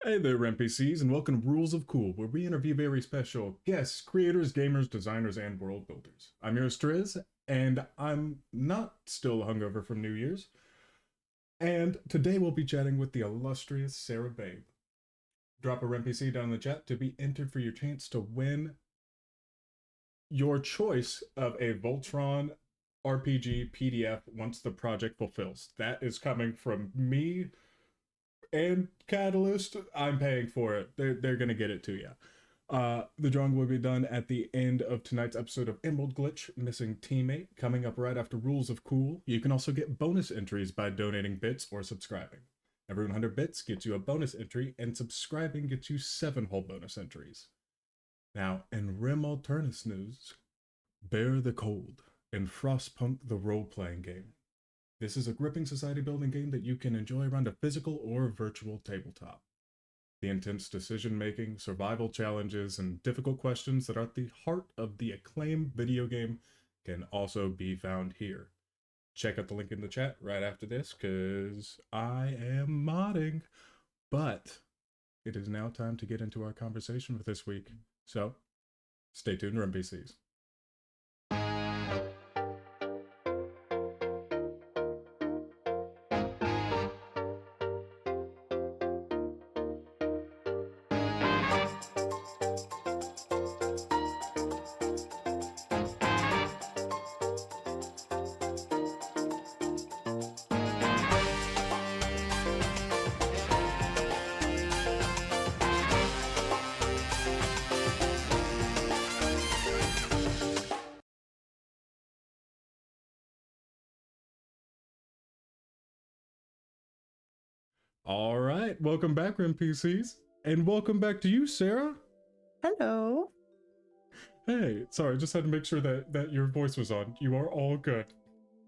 Hey there, NPCs, and welcome to Rules of Cool, where we interview very special guests, creators, gamers, designers, and world builders. I'm yours, Triz, and I'm not still hungover from New Year's. And today we'll be chatting with the illustrious Sarah Babe. Drop a NPC down in the chat to be entered for your chance to win your choice of a Voltron RPG PDF once the project fulfills. That is coming from me and Catalyst. I'm paying for it. They're gonna get it to you. The drawing will be done at the end of tonight's episode of Emerald Glitch Missing Teammate, coming up right after Rules of Cool. You can also get bonus entries by donating bits or subscribing. Every 100 bits gets you a bonus entry, and subscribing gets you 7 whole bonus entries. Now, in Rim Alternis news, Bear the Cold and Frostpunk the role-playing game. This is a gripping society building game that you can enjoy around a physical or virtual tabletop. The intense decision making, survival challenges, and difficult questions that are at the heart of the acclaimed video game can also be found here. Check out the link in the chat right after this, because I am modding. But it is now time to get into our conversation for this week. So, stay tuned, NPCs. All right, welcome back, NPCs, and welcome back to you, Sarah. Hello. Hey, sorry, just had to make sure that your voice was on. You are all good.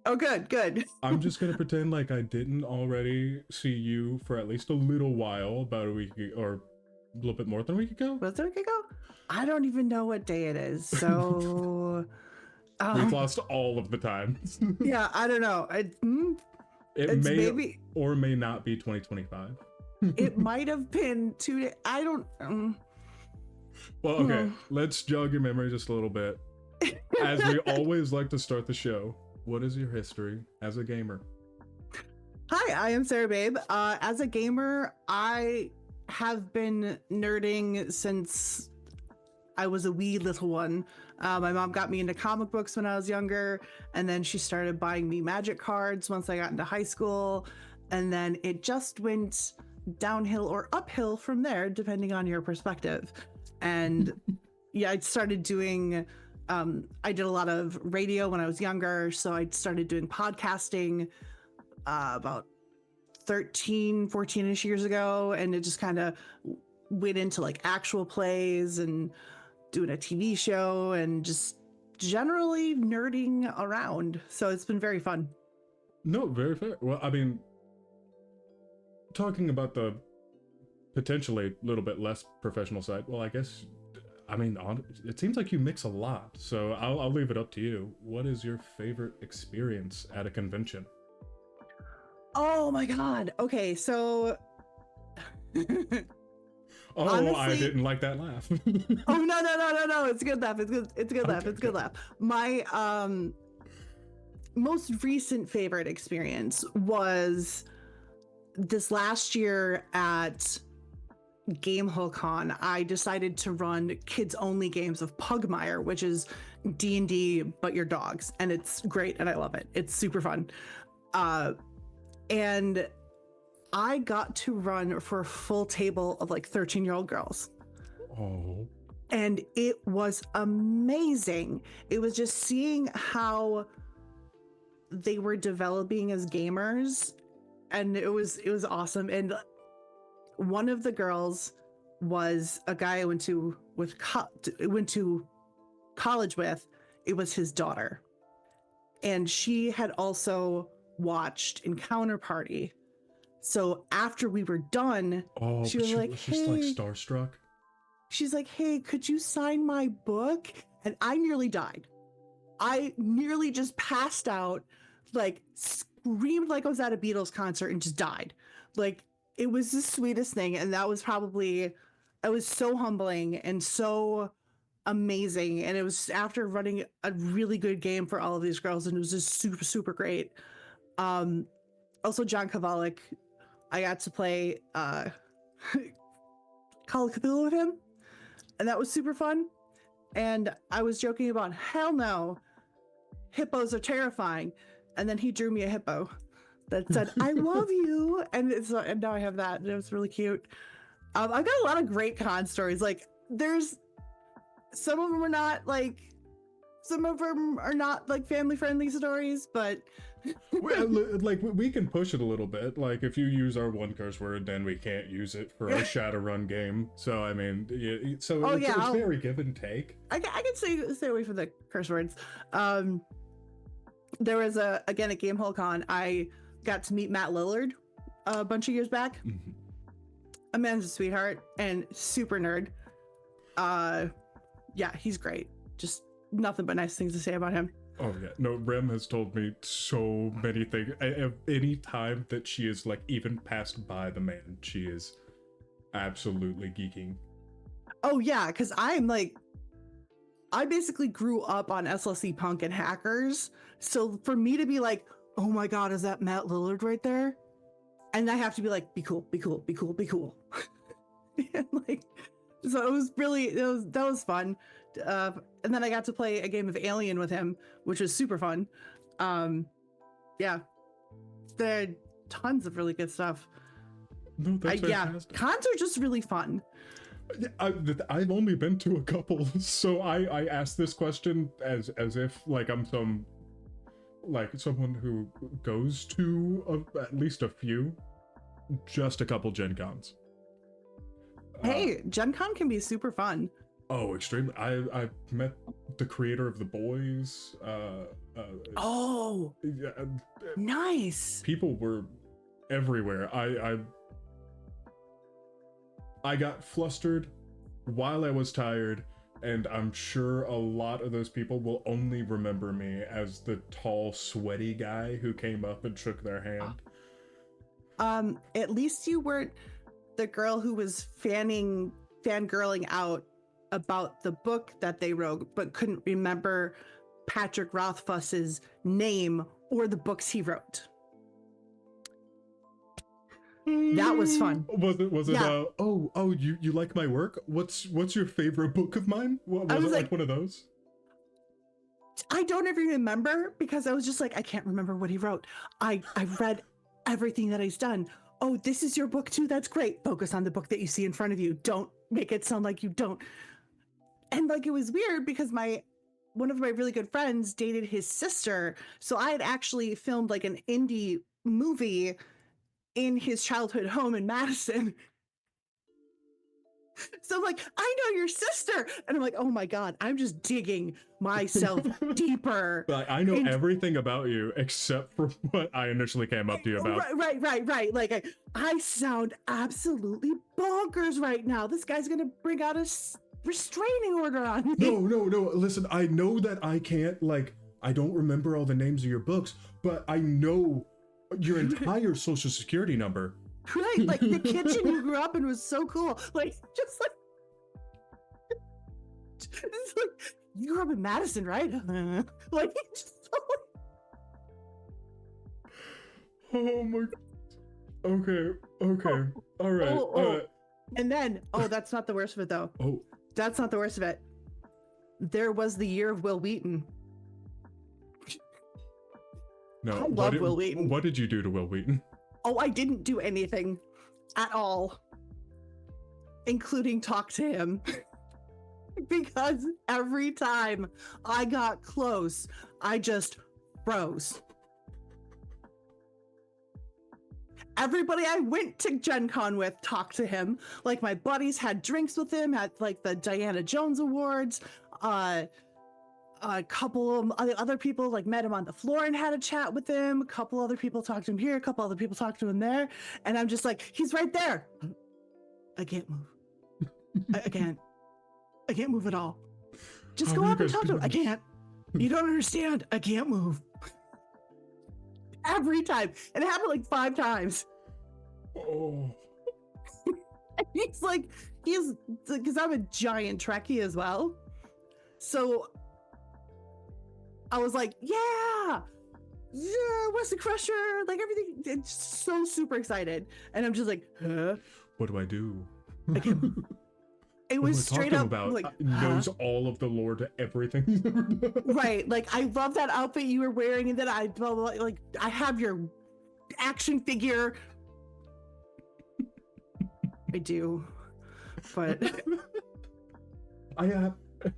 Oh, good. I'm just gonna pretend like I didn't already see you for at least a little while, about a week or a little bit more than a week ago. Was it a week ago? I don't even know what day it is. So We've lost all of the time. yeah, I don't know. It's may maybe or may not be 2025. it might have been 2 days. I don't. Well, okay, let's jog your memory just a little bit. As we always like to start the show, what is your history as a gamer? Hi, I am Sarah Babe. As a gamer, I have been nerding since I was a wee little one. My mom got me into comic books when I was younger, and then she started buying me magic cards once I got into high school, and then it just went downhill or uphill from there, depending on your perspective. And yeah, I started doing, I did a lot of radio when I was younger, so I started doing podcasting about 13, 14-ish years ago, and it just kind of went into like actual plays and doing a TV show and just generally nerding around. So it's been very fun. No, very fair. Well, I mean, talking about the potentially a little bit less professional side, well, I guess, I mean, it seems like you mix a lot, so I'll leave it up to you. What is your favorite experience at a convention? Oh my God. Okay, so Oh, honestly, I didn't like that laugh. oh no. It's a good laugh. It's a good laugh. It's a good laugh. My most recent favorite experience was this last year at GameholeCon. I decided to run kids only games of Pugmire, which is D&D but your dogs, and it's great and I love it. It's super fun. And I got to run for a full table of like 13-year-old girls. Oh. And it was amazing. It was just seeing how they were developing as gamers, and it was awesome. And one of the girls was a guy I went to college with. It was his daughter, and she had also watched Encounter Party. So after we were done, she was like, she's hey, like starstruck. She's like, hey, could you sign my book? And I nearly died. I nearly just passed out, like screamed like I was at a Beatles concert and just died. Like, it was the sweetest thing, and that was probably, it was so humbling and so amazing, and it was after running a really good game for all of these girls, and it was just super great. um Also, John Kovalik, I got to play Call of Cthulhu with him, and that was super fun. And I was joking about, hell no, hippos are terrifying, and then he drew me a hippo that said I love you, and now I have that, and it was really cute. I've got a lot of great con stories. Like, there's some of them are not like, some of them are not like family friendly stories, but Well, like we can push it a little bit. Like if you use our one curse word, then we can't use it for our Shadowrun game. So I mean, yeah, so it's very give and take. I can stay away from the curse words. There was again at Game Hole Con, I got to meet Matt Lillard a bunch of years back. Mm-hmm. A man's a sweetheart and super nerd. Yeah, he's great. Just nothing but nice things to say about him. Oh yeah, no, Rem has told me so many things. Any time that she is like even passed by the man, she is absolutely geeking. Oh yeah, because I'm like, I basically grew up on SLC Punk and Hackers. So for me to be like, oh my god, is that Matt Lillard right there? And I have to be like, be cool, be cool, be cool, be cool. And like, so it was really, that was fun. And then I got to play a game of Alien with him, which was super fun. Yeah, there are tons of really good stuff. No, that's fantastic. Yeah, cons are just really fun. I've only been to a couple, so I asked this question as if like I'm someone who goes to at least a few, just a couple Gen Cons. Hey, Gen Con can be super fun. Oh, extremely. I met the creator of The Boys. Oh, nice. People were everywhere. I got flustered while I was tired, and I'm sure a lot of those people will only remember me as the tall, sweaty guy who came up and shook their hand. At least you weren't the girl who was fangirling out about the book that they wrote, but couldn't remember Patrick Rothfuss's name or the books he wrote. That was fun. Was it? Yeah. You like my work? What's your favorite book of mine? Was it like one of those? I don't even remember, because I was just like, I can't remember what he wrote. I read everything that he's done. Oh, this is your book too? That's great. Focus on the book that you see in front of you. Don't make it sound like you don't. And like, it was weird because one of my really good friends dated his sister. So I had actually filmed like an indie movie in his childhood home in Madison. So I'm like, I know your sister. And I'm like, oh my God, I'm just digging myself deeper. Like, I know everything about you except for what I initially came up to you about. Right. Like, I sound absolutely bonkers right now. This guy's going to bring out a restraining order on me. No. Listen, I know that I can't, like, I don't remember all the names of your books, but I know your entire social security number. Right, like the kitchen you grew up in was so cool. Like, just like, it's like, you grew up in Madison, right? Like, just so... Oh my. Okay. All right. And then, that's not the worst of it, though. Oh, that's not the worst of it. There was the year of Will Wheaton. No, I love Will Wheaton. What did you do to Will Wheaton? Oh, I didn't do anything at all, including talk to him. Because every time I got close, I just froze. Everybody I went to Gen Con with talked to him. Like, my buddies had drinks with him at like the Diana Jones Awards. A couple of other people like met him on the floor and had a chat with him. A couple other people talked to him here. A couple other people talked to him there. And I'm just like, he's right there. I can't move. I can't move at all. Just go up and talk to him. I can't. You don't understand. I can't move. Every time. And it happened like 5 times. Oh. He's like, because I'm a giant Trekkie as well. So I was like, yeah, Wesley Crusher, like everything. It's so super excited. And I'm just like, huh? What do I do? Like, it What was do I straight talk to him up about? like, Knows all of the lore to everything he's ever done. right. Like, I love that outfit you were wearing, and then I blah, blah, blah, like, I have your action figure. I do, but I am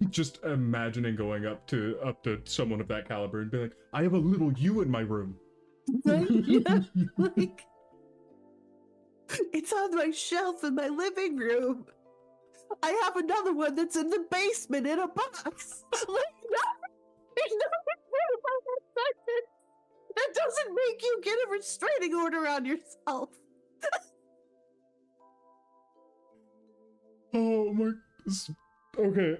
just imagining going up to someone of that caliber and be like, I have a little you in my room. right? Yeah, like it's on my shelf in my living room. I have another one that's in the basement in a box. Like, no, there's nothing good about that second. That doesn't make you get a restraining order on yourself. Oh my. Okay,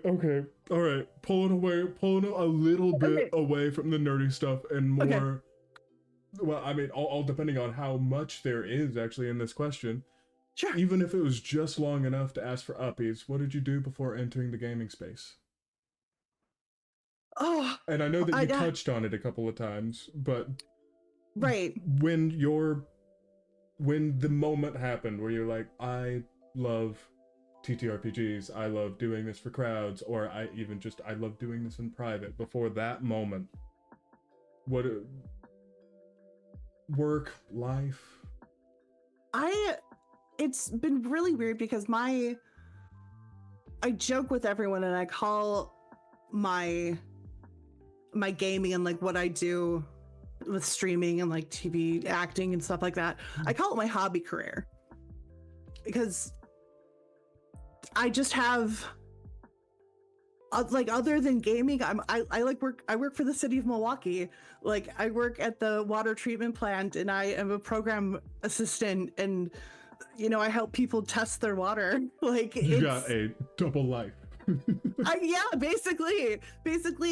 all right. Pulling a little bit away from the nerdy stuff and more. Okay. Well, I mean, all depending on how much there is actually in this question. Sure. Even if it was just long enough to ask for uppies, what did you do before entering the gaming space? Oh, And I know that you touched on it a couple of times, but right. when the moment happened where you're like, I love TTRPGs, I love doing this for crowds, or I love doing this in private. Before that moment, what work, life? It's been really weird because I joke with everyone and I call my gaming and like what I do with streaming and like TV acting and stuff like that, I call it my hobby career, because I just have like, other than gaming, I work for the city of Milwaukee. Like, I work at the water treatment plant and I am a program assistant, and I help people test their water. Like, You got a double life. Yeah, basically,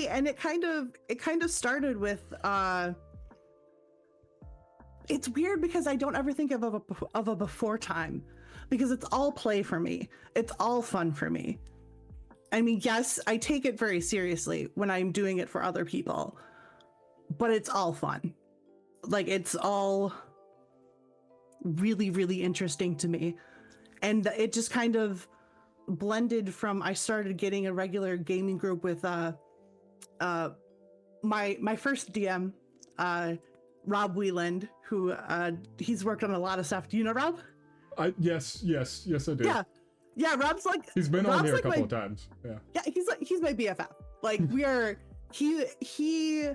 and it kind of started with it's weird because I don't ever think of a before time, because it's all play for me. It's all fun for me. I mean, yes, I take it very seriously when I'm doing it for other people, but it's all fun. Like, it's all really, really interesting to me. And it just kind of blended from, I started getting a regular gaming group with my first DM, Rob Wieland, who he's worked on a lot of stuff. Do you know Rob? Yes, I do. Yeah, Rob's like, he's been on here a couple of times. Yeah, he's my BFF. Like, he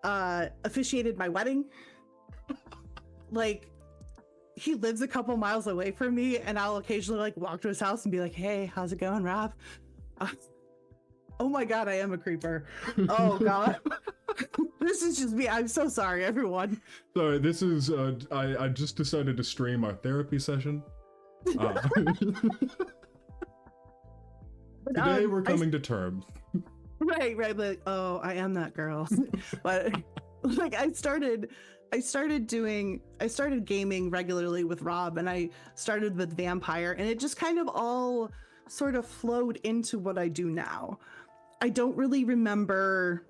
officiated my wedding. Like, he lives a couple miles away from me, and I'll occasionally like walk to his house and be like, hey, how's it going, Rob? Oh my god, I am a creeper. Oh god. This is just me. I'm so sorry, everyone. Sorry, this is I just decided to stream our therapy session. Today we're coming to terms. Right, but oh, I am that girl. But like, I started gaming regularly with Rob, and I started with Vampire, and it just kind of all sort of flowed into what I do now. I don't really remember,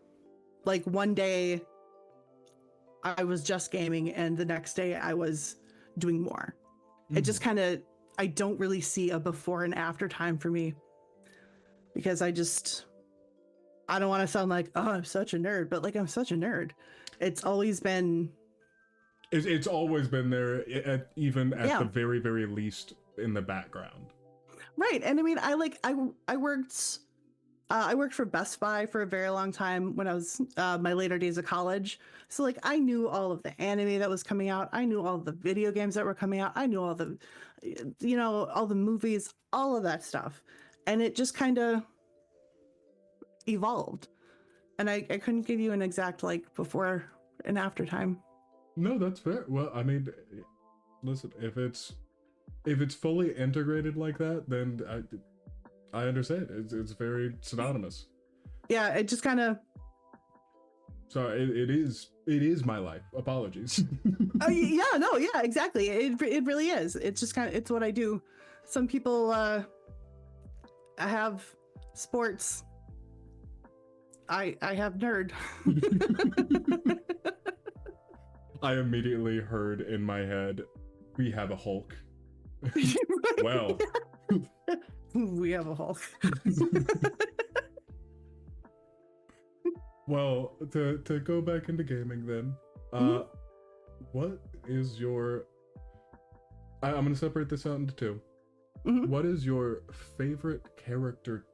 like, one day I was just gaming and the next day I was doing more. It just kind of, I don't really see a before and after time for me, because I don't want to sound like, oh, I'm such a nerd, but like, I'm such a nerd. It's always been there, even at the very, very least in the background. Right. And I mean, I worked for Best Buy for a very long time when I was my later days of college. So like, I knew all of the anime that was coming out. I knew all the video games that were coming out. I knew all the, all the movies, all of that stuff. And it just kind of evolved. And I couldn't give you an exact like before and after time. No, that's fair. Well, I mean, listen, if it's fully integrated like that, then I understand. It's very synonymous. Yeah, it just kind of. Sorry, it is my life. Apologies. Oh yeah, no, yeah, exactly. It really is. It's just kind of, it's what I do. some people have sports. I have nerd. I immediately heard in my head, we have a Hulk. Well. We have a Hulk. Well, to go back into gaming then, what is your... I'm going to separate this out into two. What is your favorite character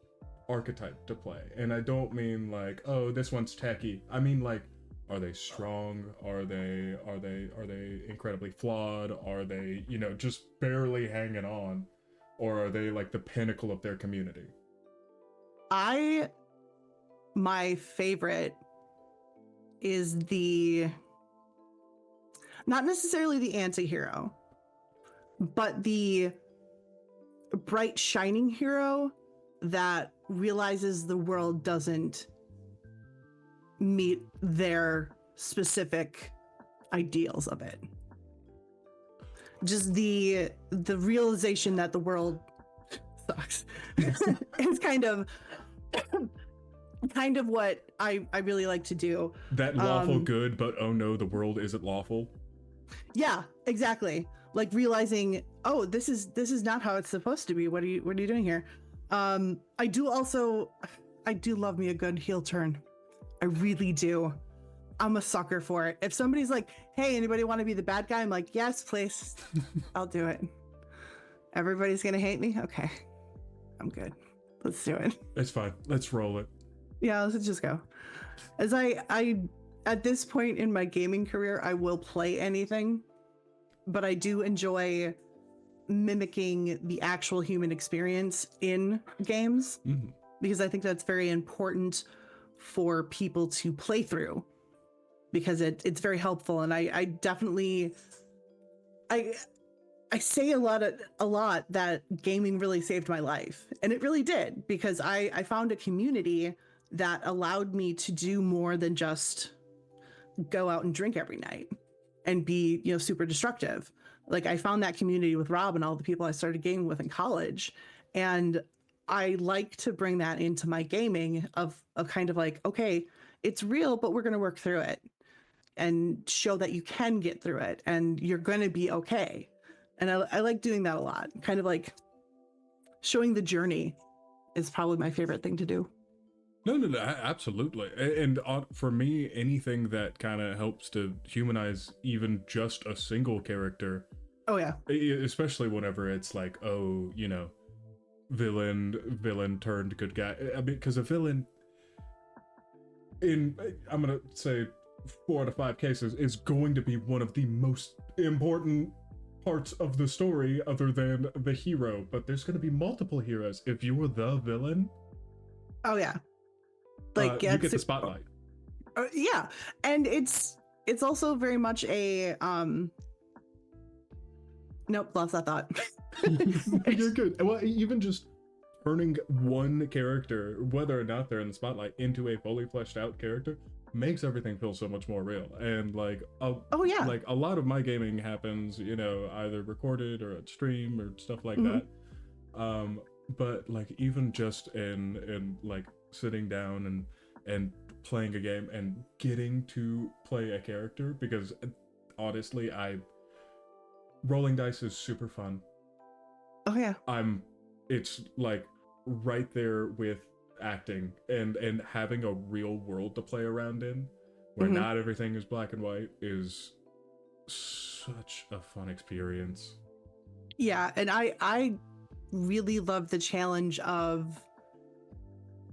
archetype to play? And I don't mean like, oh, this one's techie. I mean like, are they strong? Are they incredibly flawed? Are they, you know, just barely hanging on? Or are they like the pinnacle of their community? My favorite is not necessarily the anti-hero, but the bright shining hero that realizes the world doesn't meet their specific ideals of it. Just the realization that the world sucks. It's kind of what I really like to do. That lawful good, but oh no, the world isn't lawful. Yeah, exactly. Like realizing, oh, this is not how it's supposed to be. What are you doing here? I do love me a good heel turn. I really do. I'm a sucker for it. If somebody's like, hey, anybody want to be the bad guy? I'm like, yes, please. I'll do it. Everybody's gonna hate me? Okay. I'm good. Let's do it. It's fine. Let's roll it. Yeah, let's just go. As I at this point in my gaming career, I will play anything, but I do enjoy mimicking the actual human experience in games, because I think that's very important for people to play through, because it's very helpful. And I definitely I say a lot that gaming really saved my life, and it really did, because I found a community that allowed me to do more than just go out and drink every night and be, you know, super destructive. Like I found that community with Rob and all the people I started gaming with in college, and I like to bring that into my gaming of kind of like, okay, it's real, but we're going to work through it and show that you can get through it and you're going to be okay. And I like doing that a lot. Kind of like showing the journey is probably my favorite thing to do. No, absolutely. And for me, anything that kind of helps to humanize even just a single character. Oh yeah. Especially whenever it's like, oh, you know, villain turned good guy. I mean, because a villain I'm gonna say 4 out of 5 cases is going to be one of the most important parts of the story other than the hero. But there's going to be multiple heroes. If you were the villain, oh yeah, like you get the spotlight. Yeah, and it's also very much a nope, lost that thought. You're good. Well, even just turning one character, whether or not they're in the spotlight, into a fully fleshed out character makes everything feel so much more real. And like oh yeah, like a lot of my gaming happens, you know, either recorded or at stream or stuff like that. But like even just in like sitting down and playing a game and getting to play a character, because honestly, rolling dice is super fun. Oh yeah. It's like right there with acting and having a real world to play around in, where not everything is black and white, is such a fun experience. Yeah, and I really love the challenge of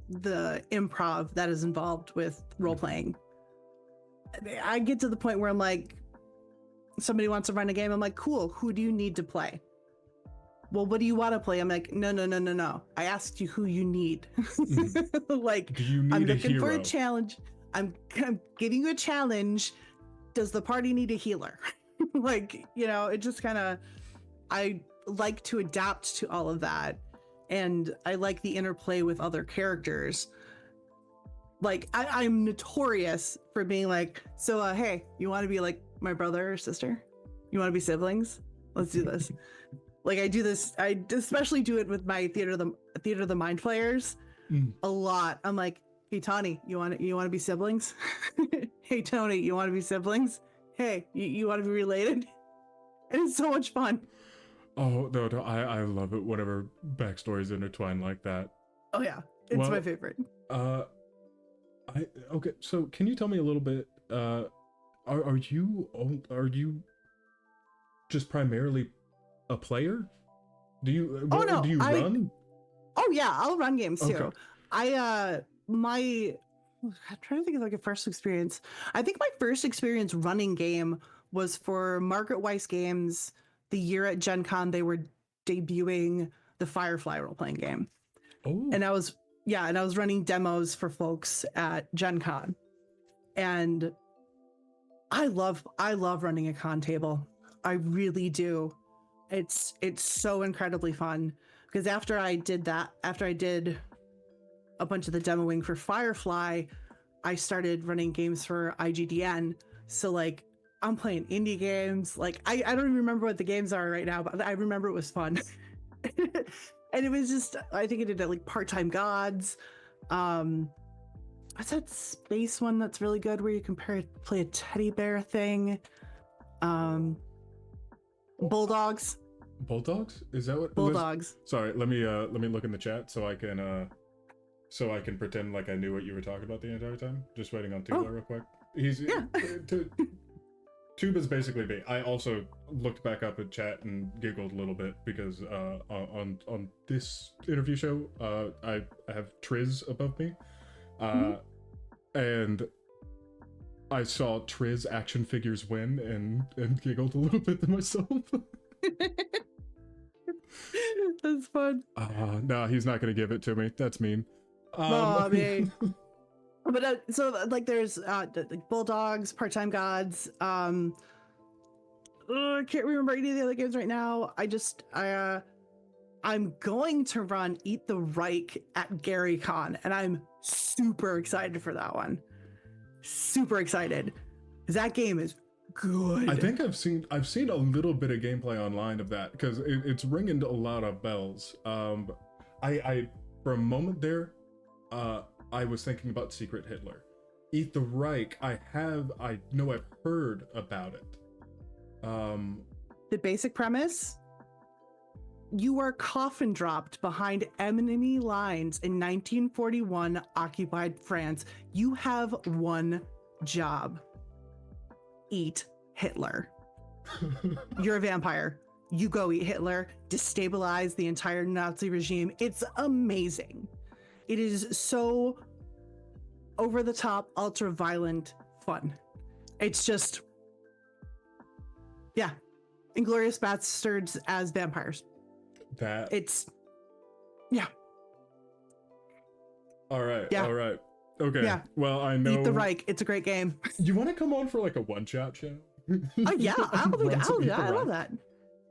the improv that is involved with role playing. I get to the point where I'm like, somebody wants to run a game, I'm like, cool, who do you need to play? Well, what do you want to play? I'm like, no. I asked you who you need. Like, do you need I'm looking a for a challenge. I'm giving you a challenge. Does the party need a healer? Like, you know, it just kind of, I like to adapt to all of that. And I like the interplay with other characters. Like, I'm notorious for being like, so, hey, you want to be like my brother or sister? You want to be siblings? Let's do this. Like I do this, I especially do it with my theater of the mind players Mm. a lot. I'm like, hey Tawny, you want to be siblings? Hey Tony, you want to be siblings? Hey, you want to be related? And it's so much fun. Oh no, no, I love it whenever backstories intertwine like that. Oh yeah, it's my Well, favorite. uh, I okay. So can you tell me a little bit? Are you just primarily a player? Do you Oh do no, you run? oh yeah, I'll run games Okay. too. My I'm trying to think of like a first experience. I think my first experience running game was for Margaret Weiss Games. The year at Gen Con, they were debuting the Firefly role playing game, Oh, and I was running demos for folks at Gen Con, and I love running a con table. I really do. It's so incredibly fun because after I did a bunch of the demoing for Firefly, I started running games for IGDN. So like I'm playing indie games. Like I don't even remember what the games are right now, but I remember it was fun. And it was just I think I did it like Part-Time Gods. Um what's that space one that's really good where you can play a teddy bear thing? Um Bulldogs. bulldogs? Is that what? Bulldogs. Sorry, let me look in the chat so I can pretend like I knew what you were talking about the entire time. Just waiting on Tula Oh, real quick. He's yeah. Tube is basically me. I also looked back up at chat and giggled a little bit because on this interview show I have Triz above me, Mhm. and I saw Triz action figures win and giggled a little bit to myself. That's fun. No, he's not gonna give it to me. That's mean. No, Um, I mean, but like there's like Bulldogs, Part-Time Gods. I can't remember any of the other games right now. I'm going to run Eat the Reich at Gary Con, and I'm super excited for that one. Super excited because that game is good. I think I've seen a little bit of gameplay online of that because it's ringing a lot of bells. I for a moment there, I was thinking about Secret Hitler. Eat the Reich. I know I've heard about it. The basic premise: you are coffin dropped behind enemy lines in 1941 occupied France. You have one job: eat Hitler. You're a vampire. You go eat Hitler, destabilize the entire Nazi regime. It's amazing. It is so over the top, ultra violent fun. It's just, yeah. Inglorious Bastards as vampires. that. It's, yeah. All right. Yeah. All right. Okay. Yeah. Well, I know. Eat the Reich. It's a great game. You want to come on for like a one-shot show? Oh yeah, Run some Eat the I love Reich? that.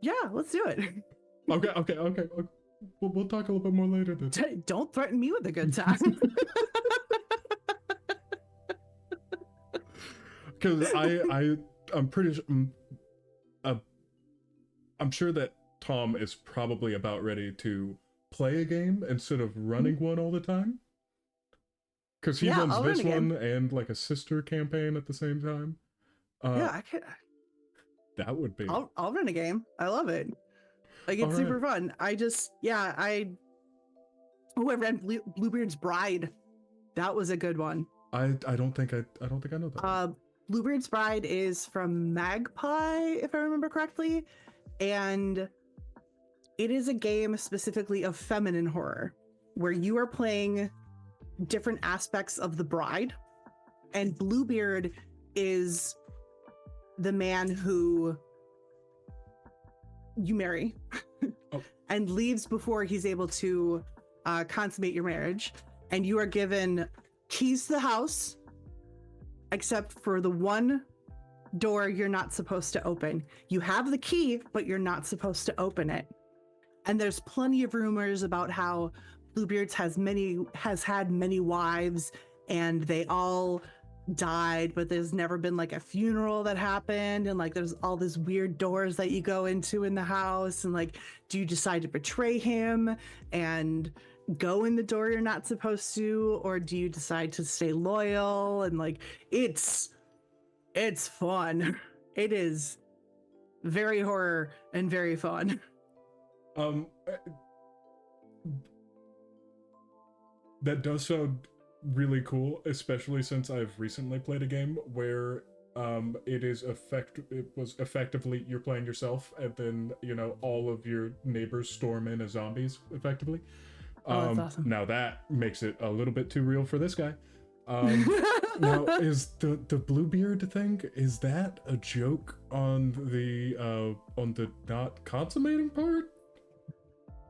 Yeah, let's do it. Okay. We'll talk a little bit more later then. Don't threaten me with a good time. Because I'm pretty sure I'm sure that Tom is probably about ready to play a game instead of running one all the time. Because he Yeah, runs I'll run this a game. one and like a sister campaign at the same time. Yeah, I could. That would be I'll run a game. I love it. Like it's all super right. fun. I ran Bluebeard's Bride. That was a good one. I don't think I know that. Bluebeard's Bride is from Magpie, if I remember correctly, and it is a game specifically of feminine horror, where you are playing different aspects of the bride, and Bluebeard is the man who you marry Oh. and leaves before he's able to consummate your marriage, and you are given keys to the house except for the one door you're not supposed to open. You have the key, but you're not supposed to open it. And there's plenty of rumors about how Bluebeards has had many wives, and they all died, but there's never been like a funeral that happened, and like there's all these weird doors that you go into in the house, and like, do you decide to betray him and go in the door you're not supposed to, or do you decide to stay loyal? And like, it's fun. It is very horror and very fun. Um, that does sound really cool, especially since I've recently played a game where it was effectively you're playing yourself, and then all of your neighbors storm in as zombies effectively. Oh, that's awesome. Now that makes it a little bit too real for this guy. Now, is the Bluebeard thing, is that a joke on the not consummating part?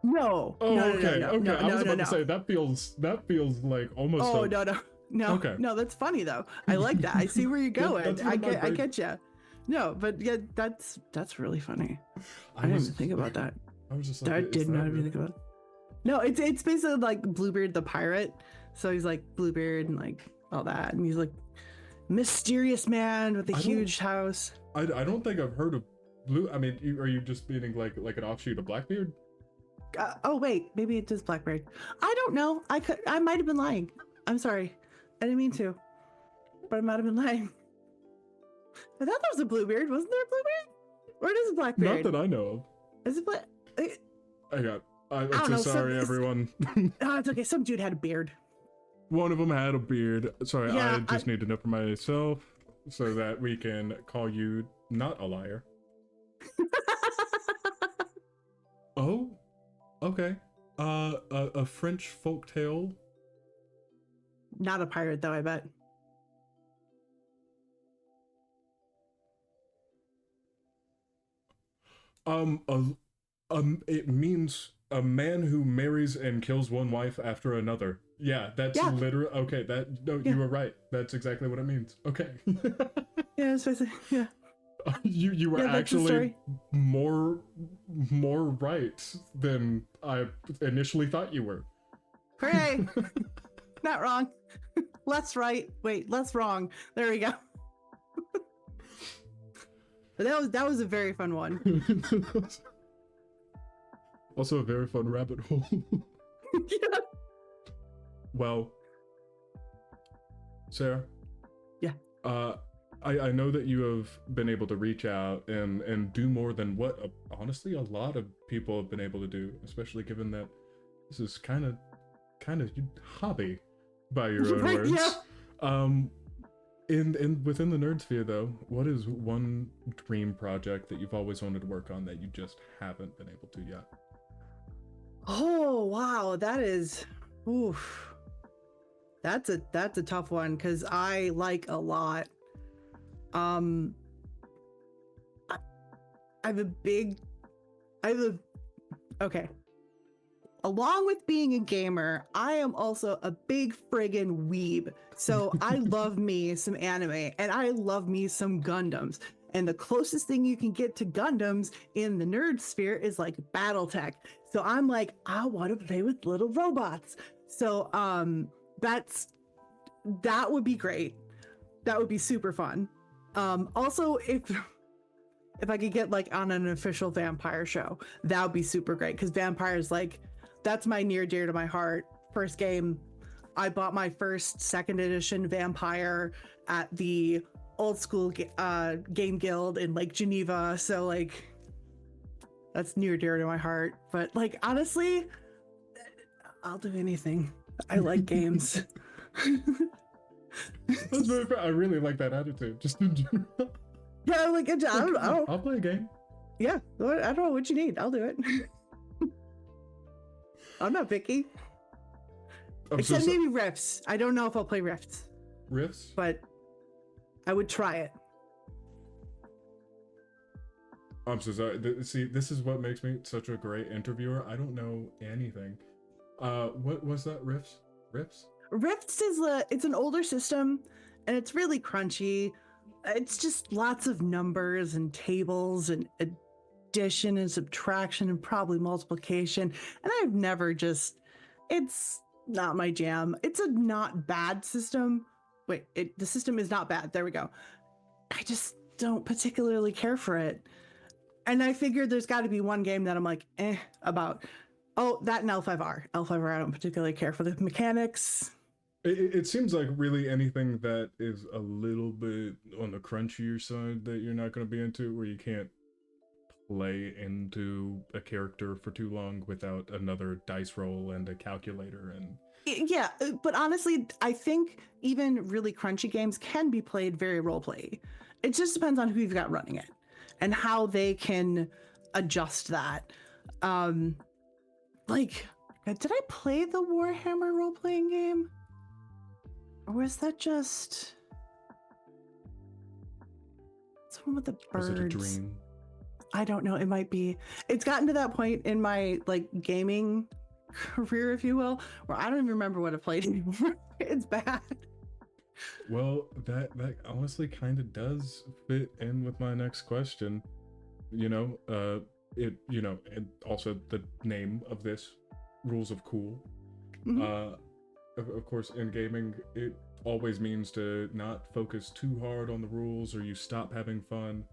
No. Oh, no, okay, no, okay. no, I was no, about no. to say that feels like almost. Oh, no. Okay. No, that's funny though. I like that. I see where you're going. Yeah, I get you. No, but yeah, that's really funny. I didn't even think about that. I was just like, I did not even think about it. No, it's basically like Bluebeard the pirate. So he's like Bluebeard and like all that, and he's like mysterious man with a huge house. I don't think I've heard of Blue. I mean, are you just meaning like an offshoot of Blackbeard? Oh wait, maybe it is Blackbeard. I don't know. I might have been lying. I'm sorry. I didn't mean to, but I might have been lying. I thought there was a Bluebeard. Wasn't there a Bluebeard? Or it is a Blackbeard? Not that I know of. Is it Black? I'm so sorry, everyone. Oh, it's okay. Some dude had a beard. One of them had a beard. Sorry, Yeah, I just need to know for myself so that we can call you not a liar. Oh, okay. A French folktale. Not a pirate, though, I bet. It means a man who marries and kills one wife after another. Yeah, that's literally okay. You were right. That's exactly what it means. Okay. Yeah, it's basically, yeah. You were actually more right than I initially thought you were. Hooray! Not wrong. Less right. Wait, less wrong. There we go. But that was a very fun one. Also a very fun rabbit hole. Yeah. Well, Sarah. Yeah. I know that you have been able to reach out and do more than what honestly a lot of people have been able to do, especially given that this is kind of your hobby by your own words. Yeah. Within the nerd sphere though, what is one dream project that you've always wanted to work on that you just haven't been able to yet? Oh wow, that is, oof. That's a tough one because I like a lot. I have okay. Along with being a gamer, I am also a big friggin' weeb. So I love me some anime and I love me some Gundams. And the closest thing you can get to Gundams in the nerd sphere is like Battletech. So I'm like, I want to play with little robots. So that would be great. That would be super fun. Also, if I could get like on an official vampire show, that would be super great because vampires, like, that's my near dear to my heart. First game, I bought my first second edition vampire at the old school game guild in like Geneva. So like, that's near dear to my heart. But like, honestly, I'll do anything. I like games. That's very fair. I really like that attitude. Just in general. Yeah, like I don't. I'll play a game. Yeah, I don't know what you need. I'll do it. I'm not picky. Except maybe Rifts. I don't know if I'll play Rifts. Rifts? But I would try it. I'm so sorry. See, this is what makes me such a great interviewer. I don't know anything. What was that? Rifts? Rifts is it's an older system, and it's really crunchy. It's just lots of numbers and tables and addition and subtraction and probably multiplication. And I've never it's not my jam. It's a not bad system, wait, the system is not bad. There we go. I just don't particularly care for it. And I figured there's got to be one game that I'm like, about. Oh, that and L5R. L5R, I don't particularly care for the mechanics. It seems like really anything that is a little bit on the crunchier side that you're not going to be into, where you can't play into a character for too long without another dice roll and a calculator and Yeah, but honestly, I think even really crunchy games can be played very role play. It just depends on who you've got running it and how they can adjust that. Um, like, did I play the Warhammer role playing game? Or was that just it's one with the birds? was it a dream? I don't know. It might be. It's gotten to that point in my like gaming career, if you will, where I don't even remember what I played anymore. It's bad. Well, that honestly kind of does fit in with my next question. And also the name of this, Rules of Cool. Mhm. Of course, in gaming, it always means to not focus too hard on the rules or you stop having fun.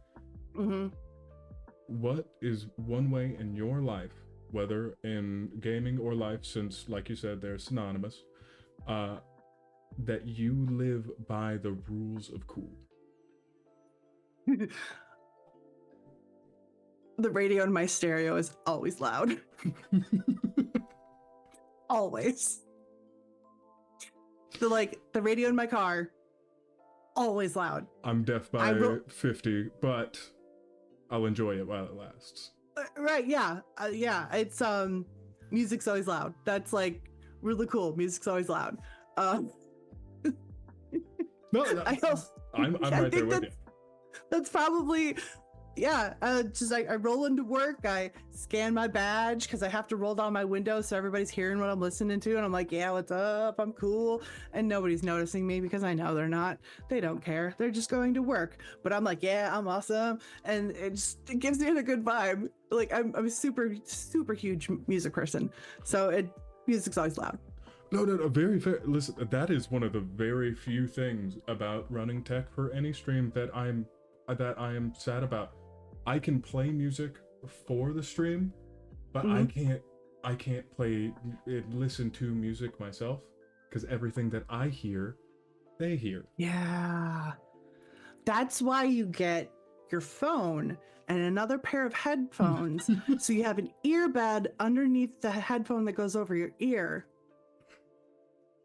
Mm-hmm. What is one way in your life, whether in gaming or life, since, like you said, they're synonymous, that you live by the rules of cool? The radio in my stereo is always loud. Always. The radio in my car, always loud. I'm deaf by 50, but I'll enjoy it while it lasts. Right, yeah. Yeah, it's music's always loud. That's like really cool. Music's always loud. No, I'm I right there think with you. That's probably, yeah. Just I roll into work, I scan my badge because I have to roll down my window so everybody's hearing what I'm listening to, and I'm like, yeah, what's up? I'm cool, and nobody's noticing me because I know they're not. They don't care. They're just going to work. But I'm like, yeah, I'm awesome, and it gives me a good vibe. Like I'm a super huge music person, so music's always loud. No, very fair. Listen, that is one of the very few things about running tech for any stream that I am sad about. I can play music for the stream, but Mm-hmm. I can't listen to music myself because everything that I hear, they hear. Yeah. That's why you get your phone and another pair of headphones. So you have an earbud underneath the headphone that goes over your ear.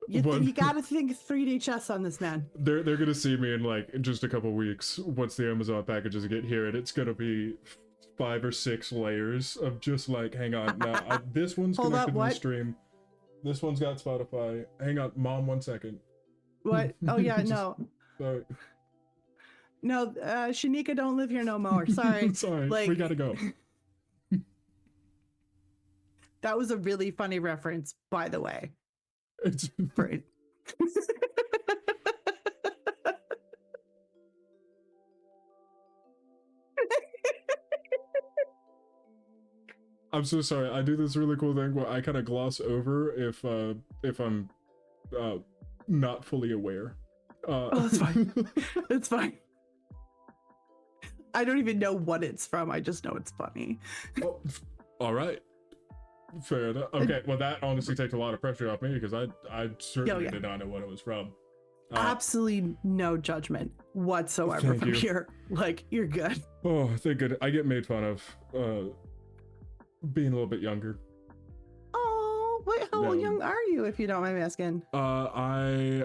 You got to think 3D chess on this, man. They're gonna see me in like just a couple weeks once the Amazon packages get here, and it's gonna be 5 or 6 layers of just like, hang on, now this one's Hold connected up, to the what? stream. This one's got Spotify. Hang on, mom, 1 second. What? Oh yeah, no. Sorry. No, Shanika don't live here no more. Sorry. Sorry, Like we gotta go. that was a really funny reference, by the way. It's Right. I'm so sorry. I do this really cool thing where I kind of gloss over if I'm not fully aware. Oh, that's fine. It's fine. I don't even know what it's from. I just know it's funny. Oh, all right. Fair enough. Okay, well that honestly takes a lot of pressure off me because I certainly did not know what it was from. Absolutely no judgment whatsoever from here. Like, you're good. Oh, thank goodness. I get made fun of being a little bit younger. Oh, wait, how young are you, if you don't mind me asking? I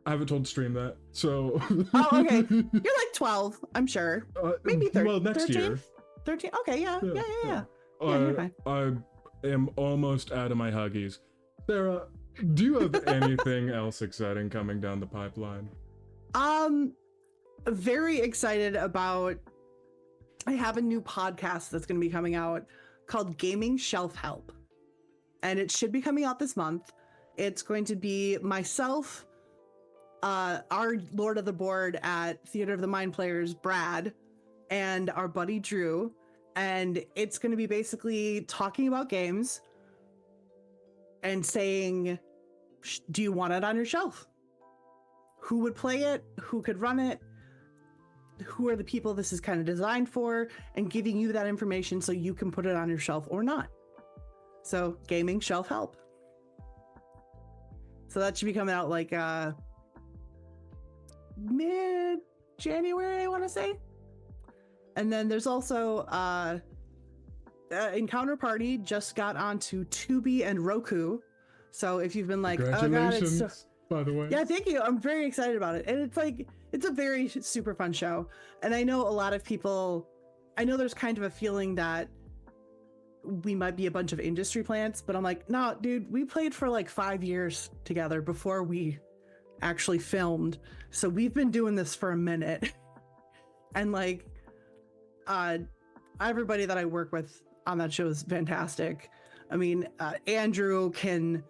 haven't told stream that, so. Oh, okay. You're like 12, I'm sure. Maybe 13. Well, next 13? year. 13? Okay, yeah. Yeah, you're fine. I am almost out of my Huggies. Sarah, do you have anything else exciting coming down the pipeline? Very excited about. I have a new podcast that's going to be coming out called Gaming Shelf Help, and it should be coming out this month. It's going to be myself, our Lord of the Board at Theater of the Mind Players, Brad, and our buddy Drew. And it's going to be basically talking about games and saying, do you want it on your shelf? who would play it, who could run it, who are the people this is kind of designed for, and giving you that information so you can put it on your shelf or not. So gaming shelf help. So that should be coming out like mid-January, I want to say. And then there's also Encounter Party just got onto Tubi and Roku. So if you've been like, congratulations, oh God, by the way. Yeah, thank you. I'm very excited about it. And it's like, it's a very super fun show. And I know a lot of people, I know there's kind of a feeling that we might be a bunch of industry plants, but I'm like, no, dude, we played for like 5 years together before we actually filmed. So we've been doing this for a minute. And like, everybody that I work with on that show is fantastic. I mean, Andrew can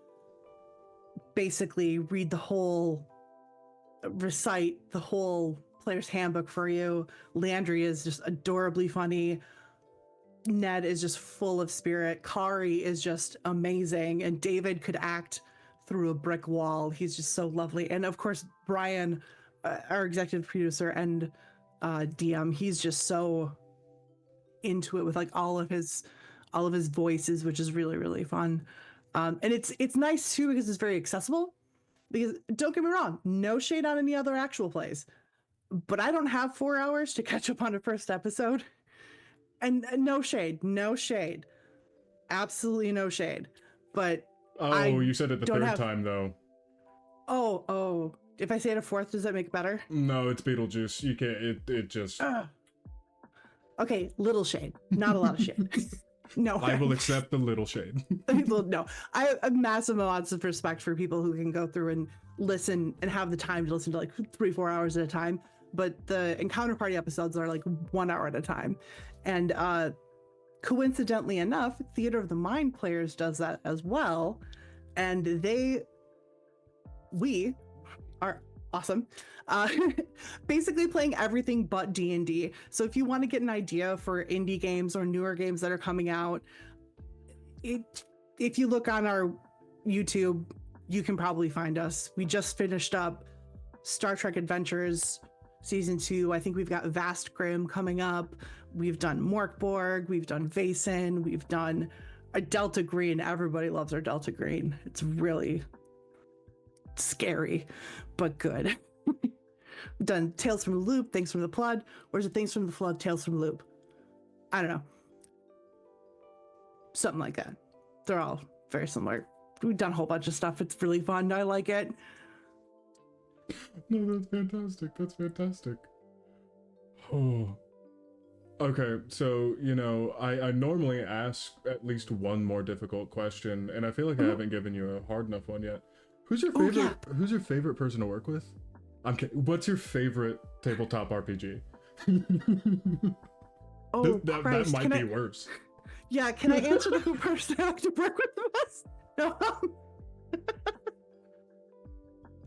basically recite the whole player's handbook for you. Landry is just adorably funny. Ned is just full of spirit. Kari is just amazing. And David could act through a brick wall. He's just so lovely. And of course, Brian, our executive producer and DM, he's just so into it with like all of his voices, which is really, really fun. And it's nice too because it's very accessible. Because don't get me wrong, no shade on any other actual plays, but I don't have 4 hours to catch up on a first episode. And no shade, absolutely no shade. But you said it the third time though. Oh, if I say it a fourth, does that make it better? No, it's Beetlejuice. You can't. It just. Okay, little shade, not a lot of shade. No, I will accept the little shade. No, I have massive amounts of respect for people who can go through and listen and have the time to listen to like 3-4 hours at a time. But the Encounter Party episodes are like 1 hour at a time. And coincidentally enough, Theater of the Mind Players does that as well. And we are awesome. Basically playing everything but D&D. So if you want to get an idea for indie games or newer games that are coming out, if you look on our YouTube, you can probably find us. We just finished up Star Trek Adventures Season 2. I think we've got Vast Grim coming up. We've done Morkborg. We've done Vaesen. We've done a Delta Green. Everybody loves our Delta Green. It's really scary, but good. We've done Tales from the Loop, Things from the Flood. Or is it Things from the Flood, Tales from the Loop? I don't know. Something like that. They're all very similar. We've done a whole bunch of stuff. It's really fun. I like it. No, that's fantastic. That's fantastic. Oh. Okay, so, you know, I normally ask at least one more difficult question, and I feel like I haven't given you a hard enough one yet. Who's your favorite person to work with? I'm kidding. What's your favorite tabletop RPG? Oh, that might be worse. Yeah, can I answer the who person I like to work with the best? No.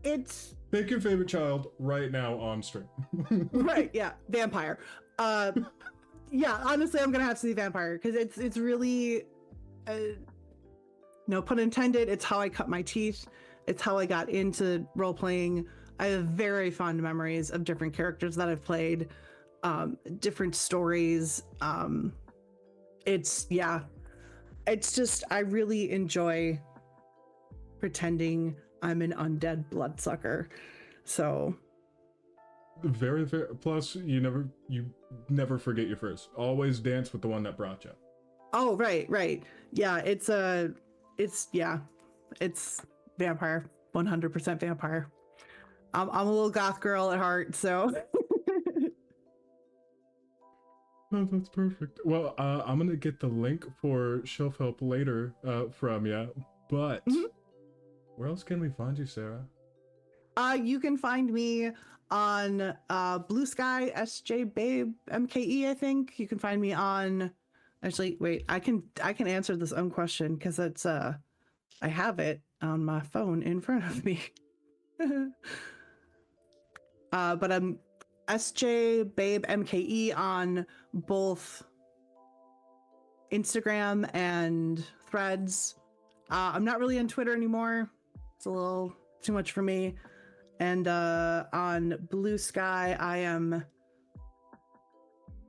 It's... Pick your favorite child right now on stream. Right, yeah, vampire. Yeah, honestly, I'm gonna have to say vampire because it's really, no pun intended. It's how I cut my teeth. It's how I got into role playing. I have very fond memories of different characters that I've played, different stories. It's just I really enjoy pretending I'm an undead bloodsucker. So. Very, very. Plus, you never forget your first. Always dance with the one that brought you. Oh, right. Yeah, it's vampire. 100% vampire. I'm a little goth girl at heart, so. Oh, that's perfect. Well, I'm gonna get the link for Shelf Help later from you, but where else can we find you, Sarah? You can find me on Blue Sky, SJ Babe MKE. I think you can find me on. Actually, wait. I can answer this own question because it's I have it on my phone in front of me. But I'm SJ Babe MKE on both Instagram and Threads. I'm not really on Twitter anymore. It's a little too much for me. And on Blue Sky, I am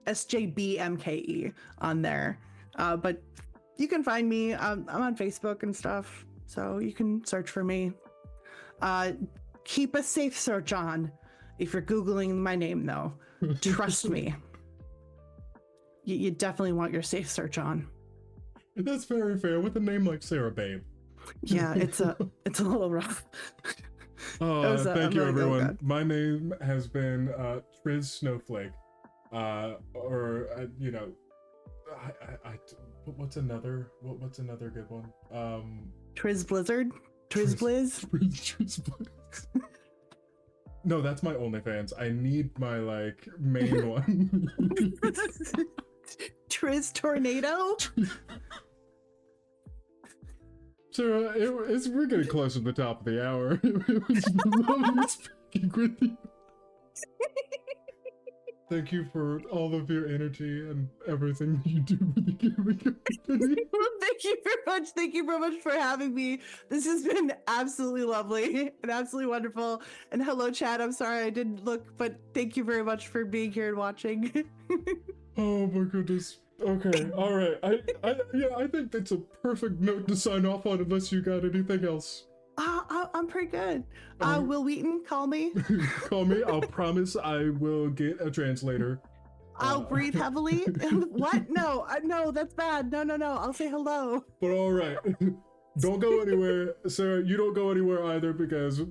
SJBMKE on there. But you can find me. I'm on Facebook and stuff, so you can search for me. Keep a safe search on if you're Googling my name, though. Trust me. You definitely want your safe search on. That's very fair with a name like Sarah Babe. Yeah, it's a little rough. Thank you, like, everyone. oh, My name has been Triz Snowflake. What's another good one? Triz Blizzard? Triz Blizz? Triz Blizz. No, that's my OnlyFans. I need my main one. Triz Tornado? Sarah, we're getting close to the top of the hour. It was lovely speaking with you. Thank you for all of your energy and everything that you do for the gaming community. Thank you very much. Thank you very much for having me. This has been absolutely lovely and absolutely wonderful. And hello, chat. I'm sorry I didn't look, but thank you very much for being here and watching. Oh my goodness. Okay, all right. I think that's a perfect note to sign off on, unless you got anything else. I'm pretty good. Will Wheaton, call me. Call me. I'll promise I will get a translator. I'll breathe heavily. What? No, no, that's bad. No. I'll say hello. But all right. Don't go anywhere. Sarah, you don't go anywhere either, because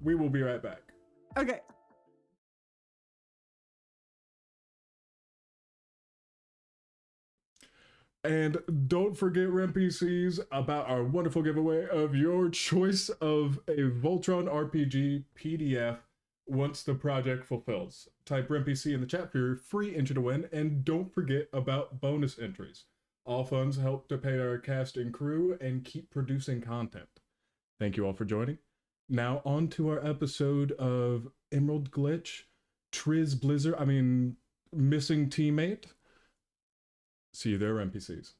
we will be right back. Okay. And don't forget, RMPCs, about our wonderful giveaway of your choice of a Voltron RPG PDF once the project fulfills. Type RMPC in the chat for your free entry to win, and don't forget about bonus entries. All funds help to pay our cast and crew and keep producing content. Thank you all for joining. Now on to our episode of Emerald Glitch, Triz Blizzard, Missing Teammate. See you there, NPCs.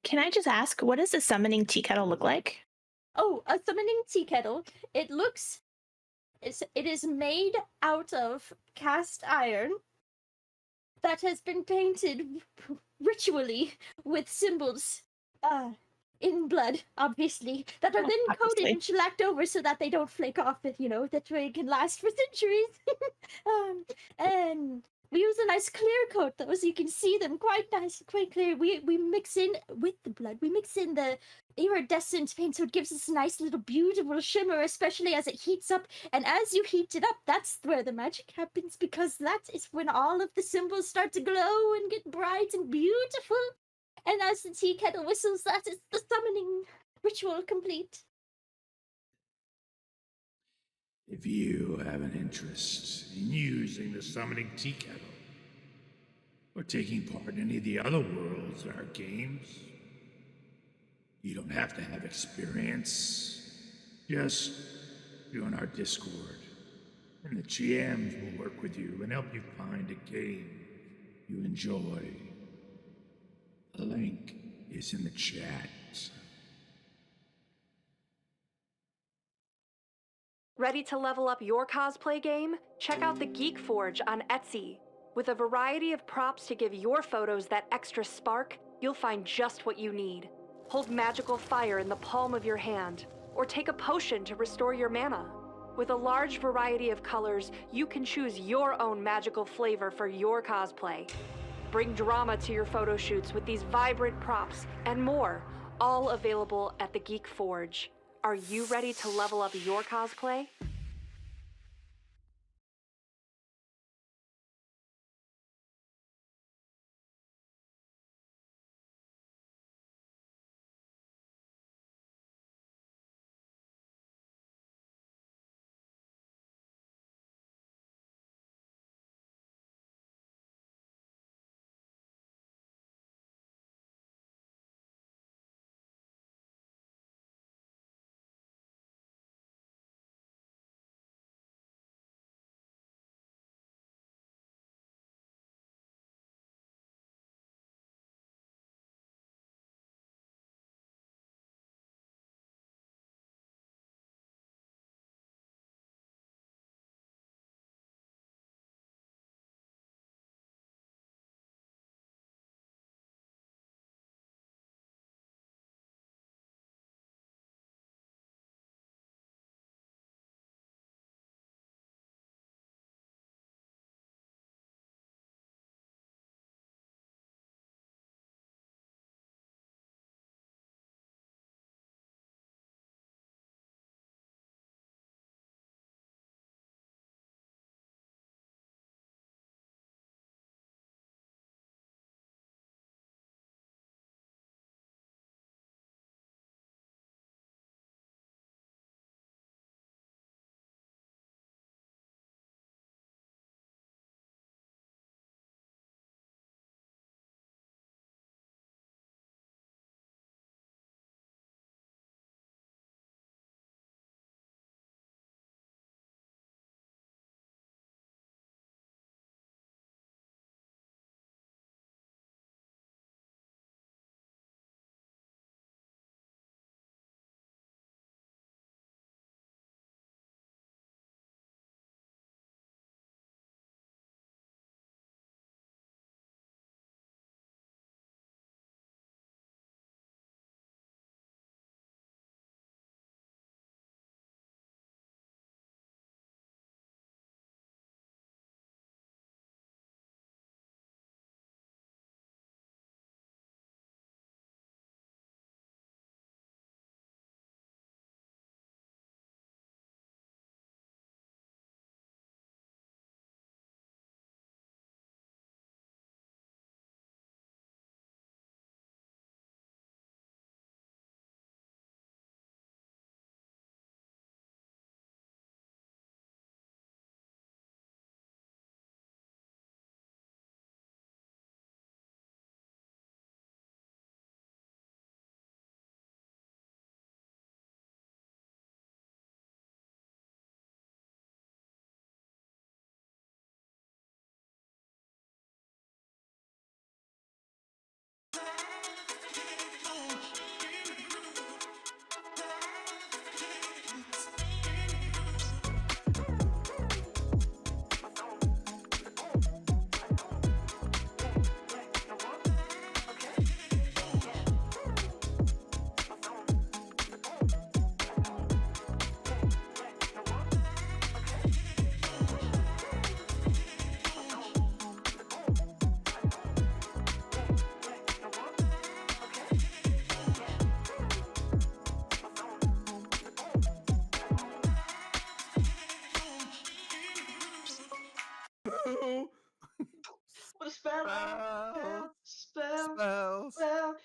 Can I just ask, what does a summoning tea kettle look like? Oh, a summoning tea kettle. It looks. It is made out of cast iron that has been painted ritually with symbols uh, in blood, obviously, that are then coated Obviously. and shellacked over so that they don't flake off, that way it can last for centuries. And we use a nice clear coat, though, so you can see them quite nice, quite clear. We mix in, with the blood, we mix in the iridescent paint, so it gives us a nice little beautiful shimmer, especially as it heats up. And as you heat it up, that's where the magic happens, because that is when all of the symbols start to glow and get bright and beautiful. And as the tea kettle whistles, that is the summoning ritual complete. If you have an interest in using the summoning tea kettle, or taking part in any of the other worlds in our games, you don't have to have experience. Just join our Discord, and the GMs will work with you and help you find a game you enjoy. The link is in the chat. Ready to level up your cosplay game? Check out the Geek Forge on Etsy. With a variety of props to give your photos that extra spark, you'll find just what you need. Hold magical fire in the palm of your hand, or take a potion to restore your mana. With a large variety of colors, you can choose your own magical flavor for your cosplay. Bring drama to your photo shoots with these vibrant props and more, all available at the Geek Forge. Are you ready to level up your cosplay?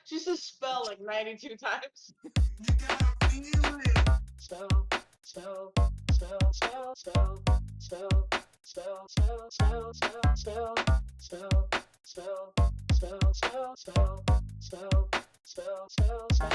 She says spell like 92 times. Spell, spell, spell, spell, spell, spell, spell, spell, spell, spell, spell, spell, spell, spell, spell, spell, spell, spell, spell, spell,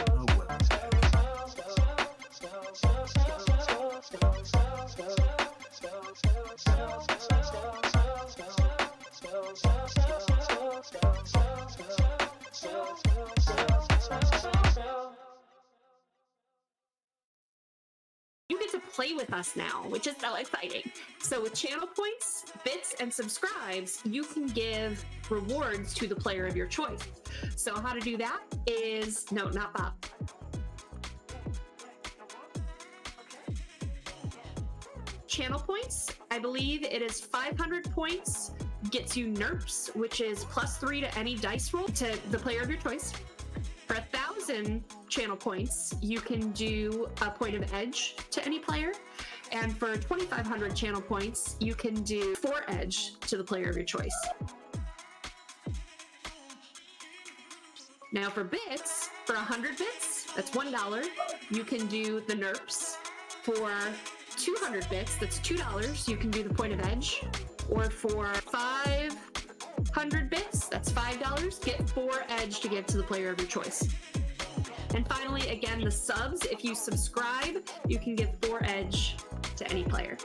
You get to play with us now, which is so exciting. So with channel points, bits, and subscribes, you can give rewards to the player of your choice. So how to do that is, no, not Bob. Channel points, I believe it is 500 points, gets you NERPs, which is +3 to any dice roll to the player of your choice. For 1,000 channel points, you can do a point of edge to any player. And for 2,500 channel points, you can do 4 edge to the player of your choice. Now for bits, for 100 bits, that's $1, you can do the NERPs. For 200 bits, that's $2, you can do the point of edge. Or for 500 bits, that's $5, get 4 edge to give to the player of your choice. And finally, again, the subs, if you subscribe, you can give 4 edge to any player.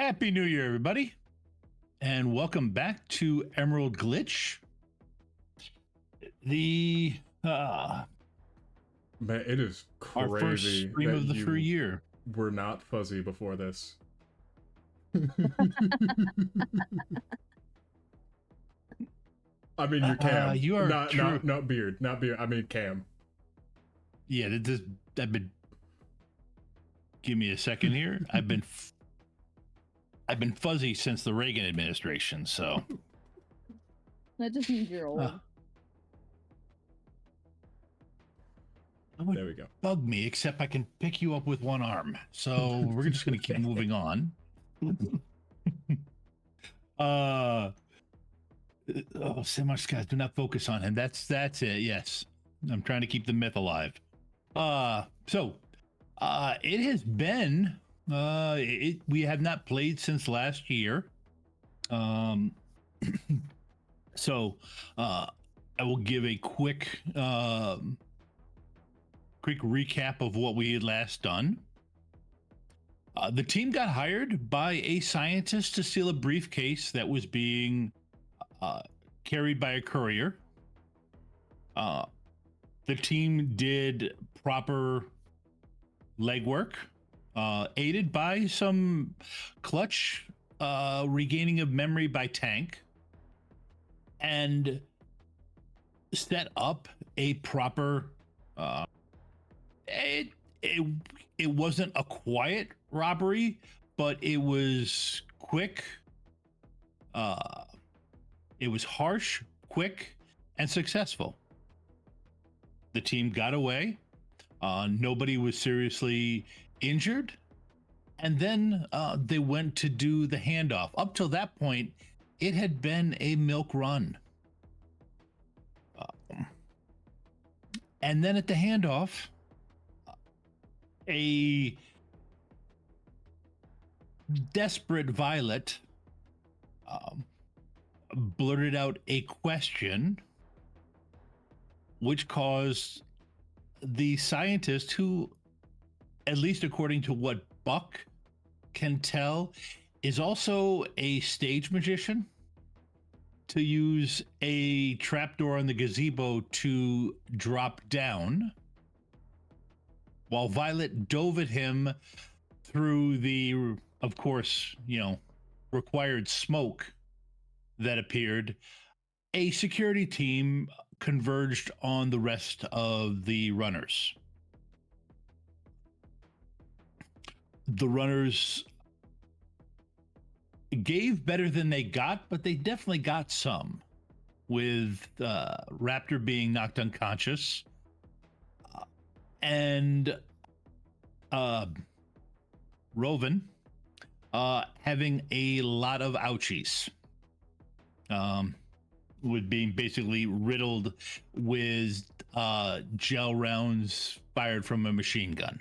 Happy New Year, everybody, and welcome back to Emerald Glitch. The Man, it is our first crazy stream that of the you free year. were not fuzzy before this. I mean, you're Cam. You are not true. not beard, not beard. I mean Cam. Yeah, I've been. Give me a second here. I've been fuzzy since the Reagan administration, so. That just means you're old. There we go. Bug me, except I can pick you up with one arm. So we're just going to keep moving on. Oh, so much, guys. Do not focus on him. That's it. Yes, I'm trying to keep the myth alive. It has been. We have not played since last year. So I will give a quick recap of what we had last done. The team got hired by a scientist to steal a briefcase that was being carried by a courier. The team did proper legwork, aided by some clutch regaining of memory by Tank, and set up a proper it wasn't a quiet robbery, but it was quick. It was harsh, quick, and successful. The team got away. Nobody was seriously injured. And then they went to do the handoff. Up till that point, it had been a milk run. And then at the handoff, a desperate Violet blurted out a question which caused the scientist, who, at least according to what Buck can tell, is also a stage magician, to use a trapdoor on the gazebo to drop down, while Violet dove at him through the, of course, required smoke that appeared. A security team converged on the rest of the runners. The runners gave better than they got, but they definitely got some, with Raptor being knocked unconscious and Roven having a lot of ouchies, with being basically riddled with gel rounds fired from a machine gun.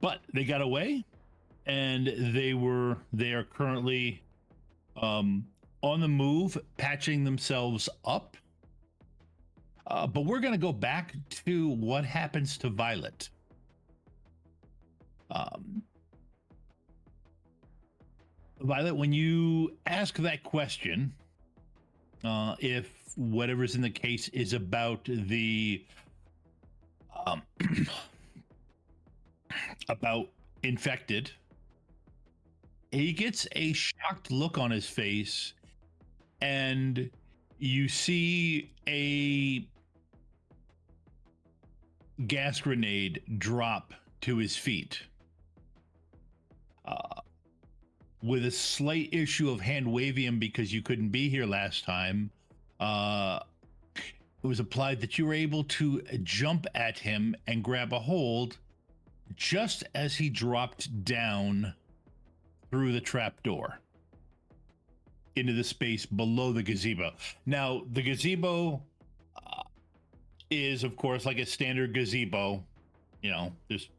But they got away, and they are currently on the move, patching themselves up. But we're going to go back to what happens to Violet. Violet, when you ask that question, if whatever's in the case is about the about infected, he gets a shocked look on his face, and you see a gas grenade drop to his feet. With a slight issue of hand waving him because you couldn't be here last time, it was applied that you were able to jump at him and grab a hold just as he dropped down through the trapdoor into the space below the gazebo. Now, the gazebo is, of course, like a standard gazebo. There's,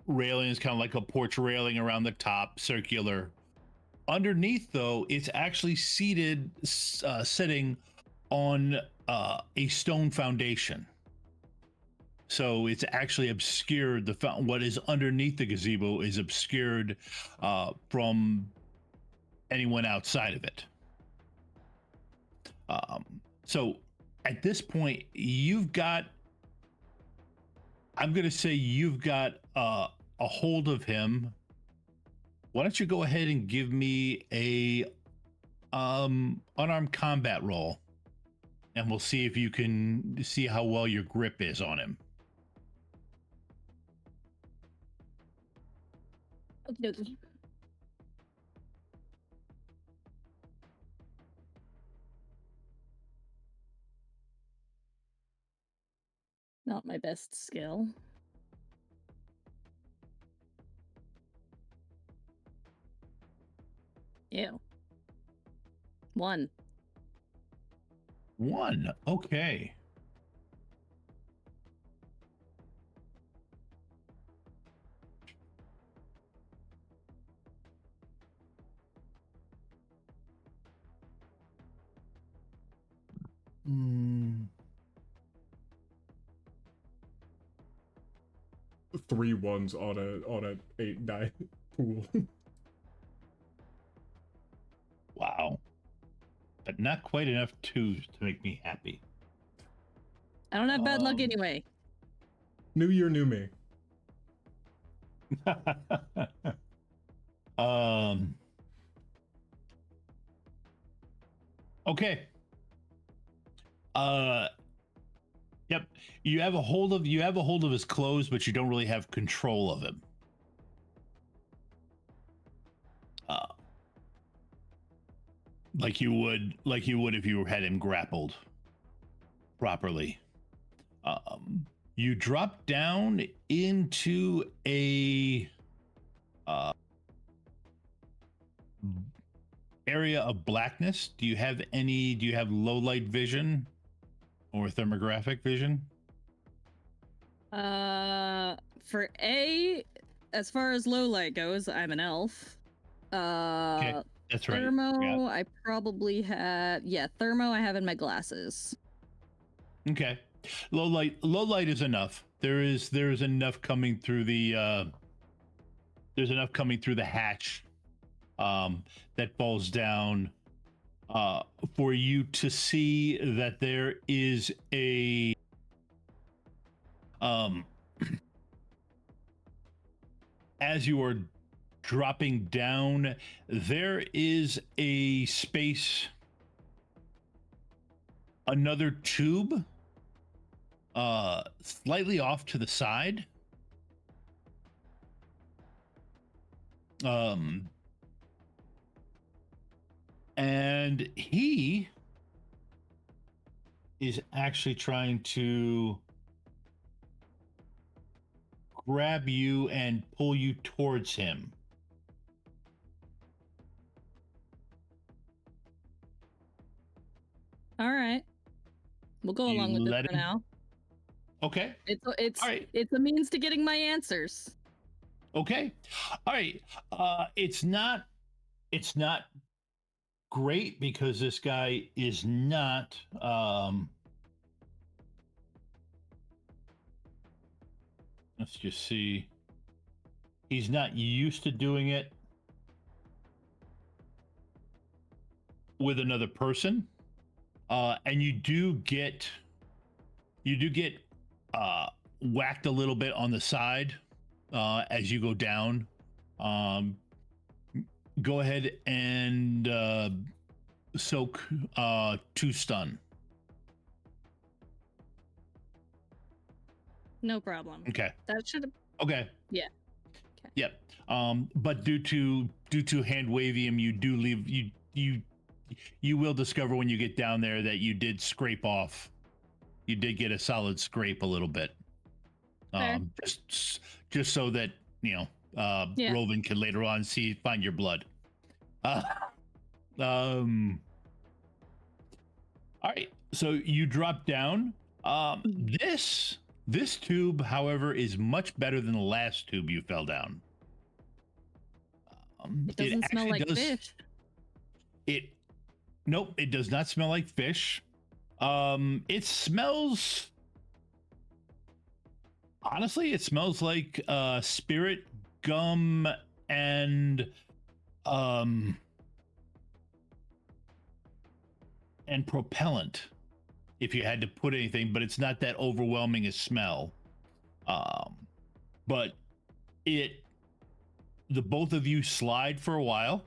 railings, kind of like a porch railing around the top, circular. Underneath, though, it's actually sitting on a stone foundation. So it's actually obscured. The fountain, what is underneath the gazebo, is obscured from anyone outside of it. So at this point, you've got, I'm going to say you've got a hold of him. Why don't you go ahead and give me a unarmed combat roll, and we'll see if you can see how well your grip is on him. Okey-dokey. Not my best skill. Ew. 1. 1. Okay. Mm. 3 ones on a 8 die pool. Wow. But not quite enough 2s to make me happy. I don't have bad luck anyway. New year, new me. Okay. Yep. You have a hold of his clothes, but you don't really have control of him. Like you would if you had him grappled properly. You drop down into a area of blackness. Do you have low light vision or thermographic vision? For A, as far as low light goes, I'm an elf. Okay, that's right. Thermo, I probably have, thermo I have in my glasses. Okay. Low light is enough. There's enough coming through the hatch that falls down for you to see that there is a as you are dropping down, there is a space, another tube slightly off to the side. And he is actually trying to grab you and pull you towards him. All right. We'll go along with it for now. Okay. It's all right. It's a means to getting my answers. Okay. All right. It's not great because this guy is not let's just see. He's not used to doing it with another person. And you do get whacked a little bit on the side as you go down. Go ahead and soak 2 stun. No problem. Okay. That should have. Okay. Yeah. Okay. Yep. But due to hand wavium, you will discover when you get down there that you did scrape off. You did get a solid scrape a little bit. Just so that Rovin can later on find your blood. All right, so you drop down. This tube, however, is much better than the last tube you fell down. It doesn't smell like fish. Nope, it does not smell like fish. It smells Honestly, it smells like spirit, gum, and um propellant. If you had to put anything, but it's not that overwhelming a smell. Um, but the both of you slide for a while.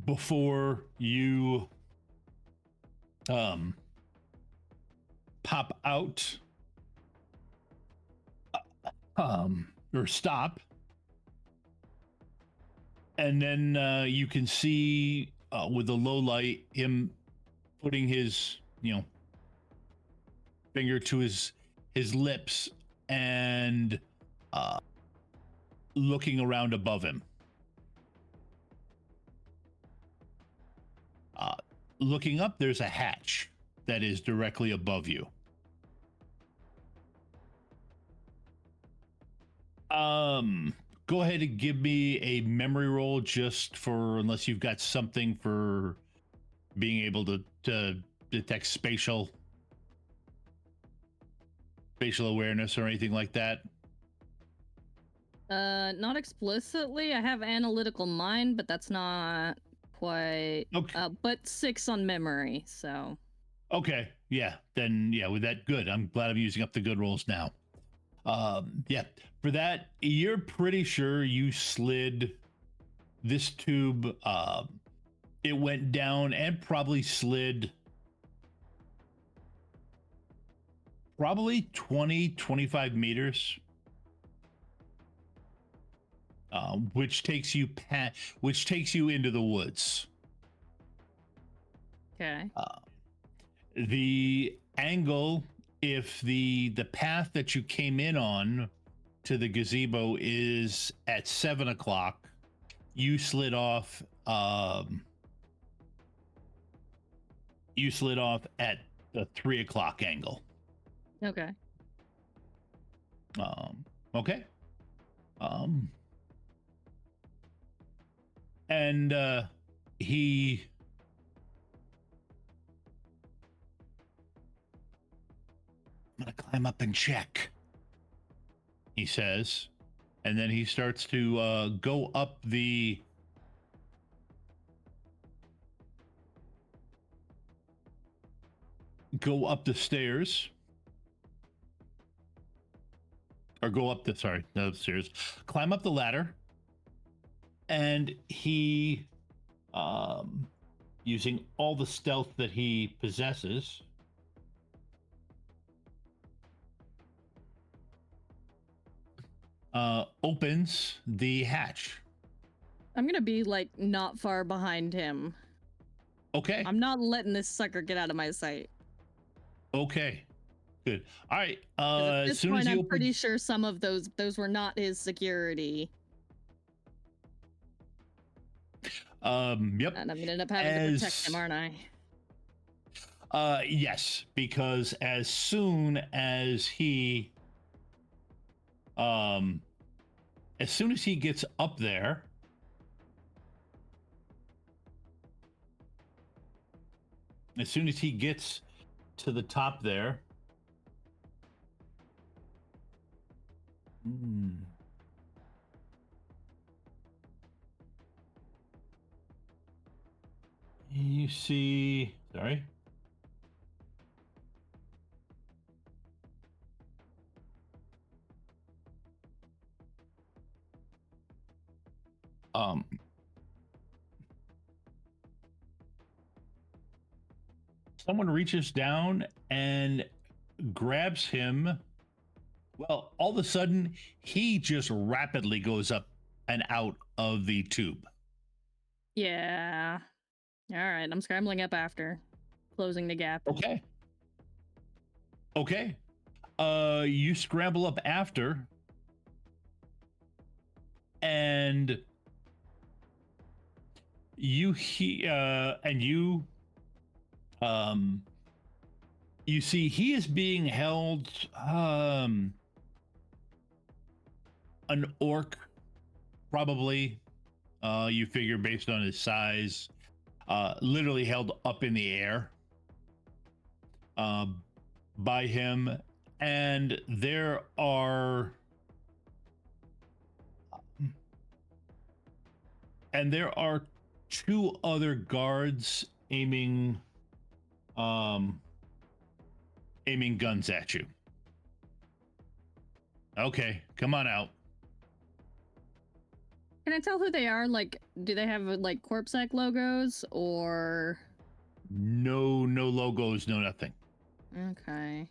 Before you pop out, or stop, and then you can see with the low light him putting his finger to his lips and looking around above him. Looking up, there's a hatch that is directly above you. Go ahead and give me a memory roll, just for, unless you've got something for being able to detect spatial awareness or anything like that. Not explicitly. I have analytical mind, but that's not quite. Okay. But 6 on memory, so. Okay. Yeah. Then yeah, with that, good. I'm glad I'm using up the good rolls now. Yeah. For that, you're pretty sure you slid this tube. It went down and probably slid probably 20-25 meters. Which takes you into the woods. Okay. The angle, if the path that you came in on to the gazebo is at 7 o'clock, you slid off. You slid off at the 3 o'clock angle. Okay. Okay. And he I'm gonna climb up and check, he says, and then he starts to go up the stairs, or go up the stairs, climb up the ladder. And he, using all the stealth that he possesses, opens the hatch. I'm gonna be like not far behind him. Okay. I'm not letting this sucker get out of my sight. Okay. Good. All right. At this as soon point, as he I'm pretty sure some of those were not his security. Yep. And I'm gonna end up having to protect him, aren't I? Yes, because as soon as he gets up there, as soon as he gets to the top there, you see, sorry. Someone reaches down and grabs him. Well, all of a sudden, he just rapidly goes up and out of the tube. Yeah. All right, I'm scrambling up after, closing the gap. Okay. Okay. You scramble up after, and you see he is being held, an orc, probably. You figure based on his size, literally held up in the air. by him, and there are two other guards aiming guns at you. Okay, come on out. Can I tell who they are? Like, do they have like Corpsec logos or? No logos, no nothing. Okay.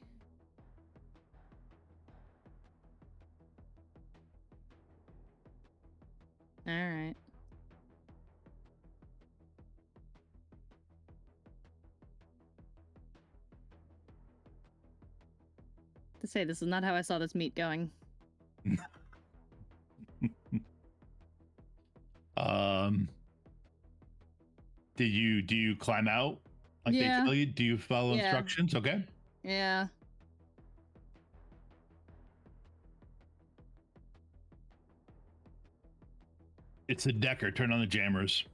All right. To say this is not how I saw this meet going. Do you climb out? Like Yeah. they tell you? Do you follow Yeah. instructions? Okay. Yeah. It's a Decker. Turn on the jammers.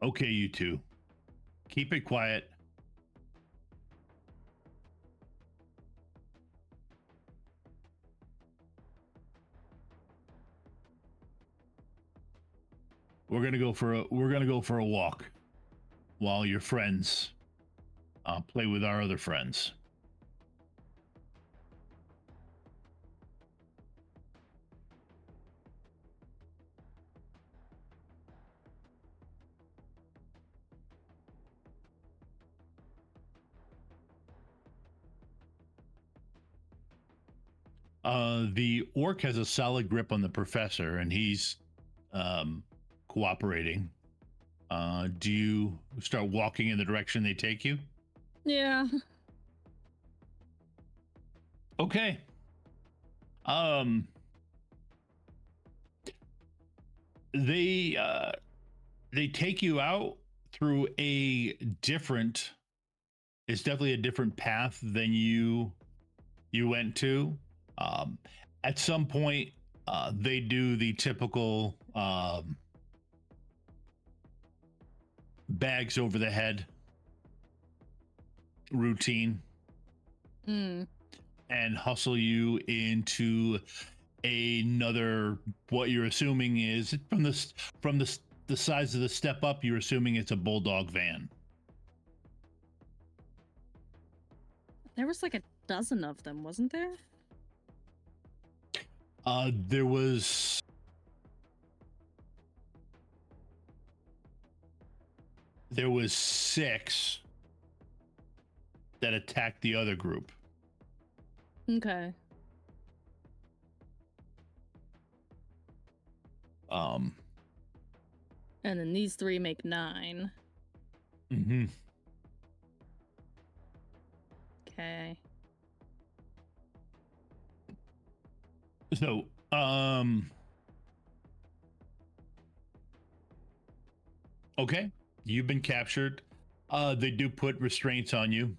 Okay, you two. Keep it quiet. We're gonna go for a walk while your friends play with our other friends. The orc has a solid grip on the professor, and he's cooperating. Do you start walking in the direction they take you? Yeah. Okay. They take you out through a different. It's definitely a different path than you went to. At some point, they do the typical bags over the head routine and hustle you into another, what you're assuming is from the size of the step up, you're assuming it's a bulldog van. There was like a dozen of them, wasn't there? There was six that attacked the other group. Okay. And then these three make 9. Mm-hmm. Okay. So, okay, you've been captured. They do put restraints on you.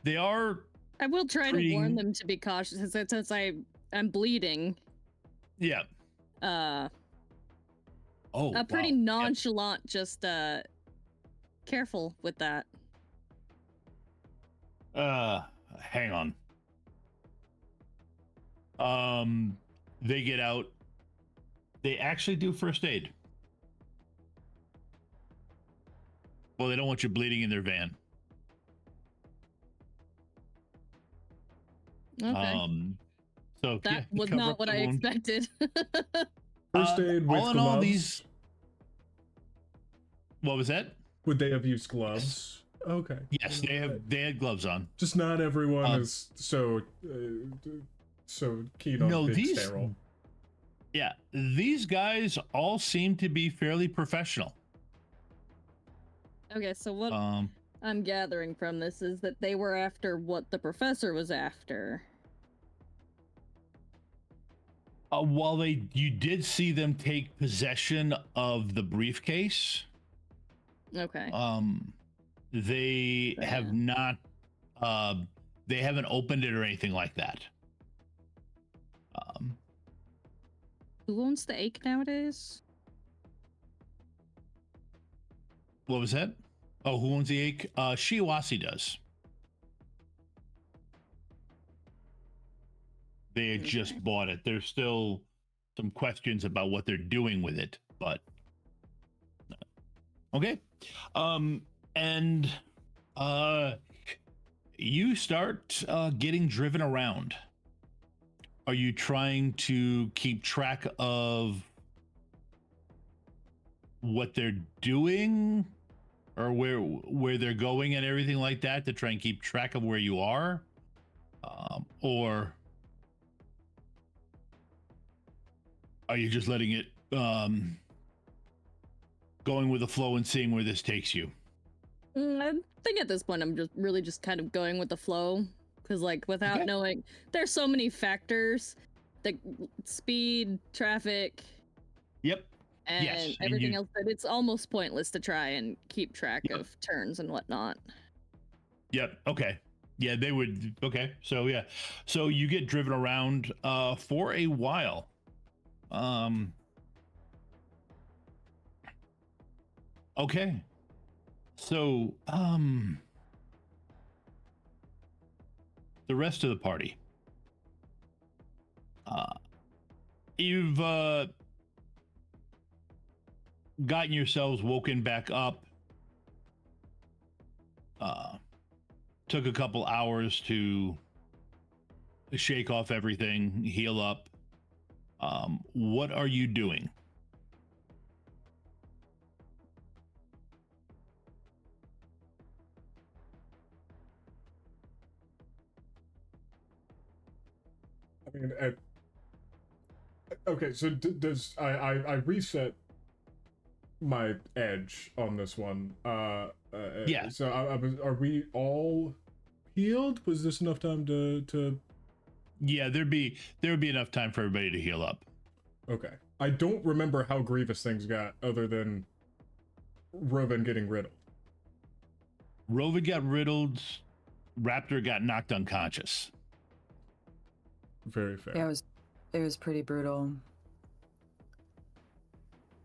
They are. I will try to warn them to be cautious since I'm bleeding. Yeah. A pretty nonchalant, just careful with that. Hang on. They get out. They actually do first aid. Well, they don't want you bleeding in their van. Okay. So that was not what I expected. First aid with all in gloves. All these. What was that? Would they have used gloves? Okay. Yes, they had gloves on. Just not everyone is so keen on being sterile. Yeah, these guys all seem to be fairly professional. Okay, so what I'm gathering from this is that they were after what the professor was after. While you did see them take possession of the briefcase. Okay. They have not. They haven't opened it or anything like that. Who owns the ache nowadays? What was that? Oh, who owns the ache? Shiawase does. They had just bought it. There's still some questions about what they're doing with it, but okay. And you start getting driven around. Are you trying to keep track of what they're doing or where they're going and everything like that to try and keep track of where you are? Or are you just letting it going with the flow and seeing where this takes you? I think at this point I'm just kind of going with the flow, because like without knowing, there's so many factors, like speed, traffic, and everything else, that it's almost pointless to try and keep track of turns and whatnot. Okay. Yeah, they would. Okay. So yeah, so you get driven around for a while. Okay. So the rest of the party, you've gotten yourselves woken back up, took a couple hours to shake off everything, heal up. What are you doing? I mean, okay, so does I reset my edge on this one? Yeah. So are we all healed? Was this enough time to? Yeah, there would be enough time for everybody to heal up. Okay. I don't remember how grievous things got, other than Rovan getting riddled. Rovan got riddled. Raptor got knocked unconscious. Very fair. Yeah, it was pretty brutal.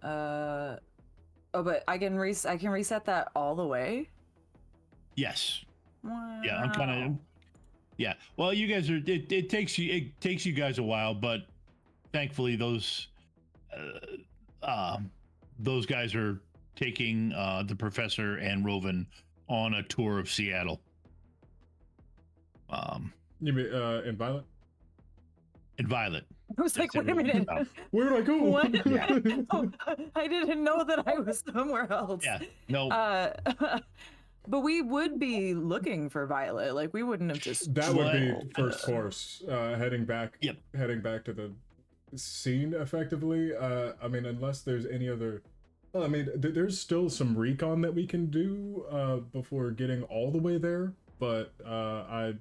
Oh, but I can reset that all the way? Yes. Wow. Yeah, I'm kind of. Yeah. Well, you guys are. It takes you guys a while, but thankfully those guys are taking the professor and Rovan on a tour of Seattle. You mean in Violet? In Violet. I was like, wait a minute. Where did I go? What? Yeah. Oh, I didn't know that I was somewhere else. Yeah. No. But we would be looking for Violet. Like, we wouldn't have just. That would be first course. Heading back. Yep. Heading back to the scene effectively. I mean, unless there's any other. I mean, there's still some recon that we can do before getting all the way there. But I'd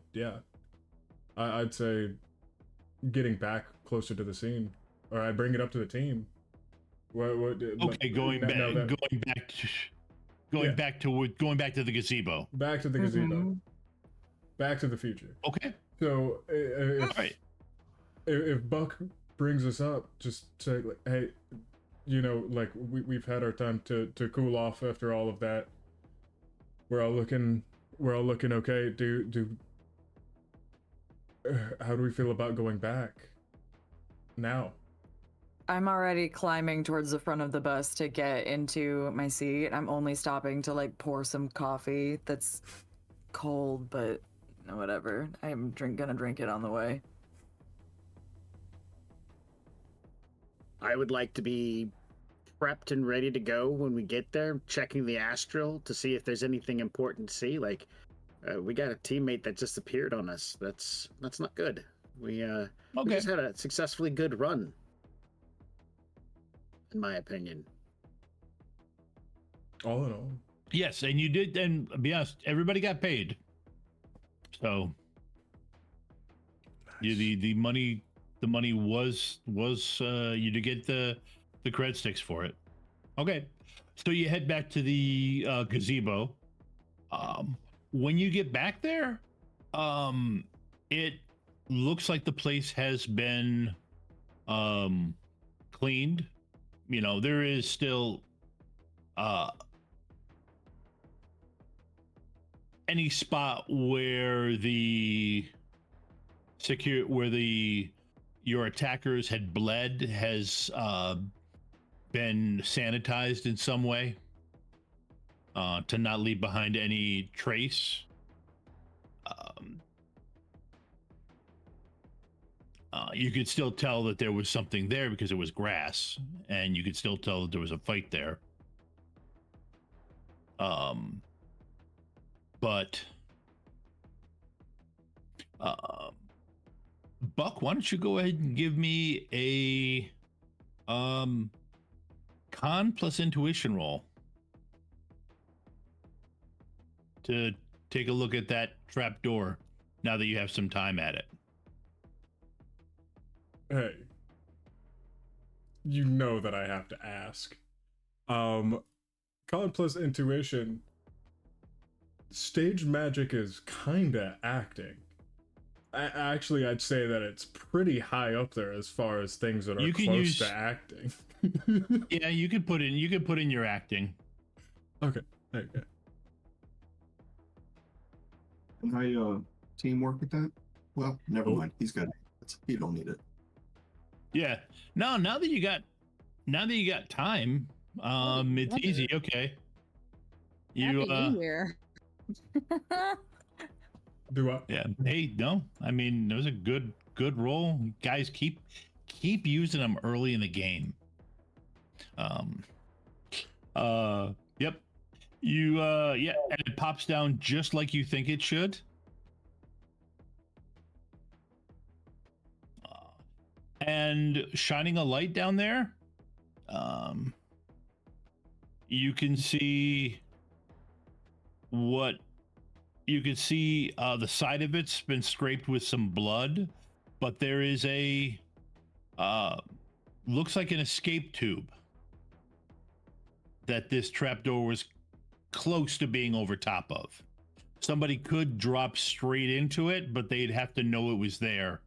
say getting back closer to the scene, or I bring it up to the team. Okay, going back to the gazebo. Back to the gazebo. Back to the future. Okay. So if Buck brings us up, just say like, hey, like we've had our time to cool off after all of that. We're all looking okay. How do we feel about going back now? I'm already climbing towards the front of the bus to get into my seat. I'm only stopping to like pour some coffee that's cold, but whatever. I'm gonna drink it on the way. I would like to be prepped and ready to go when we get there, checking the astral to see if there's anything important to see. Like, we got a teammate that just appeared on us. That's not good. We just had a successfully good run, in my opinion. All in all. Yes, and you did. And to be honest, everybody got paid. So, nice. the money was you to get the cred sticks for it. Okay, so you head back to the gazebo. When you get back there, it looks like the place has been cleaned. You know, there is still any spot where your attackers had bled has been sanitized in some way to not leave behind any trace. You could still tell that there was something there because it was grass, and you could still tell that there was a fight there. But Buck, why don't you go ahead and give me a con plus intuition roll to take a look at that trap door now that you have some time at it. Hey, you know that I have to ask. Con plus intuition, stage magic is kinda acting. Actually, I'd say that it's pretty high up there as far as things that are close to acting. Yeah, you could put in your acting. Okay. Can I teamwork with that? Well, never mind. He's got it. You don't need it. Yeah. No, now that you got time, it's easy. Okay. You Happy New Year. Do what? Yeah. Hey, no. I mean, it was a good roll. Guys, keep using them early in the game. Yep. You yeah, and it pops down just like you think it should. And shining a light down there, you can see the side of it's been scraped with some blood, but there is a looks like an escape tube that this trapdoor was close to being over top of. Somebody could drop straight into it, but they'd have to know it was there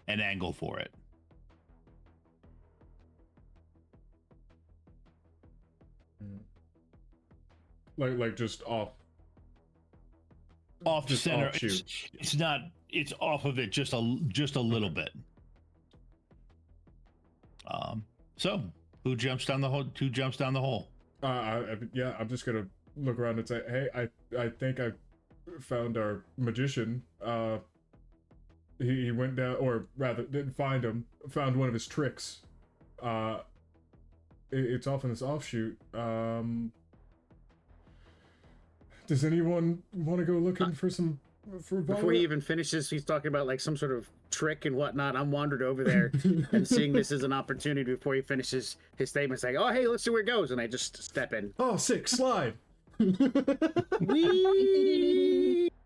and angle for it. Like just off just center. offshoot. It's off of it just a little bit. So who jumps down the hole? Yeah, I'm just gonna look around and say, hey, I think I found our magician. He went down, or rather didn't find him, found one of his tricks. It's off in this offshoot. Does anyone want to go looking for Before he even finishes, he's talking about like some sort of trick and whatnot. I'm wandered over there and seeing this as an opportunity before he finishes his statement, saying, "Oh, hey, let's see where it goes," and I just step in. Oh, sick slide.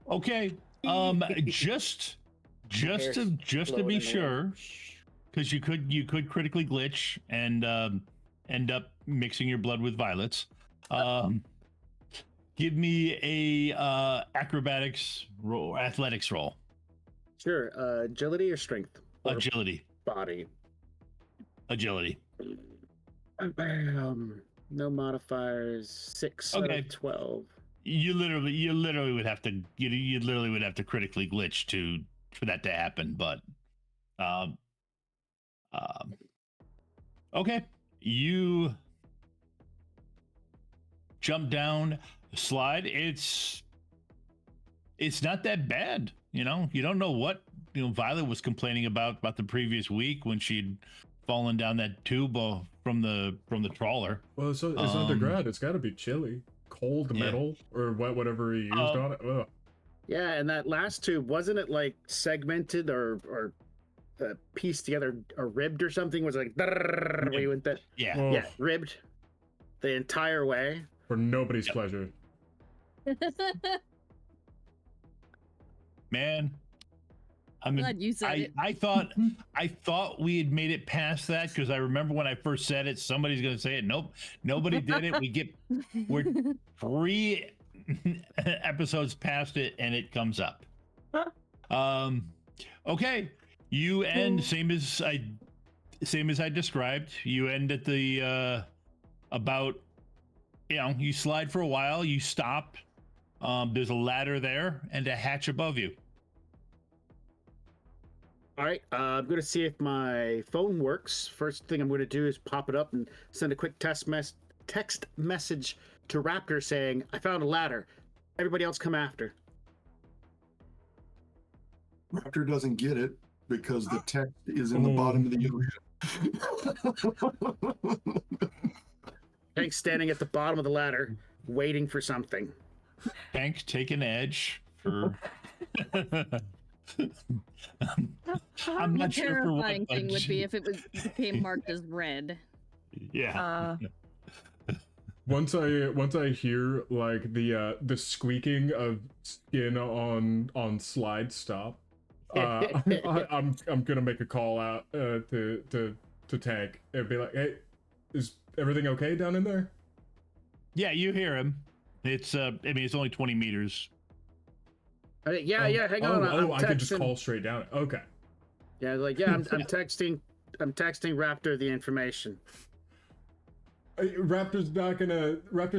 Okay. Just to be sure, because you could critically glitch and end up mixing your blood with violets. Give me a athletics roll. Sure. Agility or strength? Or agility. Body. Agility. No modifiers. 6 out of 12. You literally would have to critically glitch for that to happen, but okay. You jump down, slide. It's not that bad. You know, you don't know what Violet was complaining about the previous week when she'd fallen down that tube from the trawler. Well, it's underground. It's got to be chilly, cold metal, or whatever he used on it. Ugh. Yeah, and that last tube, wasn't it like segmented or pieced together or ribbed or something? Was it like we went that? Yeah, yeah, ribbed the entire way for nobody's pleasure. Man, I mean, Glad you said it. I thought we had made it past that, because I remember when I first said it, somebody's gonna say it. Nope, nobody did it. We're 3 episodes past it, and it comes up. Okay, you end same as same as I described. You end at the about, you slide for a while, you stop. There's a ladder there and a hatch above you. All right, I'm going to see if my phone works. First thing I'm going to do is pop it up and send a quick text message to Raptor saying, I found a ladder. Everybody else come after. Raptor doesn't get it because the text is in the bottom of the ocean. Hank's standing at the bottom of the ladder, waiting for something. Hank, take an edge for... I'm not sure for what, terrifying thing would be if it became marked as red. Yeah. Once I hear like the squeaking of skin on slide stop, I'm gonna make a call out to Tank and be like, hey, is everything okay down in there? Yeah, you hear him. It's it's only 20 meters. Yeah, hang on. I could just call straight down. Okay. Yeah, I'm texting Raptor the information. Raptor's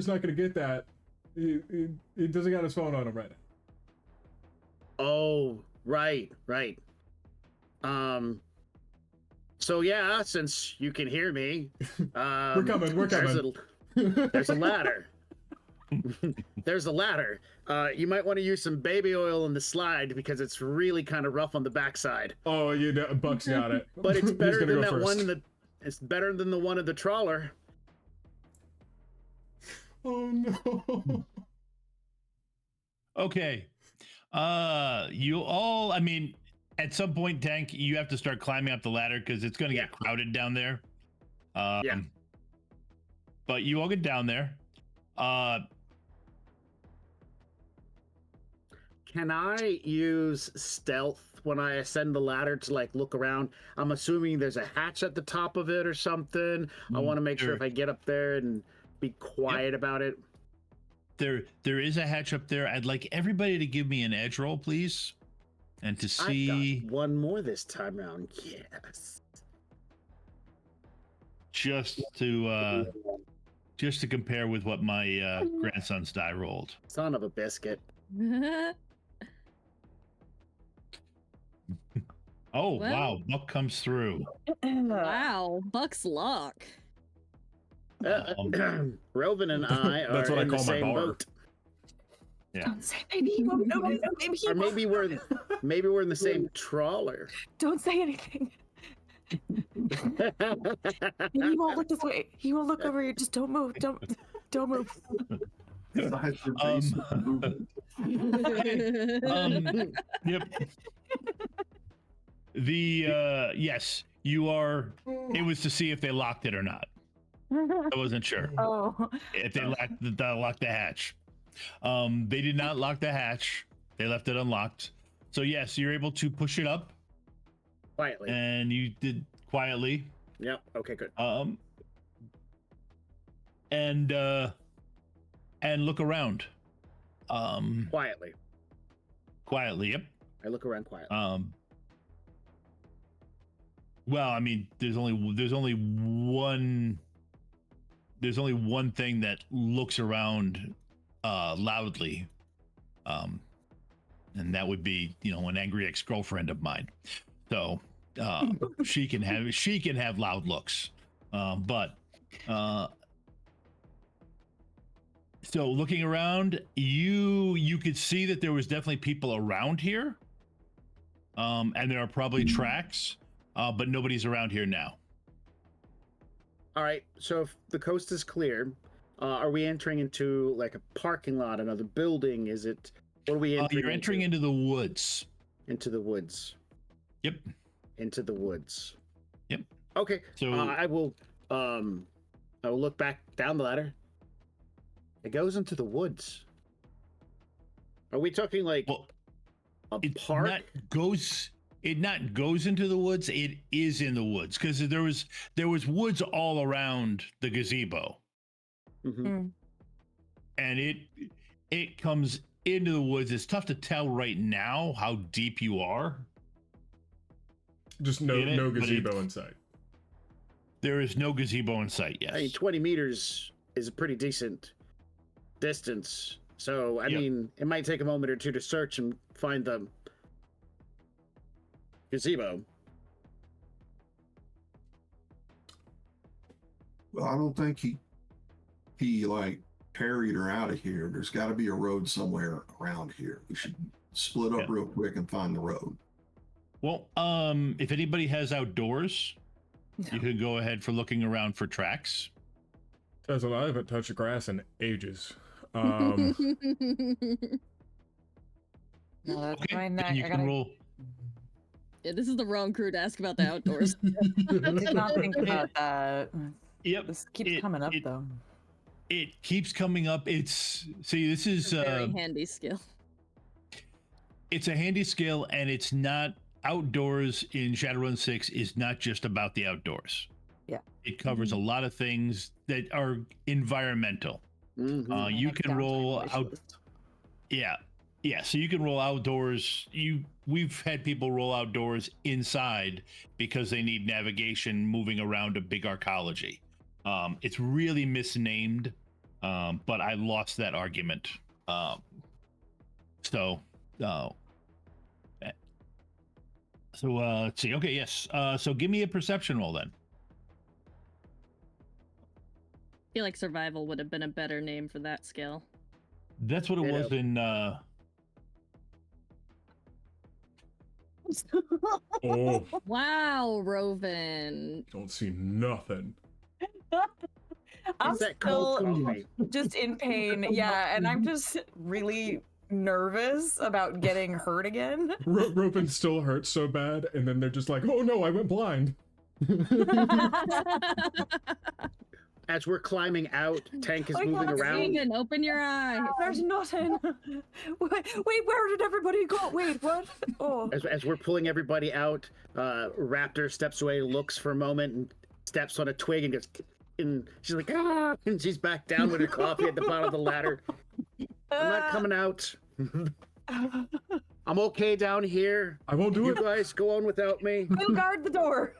not gonna get that. He doesn't got his phone on him right now. Oh, right. So yeah, since you can hear me, we're coming. There's a ladder. There's a ladder. You might want to use some baby oil in the slide because it's really kind of rough on the backside. Oh, Buck's got it. But it's better than that first. one it's better than the one in the trawler. Oh no. Okay. You all, at some point, Tank, you have to start climbing up the ladder because it's going to get crowded down there. But you all get down there. Can I use stealth when I ascend the ladder to look around? I'm assuming there's a hatch at the top of it or something. I want to make sure if I get up there and be quiet about it. There is a hatch up there. I'd like everybody to give me an edge roll, please. And to see... I've got one more this time around. Yes. Just to compare with what my grandson's die rolled. Son of a biscuit. Oh, wow. Buck comes through. Wow. Buck's luck. Rovan and I are That's what I in the call my same bar. boat. Yeah. Don't say maybe he won't know. Maybe he Or won't. maybe we're in the same trawler. Don't say anything. He won't look this way. He won't look over here. Just don't move. Don't move. Yep. Yes, you are. It was to see if they locked it or not. I wasn't sure. Oh. If they locked the hatch. They did not lock the hatch. They left it unlocked. So yes, you're able to push it up. Quietly. And you did quietly. Yep. Okay, good. And look around. Quietly. Quietly, yep. I look around quietly. Well, there's only one thing that looks around loudly. And that would be, an angry ex-girlfriend of mine. So she can have loud looks. So looking around, you could see that there was definitely people around here. And there are probably tracks, but nobody's around here now. All right. So if the coast is clear, are we entering into a parking lot, another building? Is it? What are we entering? You're entering into the woods. Into the woods. Yep. Into the woods. Yep. Okay. So I will look back down the ladder. It goes into the woods. Are we talking a park? It not goes into the woods. It is in the woods because there was woods all around the gazebo. Mm-hmm. And it comes into the woods. It's tough to tell right now how deep you are. Just no gazebo inside. There is no gazebo in sight. Yes. I mean, 20 meters is a pretty decent distance. So, I mean, it might take a moment or two to search and find the gazebo. Well, I don't think he like carried her out of here. There's got to be a road somewhere around here. We should split up real quick and find the road. Well, if anybody has outdoors, you could go ahead for looking around for tracks. Tesla, I haven't touched grass in ages. No, that's Okay, fine. then you can roll. Yeah, this is the wrong crew to ask about the outdoors. I did not think about that. Yep. This keeps coming up though. It keeps coming up. This is a very handy skill. It's a handy skill, and it's not outdoors in Shadowrun 6 is not just about the outdoors. Yeah. It covers a lot of things that are environmental. You can roll out. Yeah. So you can roll outdoors. We've had people roll outdoors inside because they need navigation moving around a big arcology. It's really misnamed, but I lost that argument. So let's see. Okay, yes. So give me a perception roll then. I feel like survival would have been a better name for that skill. That's what it was in. Oh, Wow, Roven. don't see nothing. I'm that cold still coffee? just in pain. Yeah, and I'm just really nervous about getting hurt again. Robin still hurts so bad, and then they're just like, "Oh no, I went blind." As we're climbing out, Tank is I moving can't around. see. Regan, open your eye. There's nothing. Wait, where did everybody go? Wait, what? Oh. As we're pulling everybody out, Raptor steps away, looks for a moment, and steps on a twig and goes. And she's like, ah! And she's back down with her coffee at the bottom of the ladder. I'm not coming out. I'm okay down here. I won't do you it. You guys go on without me. We'll guard the door.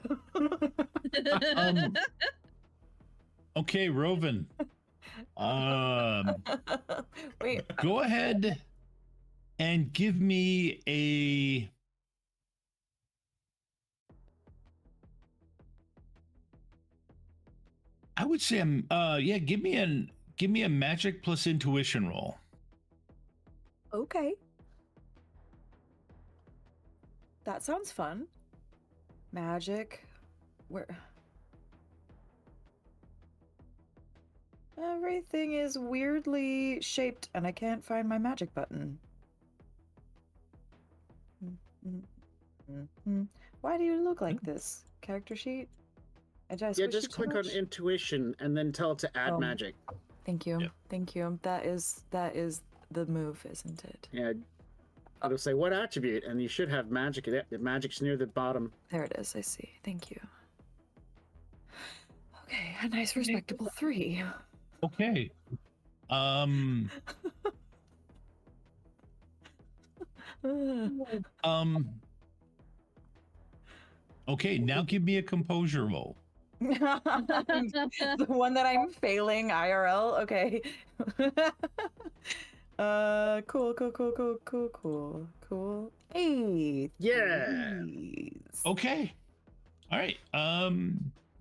Okay, Roven. Wait. Go ahead and give me a. I would say, give me a magic plus intuition roll. Okay. That sounds fun. Magic. Where? Everything is weirdly shaped and I can't find my magic button. Why do you look like this? Character sheet? Yeah, just click on intuition and then tell it to add magic. Thank you. Thank you. That is the move, isn't it? Yeah. It'll say what attribute, and you should have magic. Magic's near the bottom. There it is. I see. Thank you. Okay, a nice respectable 3. Okay. Okay, now give me a composure roll. The one that I'm failing IRL. Okay. Cool. Hey. Yeah. Okay. All right.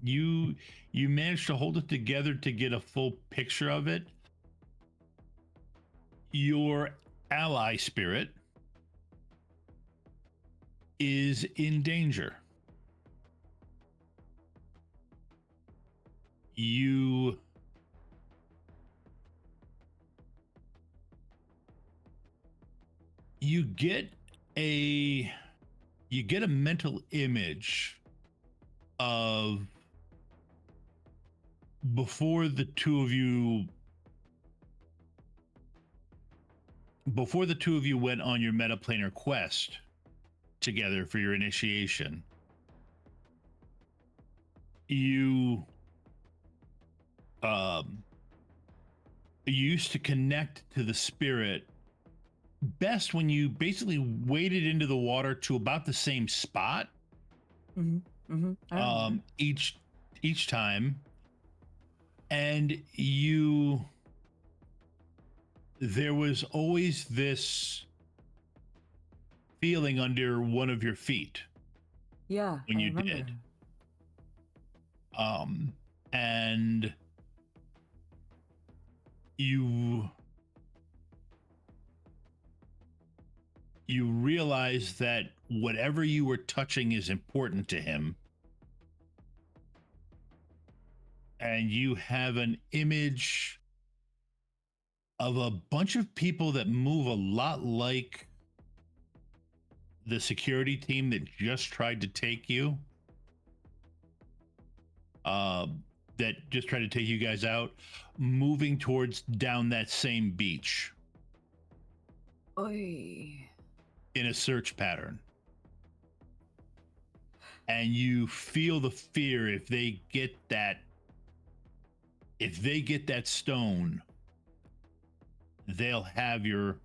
You managed to hold it together to get a full picture of it. Your ally spirit is in danger. You get a mental image of before the two of you went on your metaplanar quest together for your initiation. You used to connect to the spirit best when you basically waded into the water to about the same spot. each time, and there was always this feeling under one of your feet. Yeah, when I you remember. did. And you realize that whatever you were touching is important to him, and you have an image of a bunch of people that move a lot like the security team that just tried to take you, that just tried to take you guys out, moving towards down that same beach. Oy. In a search pattern. And you feel the fear if they get that stone, they will have your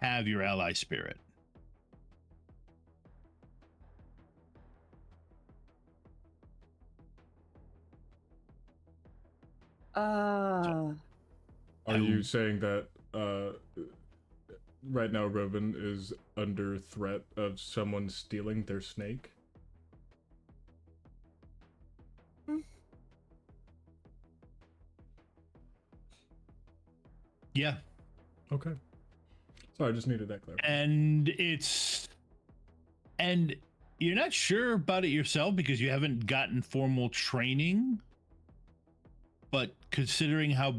ally spirit. Are you saying that right now Robin is under threat of someone stealing their snake? Yeah. Okay. So I just needed that clear. And you're not sure about it yourself because you haven't gotten formal training, but considering how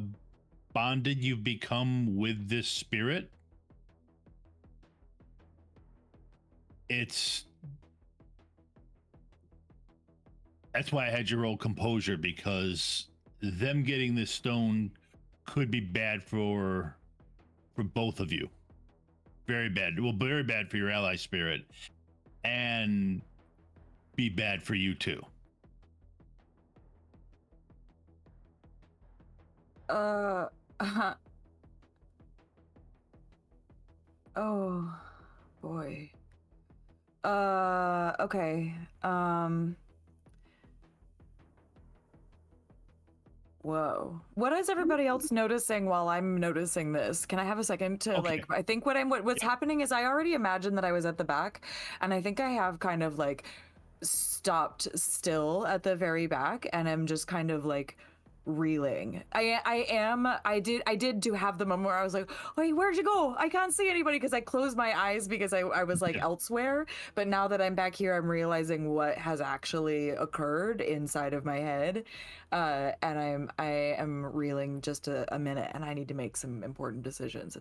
bonded you've become with this spirit, that's why I had you roll composure, because them getting this stone could be bad for both of you. Very bad. Well, very bad for your ally spirit, and be bad for you too. Oh boy. Okay. Whoa. What is everybody else noticing while I'm noticing this? Can I have a second to I think what's happening is I already imagined that I was at the back, and I think I have kind of like stopped still at the very back, and I'm just kind of like reeling. I did do have the moment where I was like, wait, where'd you go? I can't see anybody, because I closed my eyes because I was like elsewhere. But now that I'm back here, I'm realizing what has actually occurred inside of my head. And I am reeling just a minute, and I need to make some important decisions.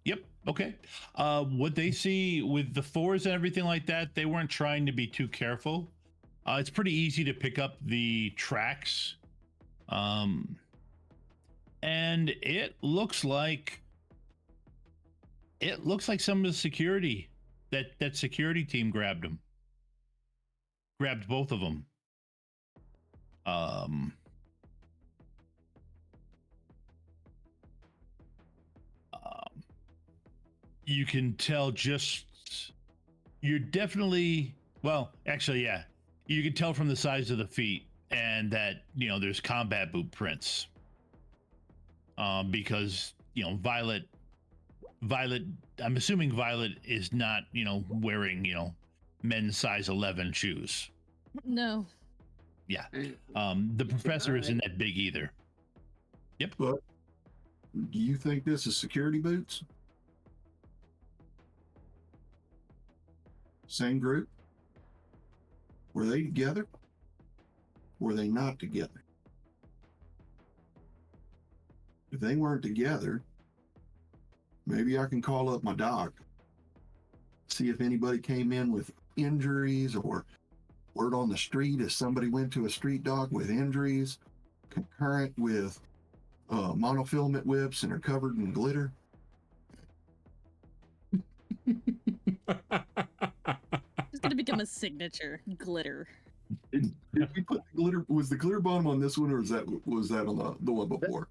Yep. Okay. What they see with the fours and everything like that, they weren't trying to be too careful. It's pretty easy to pick up the tracks. And it looks like some of the security, that security team grabbed both of them. You can tell you're definitely, well, actually, yeah, you can tell from the size of the feet, and that, there's combat boot prints. Because, Violet, I'm assuming Violet is not, wearing, men's size 11 shoes. No. Yeah. The professor isn't that big either. Yep. But do you think this is security boots? Same group? Were they together? Were they not together? If they weren't together, maybe I can call up my doc, see if anybody came in with injuries, or word on the street if somebody went to a street doc with injuries concurrent with monofilament whips and are covered in glitter. It's gonna become a signature. Glitter. Did we put the glitter? Was the glitter bomb on this one, or was that on the one before?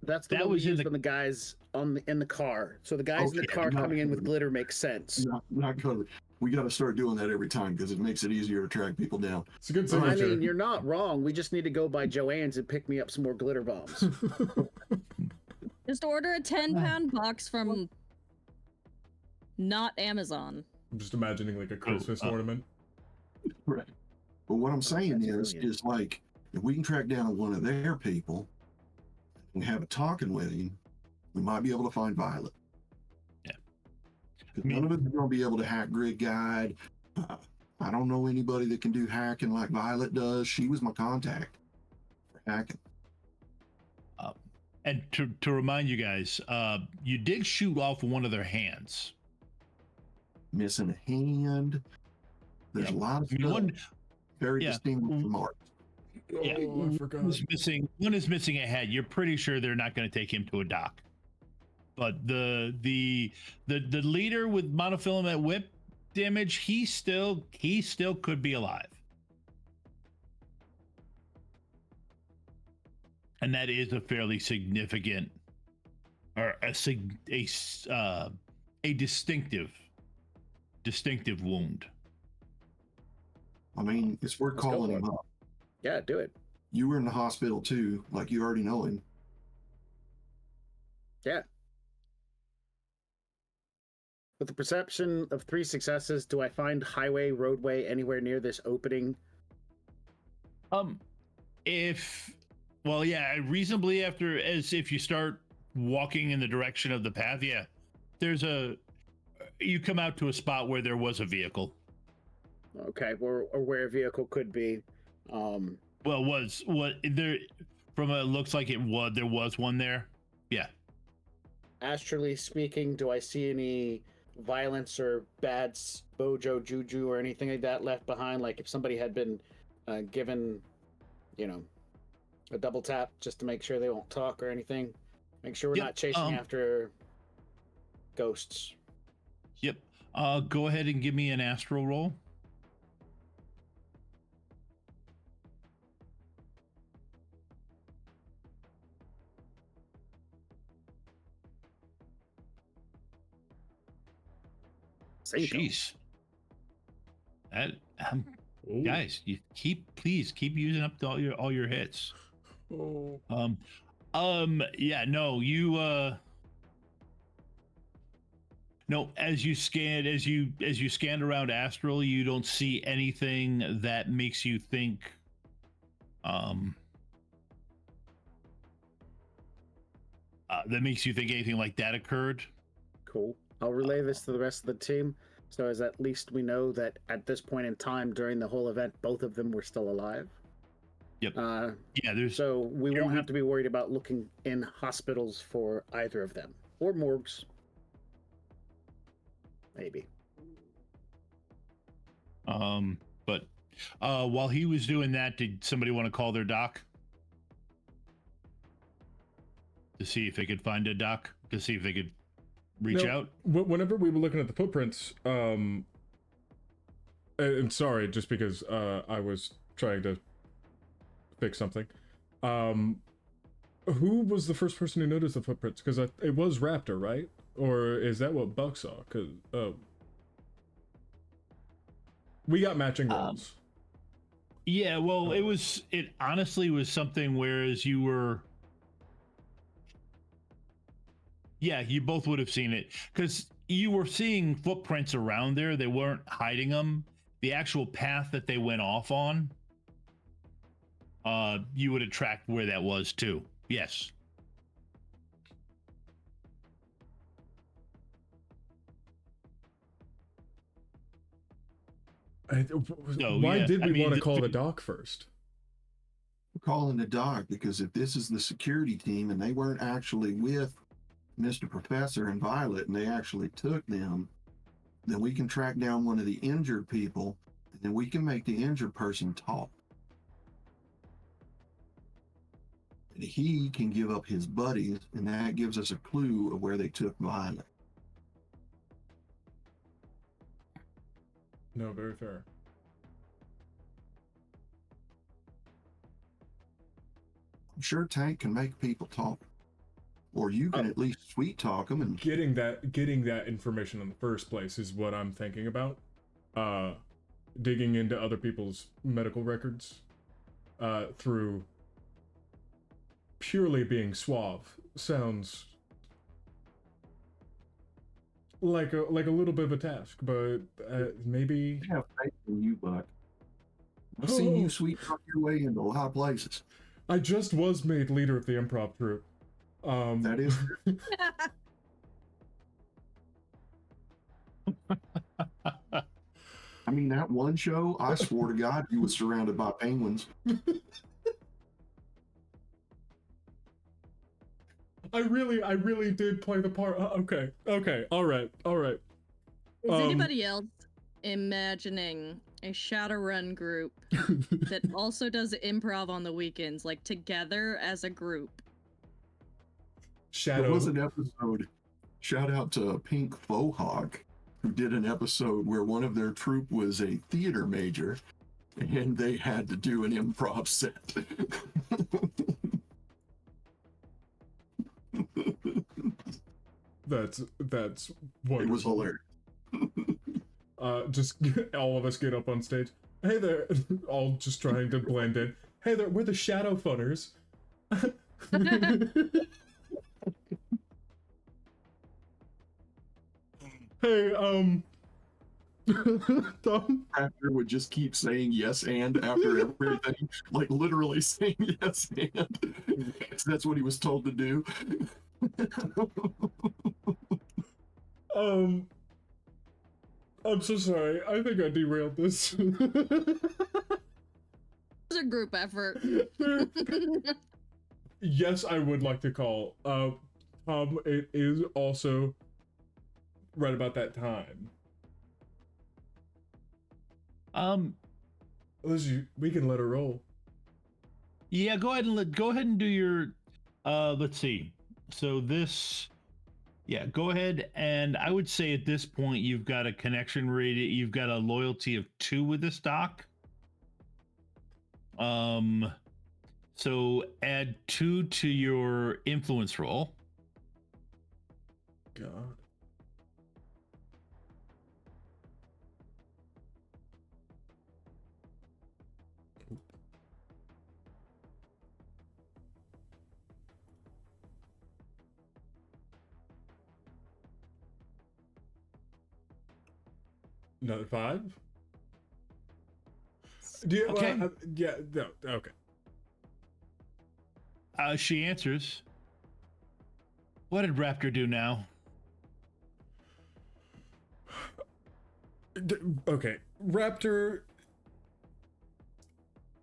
That's the one we used on the guys in the car. So the guys in the car coming in with glitter makes sense. Not covered. We got to start doing that every time because it makes it easier to track people down. It's a good Well, I signature. mean, you're not wrong. We just need to go by Joanne's and pick me up some more glitter bombs. Just order a 10-pound box from not Amazon. I'm just imagining like a Christmas ornament. Right. But what I'm saying that's is like, if we can track down one of their people and have a talking with him, we might be able to find Violet. Yeah. Because none of us are going to be able to hack Grid Guide. I don't know anybody that can do hacking like Violet does. She was my contact for hacking. And to remind you guys, you did shoot off one of their hands. Missing a hand. There's a lot of stuff. Very distinct from art. Yeah, Oh, I forgot. One is missing a head. You're pretty sure they're not going to take him to a dock. But the leader with monofilament whip damage, he still could be alive. And that is a fairly significant, or a distinctive wound. I mean, it's worth calling him up. Yeah, do it. You were in the hospital too, like you already know him. Yeah. With the perception of 3 successes, do I find highway, roadway anywhere near this opening? Reasonably if you start walking in the direction of the path, you come out to a spot where there was a vehicle. Okay, or where a vehicle could be. From it looks like there was one there. Yeah. Astrally speaking, do I see any violence or bad bojo juju or anything like that left behind? Like if somebody had been given, a double tap just to make sure they won't talk or anything. Make sure we're not chasing after ghosts. Yep. Go ahead and give me an astral roll. Jeez. Guys, please keep using up all your hits. Oh. As you scan around astral, you don't see anything that makes you think anything like that occurred. Cool. I'll relay this to the rest of the team, so as at least we know that at this point in time during the whole event, both of them were still alive. Yep. So we won't have to be worried about looking in hospitals for either of them, or morgues. Maybe. But while he was doing that, did somebody want to call their doc to see if they could find a doc, to see if they could reach out? Whenever we were looking at the footprints, and sorry, just because I was trying to fix something. Who was the first person who noticed the footprints? Because it was Raptor, right? Or is that what Buck saw? Because we got matching rolls. Yeah, well, it honestly was something whereas you were... Yeah, you both would have seen it because you were seeing footprints around there. They weren't hiding them. The actual path that they went off on, you would have tracked where that was too. Yes. Why did we want to call the doc first? We're calling the doc because if this is the security team and they weren't actually with Mr. Professor and Violet and they actually took them, then we can track down one of the injured people and then we can make the injured person talk. And he can give up his buddies and that gives us a clue of where they took Violet. No, very fair. I'm sure Tank can make people talk. Or you can at least sweet talk them and getting that information in the first place is what I'm thinking about. digging into other people's medical records through purely being suave sounds like a little bit of a task, but maybe. I have faith in you, Buck. I've seen you sweep up your way into a lot of places. I just was made leader of the improv troupe. That is. I mean, that one show, I swore to God you was surrounded by penguins. I really did play the part. Okay, all right. Is anybody else imagining a Shadowrun group that also does improv on the weekends, like together as a group? Shadow. There was an episode, shout out to Pink Fohawk, who did an episode where one of their troupe was a theater major and they had to do an improv set. That's wonderful. It was hilarious. Just all of us get up on stage. Hey there, all just trying to blend in. Hey there, we're the Shadow Funners. Hey, Tom. Raptor would just keep saying yes and after everything, like literally saying yes and. That's what he was told to do. I'm so sorry. I think I derailed this. It was a group effort. Yes, I would like to call. It is also right about that time. Lizzie, we can let her roll. Yeah, go ahead and do your. Let's see. So this. Yeah, go ahead, and I would say at this point you've got a connection rate. You've got a loyalty of 2 with this doc. So add 2 to your influence roll. God. Another 5? Okay. Yeah, no, okay. She answers. What did Raptor do now? Okay, Raptor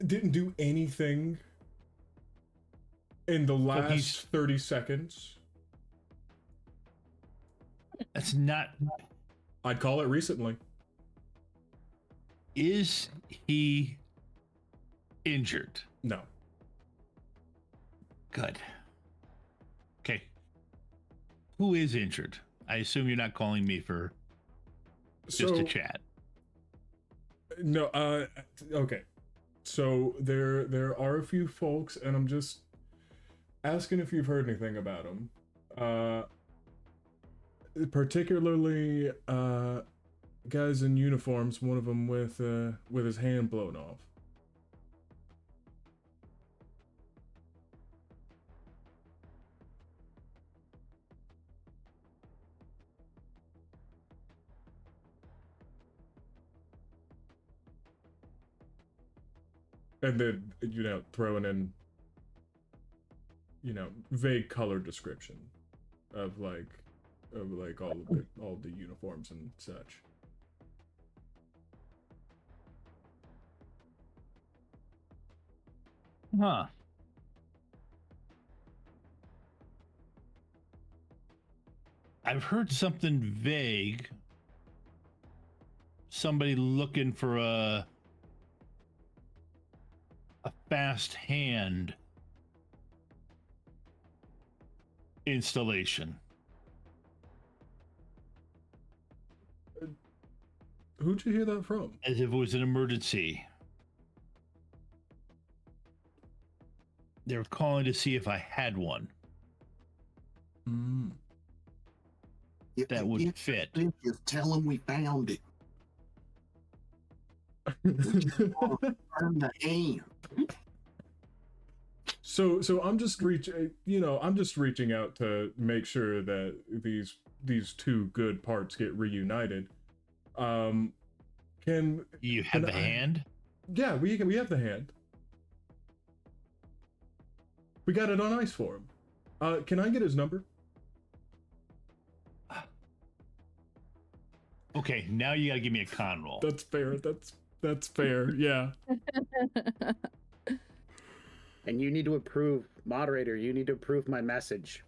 didn't do anything in the last 30 seconds. That's not. I'd call it recently. Is he injured? No. Good. Okay. Who is injured? I assume you're not calling me for just a chat. No, okay. So there are a few folks, and I'm just asking if you've heard anything about them. Particularly guys in uniforms, one of them with his hand blown off. And then, throwing in, vague color description of all the uniforms and such. Huh. I've heard something vague. Somebody looking for a fast hand installation. Who'd you hear that from? As if it was an emergency. They were calling to see if I had one. That would fit. Just tell them we found it. Turn the aim. So I'm just reaching out to make sure that these two good parts get reunited. Can you have the hand? Yeah, we have the hand. We got it on ice for him. Can I get his number? Okay, now you gotta give me a con roll. That's fair. That's fair. Yeah. And you need to approve, moderator. You need to approve my message.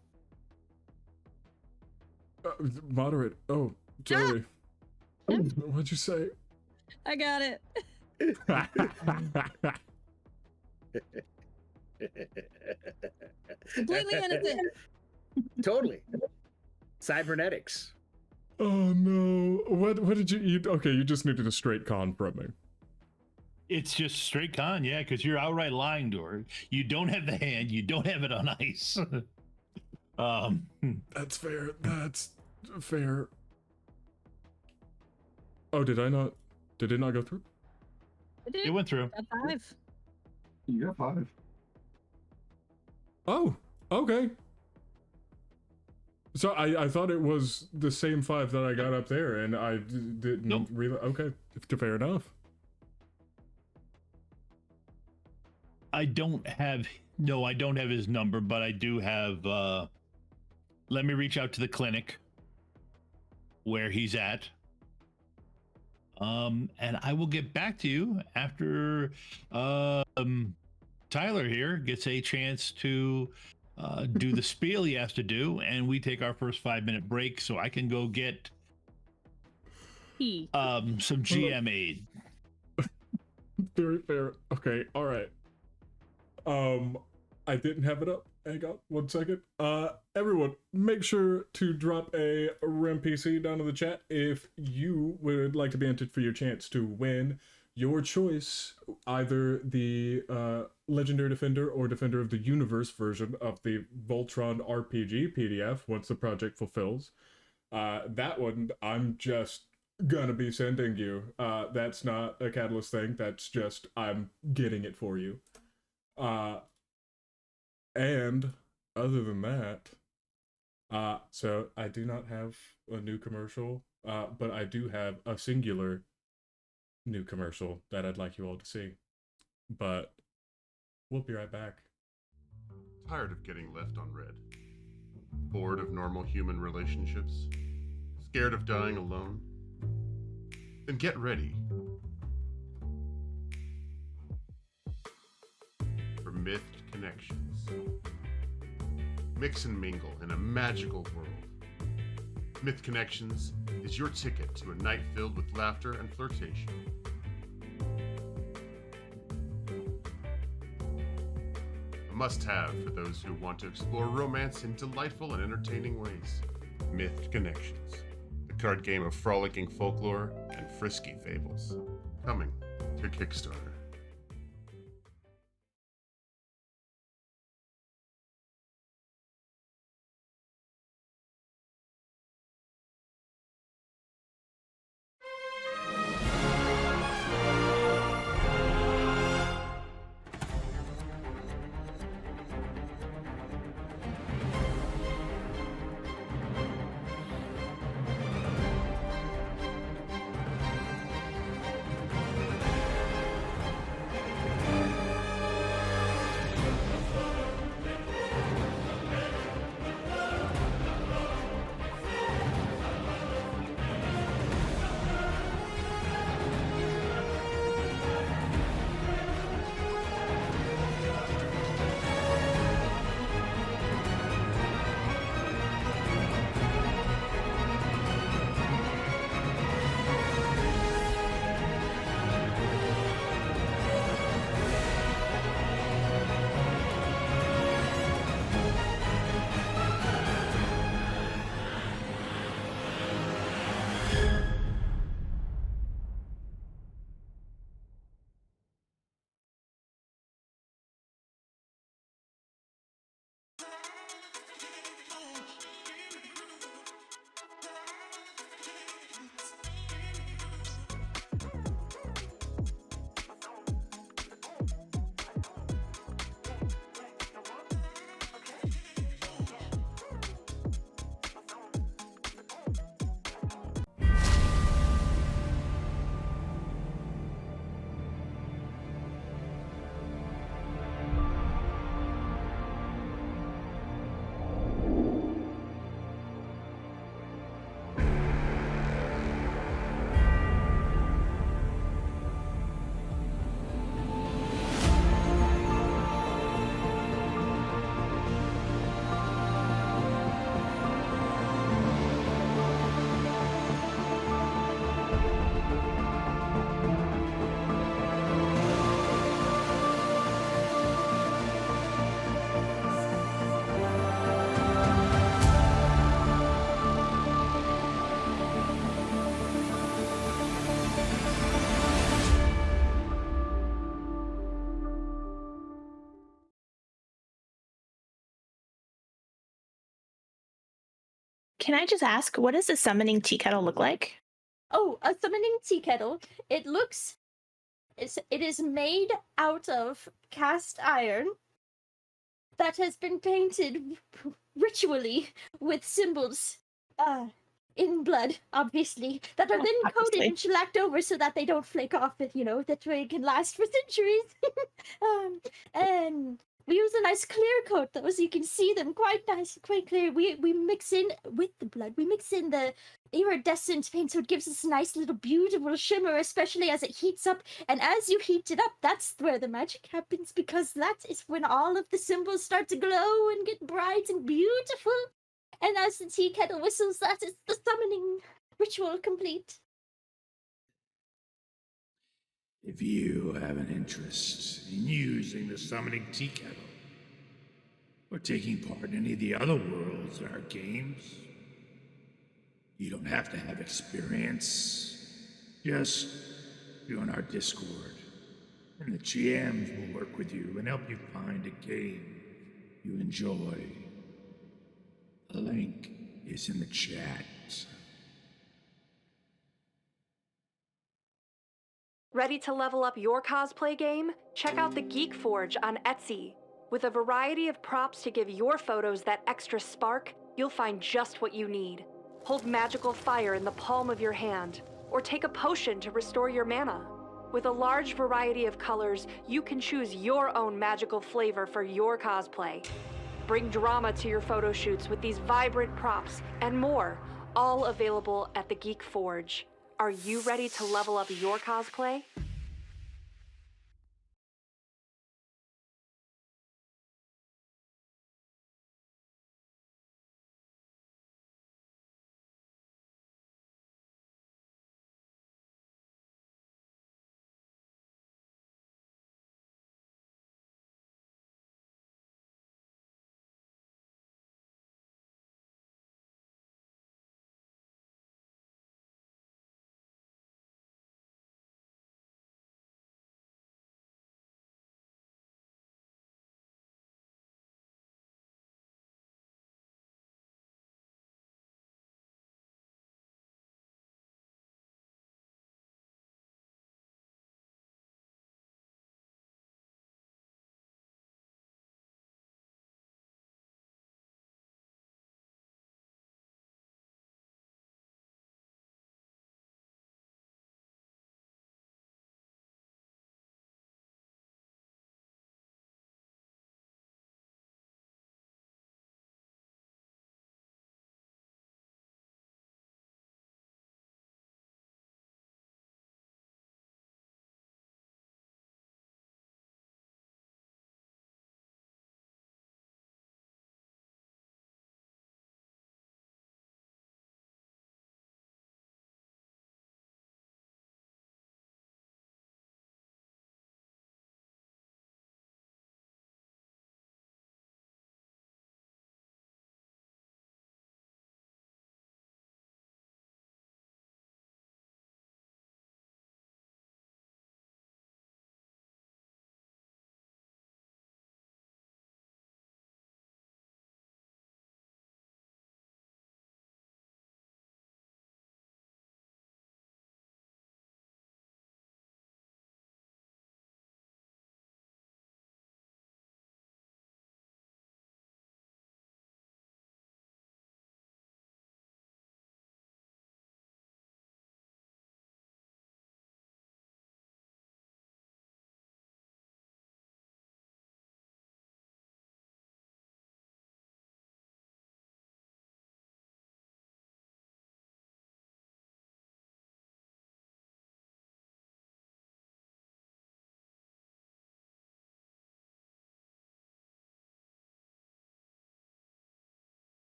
Moderate. Oh, sorry. What'd you say? I got it. Completely innocent. Totally. Cybernetics. Oh no! What did you eat? Okay, you just needed a straight con from me. It's just straight con, yeah, because you're outright lying to her. You don't have the hand. You don't have it on ice. That's fair. That's fair. Oh, did I not? Did it not go through? It went through. Got 5. You got 5. Oh, okay. So I thought it was the same 5 that I got up there, and I didn't realize. Okay, fair enough. I don't have his number, but I do have let me reach out to the clinic where he's at. And I will get back to you after Tyler here gets a chance to do the spiel he has to do, and we take our first 5-minute break so I can go get some GM aid. Very fair. Okay, all right. I didn't have it up. Hang on 1 second. Everyone, make sure to drop a REM PC down in the chat if you would like to be entered for your chance to win your choice, either the Legendary Defender or Defender of the Universe version of the Voltron RPG PDF once the project fulfills. That one I'm just gonna be sending you. That's not a Catalyst thing, that's just I'm getting it for you. And other than that, so I do not have a new commercial, but I do have a singular new commercial that I'd like you all to see. But we'll be right back. Tired of getting left on red? Bored of normal human relationships? Scared of dying alone? Then get ready for Mythed Connections. Mix and mingle in a magical world. Myth Connections is your ticket to a night filled with laughter and flirtation. A must-have for those who want to explore romance in delightful and entertaining ways. Myth Connections, the card game of frolicking folklore and frisky fables. Coming to Kickstarter. Can I just ask, what does a summoning tea kettle look like? Oh, a summoning tea kettle. It is made out of cast iron that has been painted ritually with symbols in blood, obviously, that are then coated and shellacked over so that they don't flake off. That way it can last for centuries. And we use a nice clear coat, though, so you can see them quite nice, quite clear. We mix in with the blood. We mix in the iridescent paint, so it gives us a nice little beautiful shimmer, especially as it heats up. And as you heat it up, that's where the magic happens, because that is when all of the symbols start to glow and get bright and beautiful. And as the tea kettle whistles, that is the summoning ritual complete. If you have an interest in using the summoning tea kettle, or taking part in any of the other worlds in our games, you don't have to have experience. Just join our Discord, and the GMs will work with you and help you find a game you enjoy. The link is in the chat. Ready to level up your cosplay game? Check out the Geek Forge on Etsy. With a variety of props to give your photos that extra spark, you'll find just what you need. Hold magical fire in the palm of your hand, or take a potion to restore your mana. With a large variety of colors, you can choose your own magical flavor for your cosplay. Bring drama to your photo shoots with these vibrant props and more, all available at the Geek Forge. Are you ready to level up your cosplay?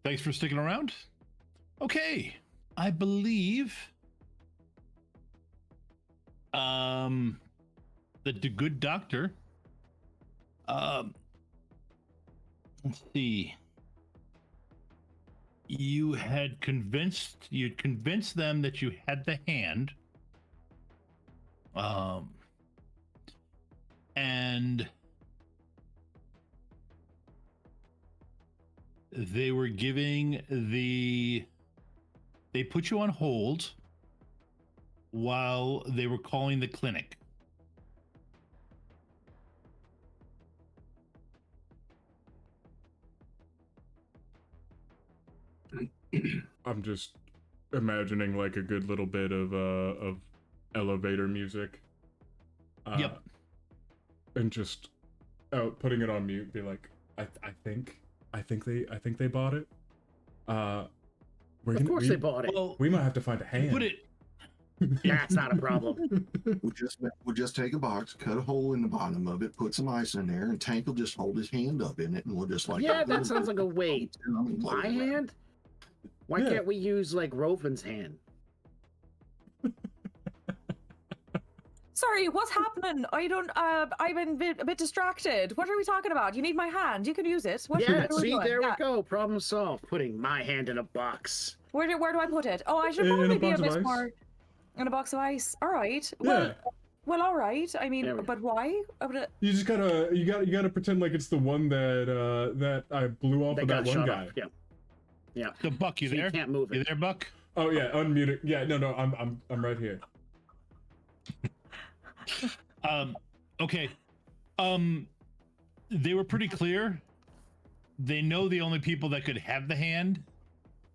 Thanks for sticking around. Okay, I believe that the good doctor, let's see, you'd convinced them that you had the hand, and they were they put you on hold while they were calling the clinic. I'm just imagining like a good little bit of elevator music. Yep. And just putting it on mute, be like, I think they bought it. Of course they bought it. Well, we might have to find a hand. put it. Yeah, it's not a problem. We'll just take a box, cut a hole in the bottom of it, put some ice in there, and Tank will just hold his hand up in it, and we'll just like. Yeah, that sounds like a wait. My hand? Why can't we use like Roven's hand? Sorry, what's happening? I don't. I've been a bit distracted. What are we talking about? You need my hand. You can use it. What Yeah, are we see, doing? there we go. Problem solved. Putting my hand in a box. Where do I put it? Oh, I should In a probably be a box of bit ice. more. In a box of ice. All right. Yeah. Well, all right. I mean, but why? You just gotta pretend like it's the one that I blew off That of that got one shut guy. off. Yeah. Yeah. So Buck, you So there? You can't move it. You there, Buck? Oh yeah, unmute it. Yeah, no, I'm right here. Okay. They were pretty clear. They know the only people that could have the hand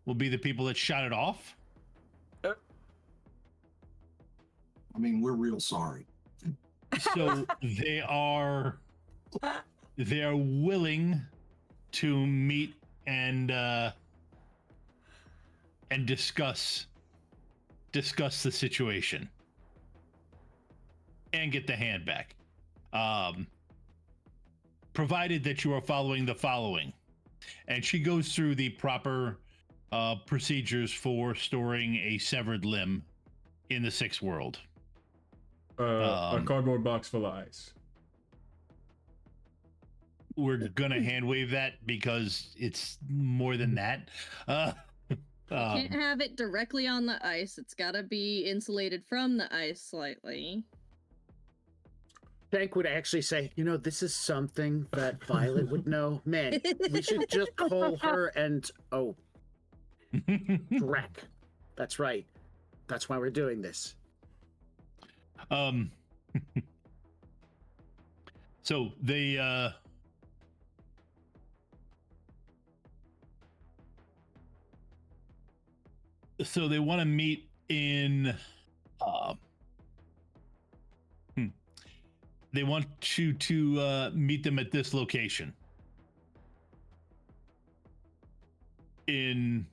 will be the people that shot it off. I mean, we're real sorry. So they are willing to meet and discuss the situation and get the hand back, provided that you are following the following. And she goes through the proper procedures for storing a severed limb in the sixth world. A cardboard box full of ice. We're gonna hand wave that because it's more than that. Can't have it directly on the ice. It's gotta be insulated from the ice slightly. Tank would actually say, this is something that Violet would know. Man, we should just call her and Drek. That's right. That's why we're doing this. So they want to meet in they want you to meet them at this location in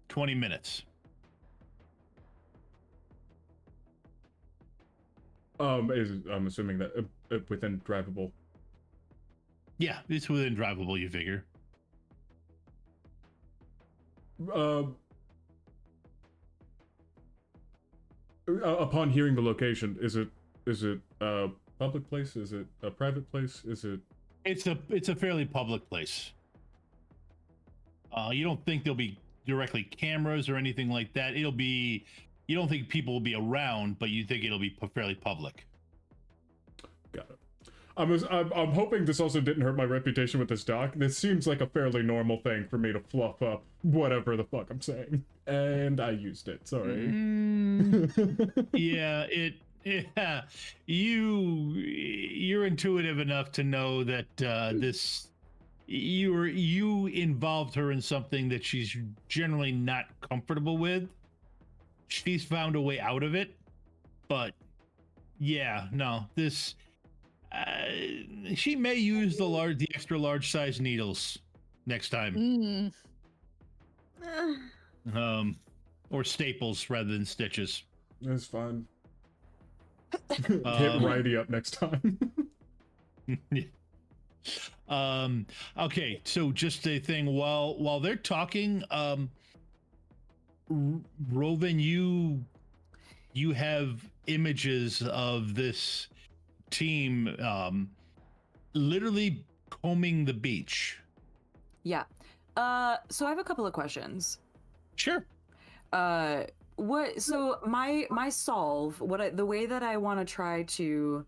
20 minutes. I'm assuming that within drivable. Yeah, it's within drivable, you figure. Upon hearing the location, is it a public place? Is it a private place? Is it? It's a fairly public place. You don't think there'll be directly cameras or anything like that. You don't think people will be around, but you think it'll be fairly public. Got it. I'm hoping this also didn't hurt my reputation with this doc. This seems like a fairly normal thing for me to fluff up whatever the fuck I'm saying, and I used it. Sorry. Yeah, you're intuitive enough to know that you involved her in something that she's generally not comfortable with. She's found a way out of it, but yeah, no, this she may use the extra large size needles next time. Or staples rather than stitches. That's fine. Hit Righty up next time. Okay, so just a thing while they're talking, Roven, you have images of this team literally combing the beach. Yeah. So I have a couple of questions. Sure. What? So my solve. The way that I want to try to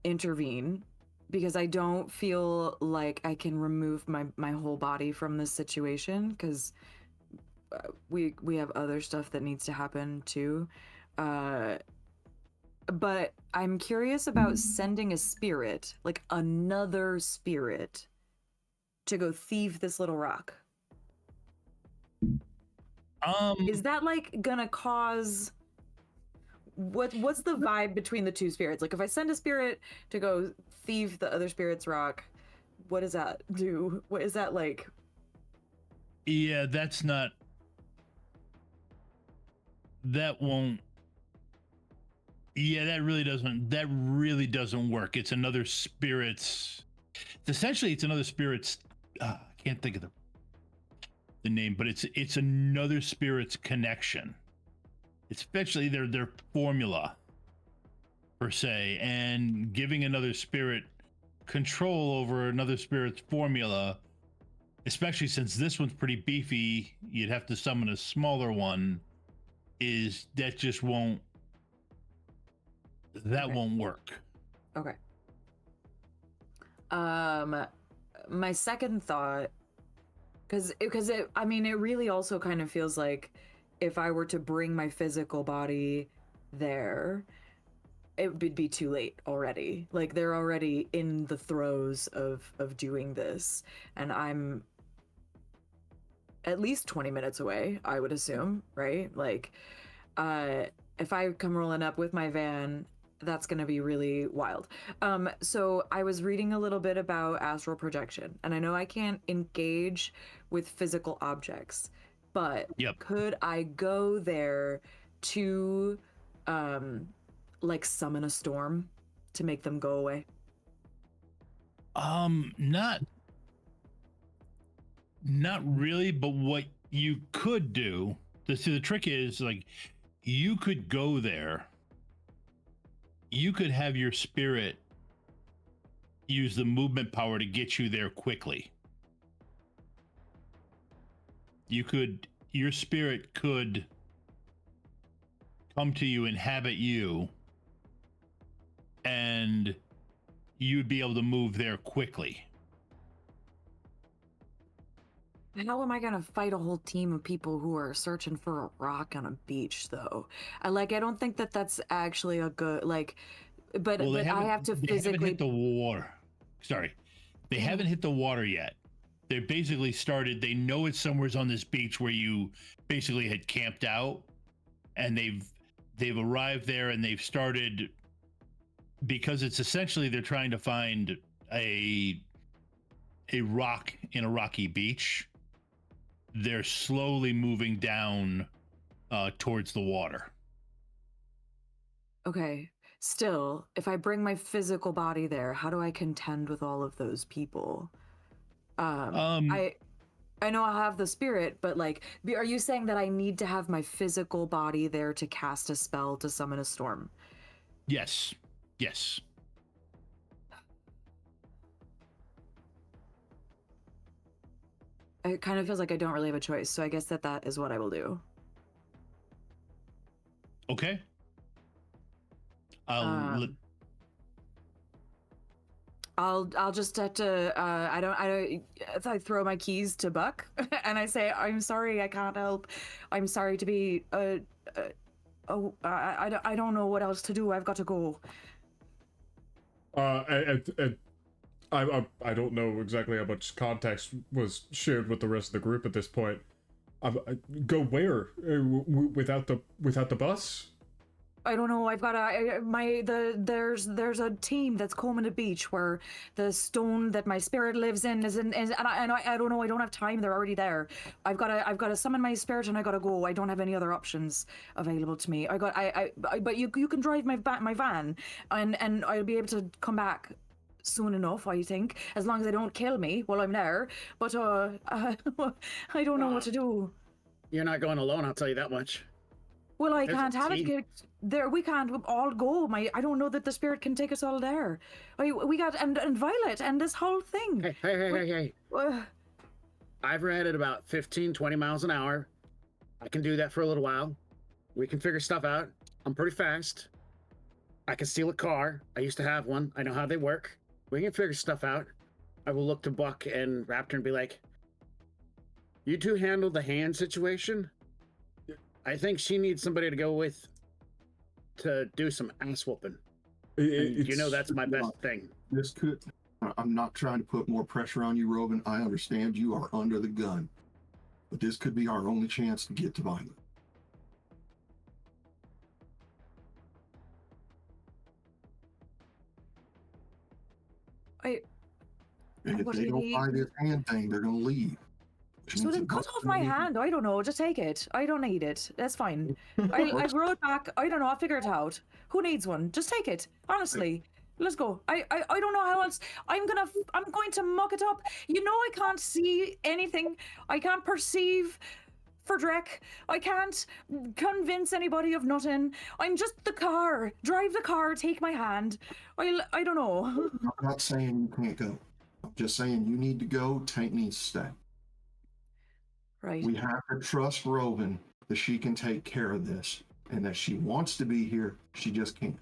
intervene, because I don't feel like I can remove my whole body from this situation, because we have other stuff that needs to happen too. But I'm curious about sending a spirit, like another spirit, to go thieve this little rock. Is that like gonna cause what's the vibe between the two spirits? Like if I send a spirit to go thieve the other spirit's rock, what does that do? What is that like? Yeah, that's not. That won't. Yeah, that really doesn't work. It's another spirit's. Essentially, it's another spirit's. I can't think of the name, but it's another spirit's connection. It's especially their formula per se, and giving another spirit control over another spirit's formula, especially since this one's pretty beefy, you'd have to summon a smaller one. That just won't. That won't work. Okay. My second thought, because it really also kind of feels like if I were to bring my physical body there, it would be too late already. Like they're already in the throes of doing this, and I'm at least 20 minutes away, I would assume, right? Like, if I come rolling up with my van, that's going to be really wild. So I was reading a little bit about astral projection, and I know I can't engage with physical objects, but could I go there to like summon a storm to make them go away? Not really, but what you could do, the trick is, like, you could go there. You could have your spirit use the movement power to get you there quickly. Your spirit could come to you, inhabit you, and you'd be able to move there quickly. How am I gonna fight a whole team of people who are searching for a rock on a beach, though? I don't think that's actually a good, like, but I have to physically. They haven't hit the water. Sorry, they haven't hit the water yet. They basically started. They know it's somewhere on this beach where you basically had camped out, and they've arrived there and they've started, because it's essentially they're trying to find a rock in a rocky beach. They're slowly moving down towards the water. Okay. Still, if I bring my physical body there, how do I contend with all of those people? I know I'll have the spirit, but like, are you saying that I need to have my physical body there to cast a spell to summon a storm? Yes. Yes. It kind of feels like I don't really have a choice, so I guess that is what I will do. Okay. I'll just have to I throw my keys to Buck and I say, I'm sorry, I can't help. I'm sorry to be I don't know what else to do. I've got to go. I don't know exactly how much context was shared with the rest of the group at this point. Go where? Without the bus? I don't know. I've got there's a team that's combing the beach where the stone that my spirit lives in is and I don't know. I don't have time. They're already there. I've got to summon my spirit and I gotta go. I don't have any other options available to me. But you can drive my van and I'll be able to come back soon enough, I think, as long as they don't kill me while I'm there. But I don't know what to do. You're not going alone, I'll tell you that much. Well, I There's a can't have team. it there. We can't all go. I don't know that the spirit can take us all there. We got and Violet and this whole thing. Hey. I've read at about 15, 20 miles an hour. I can do that for a little while. We can figure stuff out. I'm pretty fast. I can steal a car. I used to have one. I know how they work. We can figure stuff out. I will look to Buck and Raptor and be like, you two handle the hand situation. I think she needs somebody to go with to do some ass whooping. You know that's my best thing. This could. I'm not trying to put more pressure on you, Robin. I understand you are under the gun, but this could be our only chance to get to Violet. And if they don't buy this hand thing, they're going to leave. So then cut off my hand. I don't know. Just take it. I don't need it. That's fine. I grow it back. I don't know. I'll figure it out. Who needs one? Just take it. Honestly. Let's go. I don't know how else. I'm going to muck it up. You know I can't see anything. I can't perceive for Drek. I can't convince anybody of nothing. I'm just the car. Drive the car. Take my hand. I don't know. I'm not saying you can't go. I'm just saying you need to go. Tank needs to stay. Right. We have to trust Robin that she can take care of this and that she wants to be here. She just can't.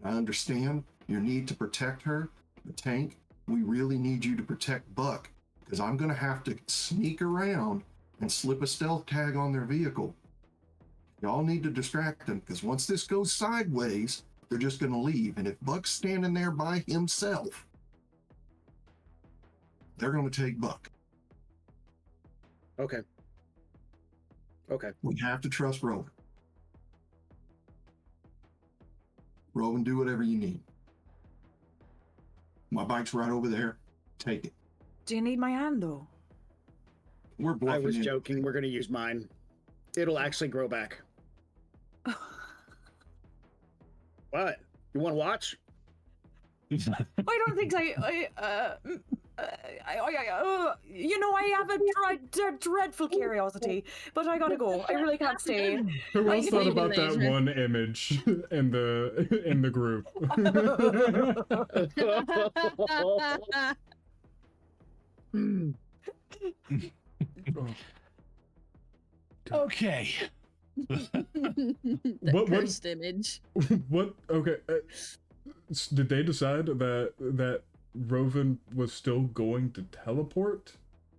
And I understand your need to protect her. The Tank, we really need you to protect Buck because I'm going to have to sneak around and slip a stealth tag on their vehicle. Y'all need to distract them because once this goes sideways, they're just going to leave. And if Buck's standing there by himself, they're going to take Buck. Okay. We have to trust Robin. Robin, do whatever you need. My bike's right over there. Take it. Do you need my hand though? We're bluffing. I was joking. We're going to use mine. It'll actually grow back. What? You want to watch? I don't think you know, I have a dreadful curiosity, but I gotta go. I really can't stay. Who else thought about that one image in the group? Okay. The cursed image. What? Okay. Did they decide that Rovan was still going to teleport?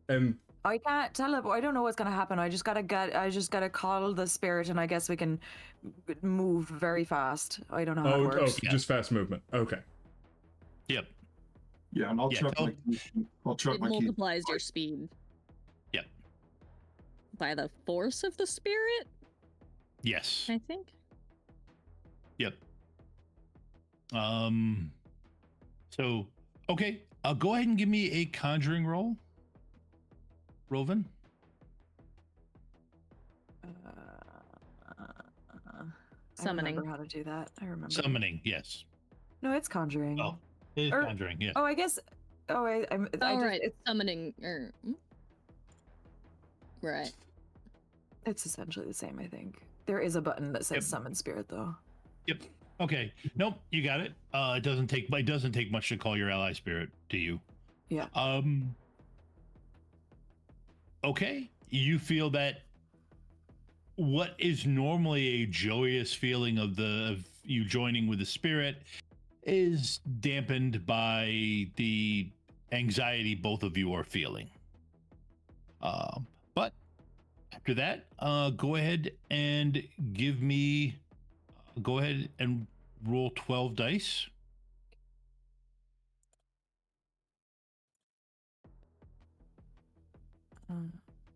And I can't teleport. I don't know what's gonna happen. I just gotta call the spirit, and I guess we can move very fast. I don't know how it works. Just fast movement. Okay. Yep. Yeah, and I'll chuck my It multiplies your speed. Yep. By the force of the spirit? Yes. I think. Yep. So, okay. Go ahead and give me a conjuring roll. Rovan. Summoning. I remember how to do that. I remember. Summoning, yes. No, it's conjuring. Oh, it is conjuring, yeah. Oh, I guess. Oh, right. It's summoning. Right. It's essentially the same, I think. There is a button that says summon spirit, though. Yep. Okay. Nope. You got it. It doesn't take much to call your ally spirit to you. Yeah. Okay. You feel that what is normally a joyous feeling of you joining with the spirit is dampened by the anxiety both of you are feeling. But after that, go ahead and roll 12 dice.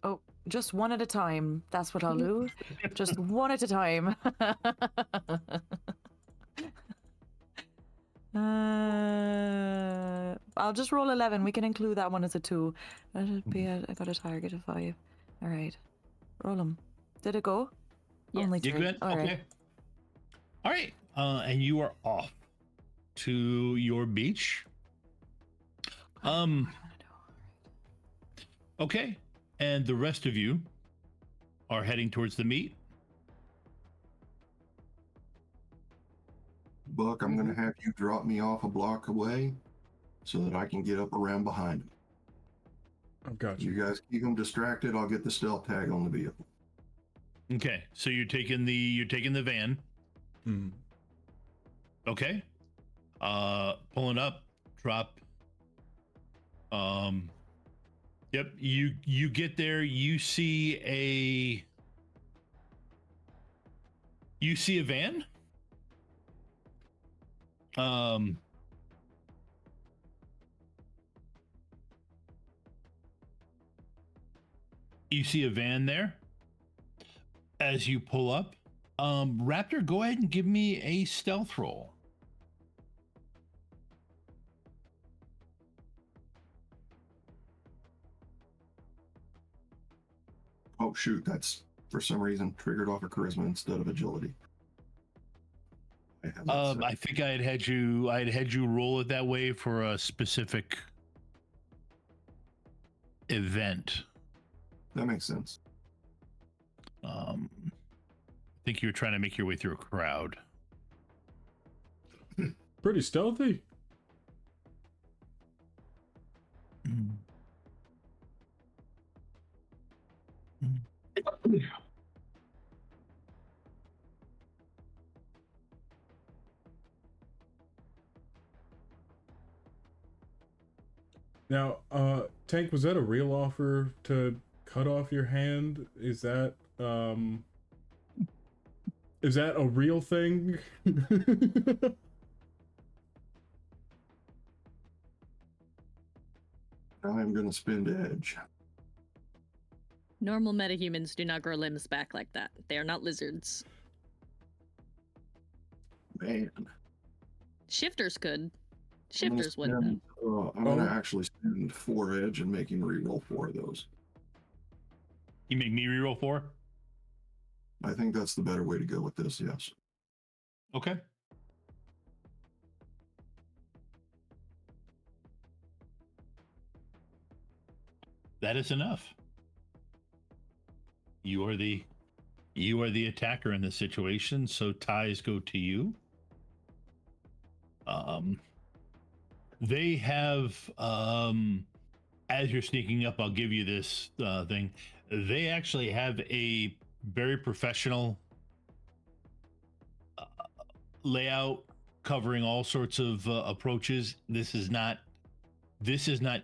Oh, just one at a time. That's what I'll do. Just one at a time. I'll just roll 11. We can include that one as a 2. I got a target of 5. All right. Roll them. Did it go? Yeah. Only 3. You good? All okay. right. All right. And you are off to your beach. Okay, and the rest of you are heading towards the meet. Buck, I'm going to have you drop me off a block away so that I can get up around behind him. I've got you. You guys keep them distracted. I'll get the stealth tag on the vehicle. Okay, so you're taking the van. Mm. Okay. Pulling up, drop. Yep, you get there, you see a van. You see a van there as you pull up. Raptor, go ahead and give me a stealth roll. Oh shoot, that's for some reason triggered off of charisma instead of agility. I think I had you roll it that way for a specific event. That makes sense. I think you were trying to make your way through a crowd. Pretty stealthy. Now, Tank, was that a real offer to cut off your hand? Is that a real thing? I'm going to spend edge. Normal metahumans do not grow limbs back like that. They are not lizards. Man. Shifters could. Shifters wouldn't. I'm going to actually spend 4 edge and make him reroll 4 of those. You make me reroll 4? I think that's the better way to go with this, yes. Okay. That is enough. You are the attacker in this situation, so ties go to you. They have as you're sneaking up, I'll give you this thing. They actually have a very professional layout covering all sorts of approaches. This is not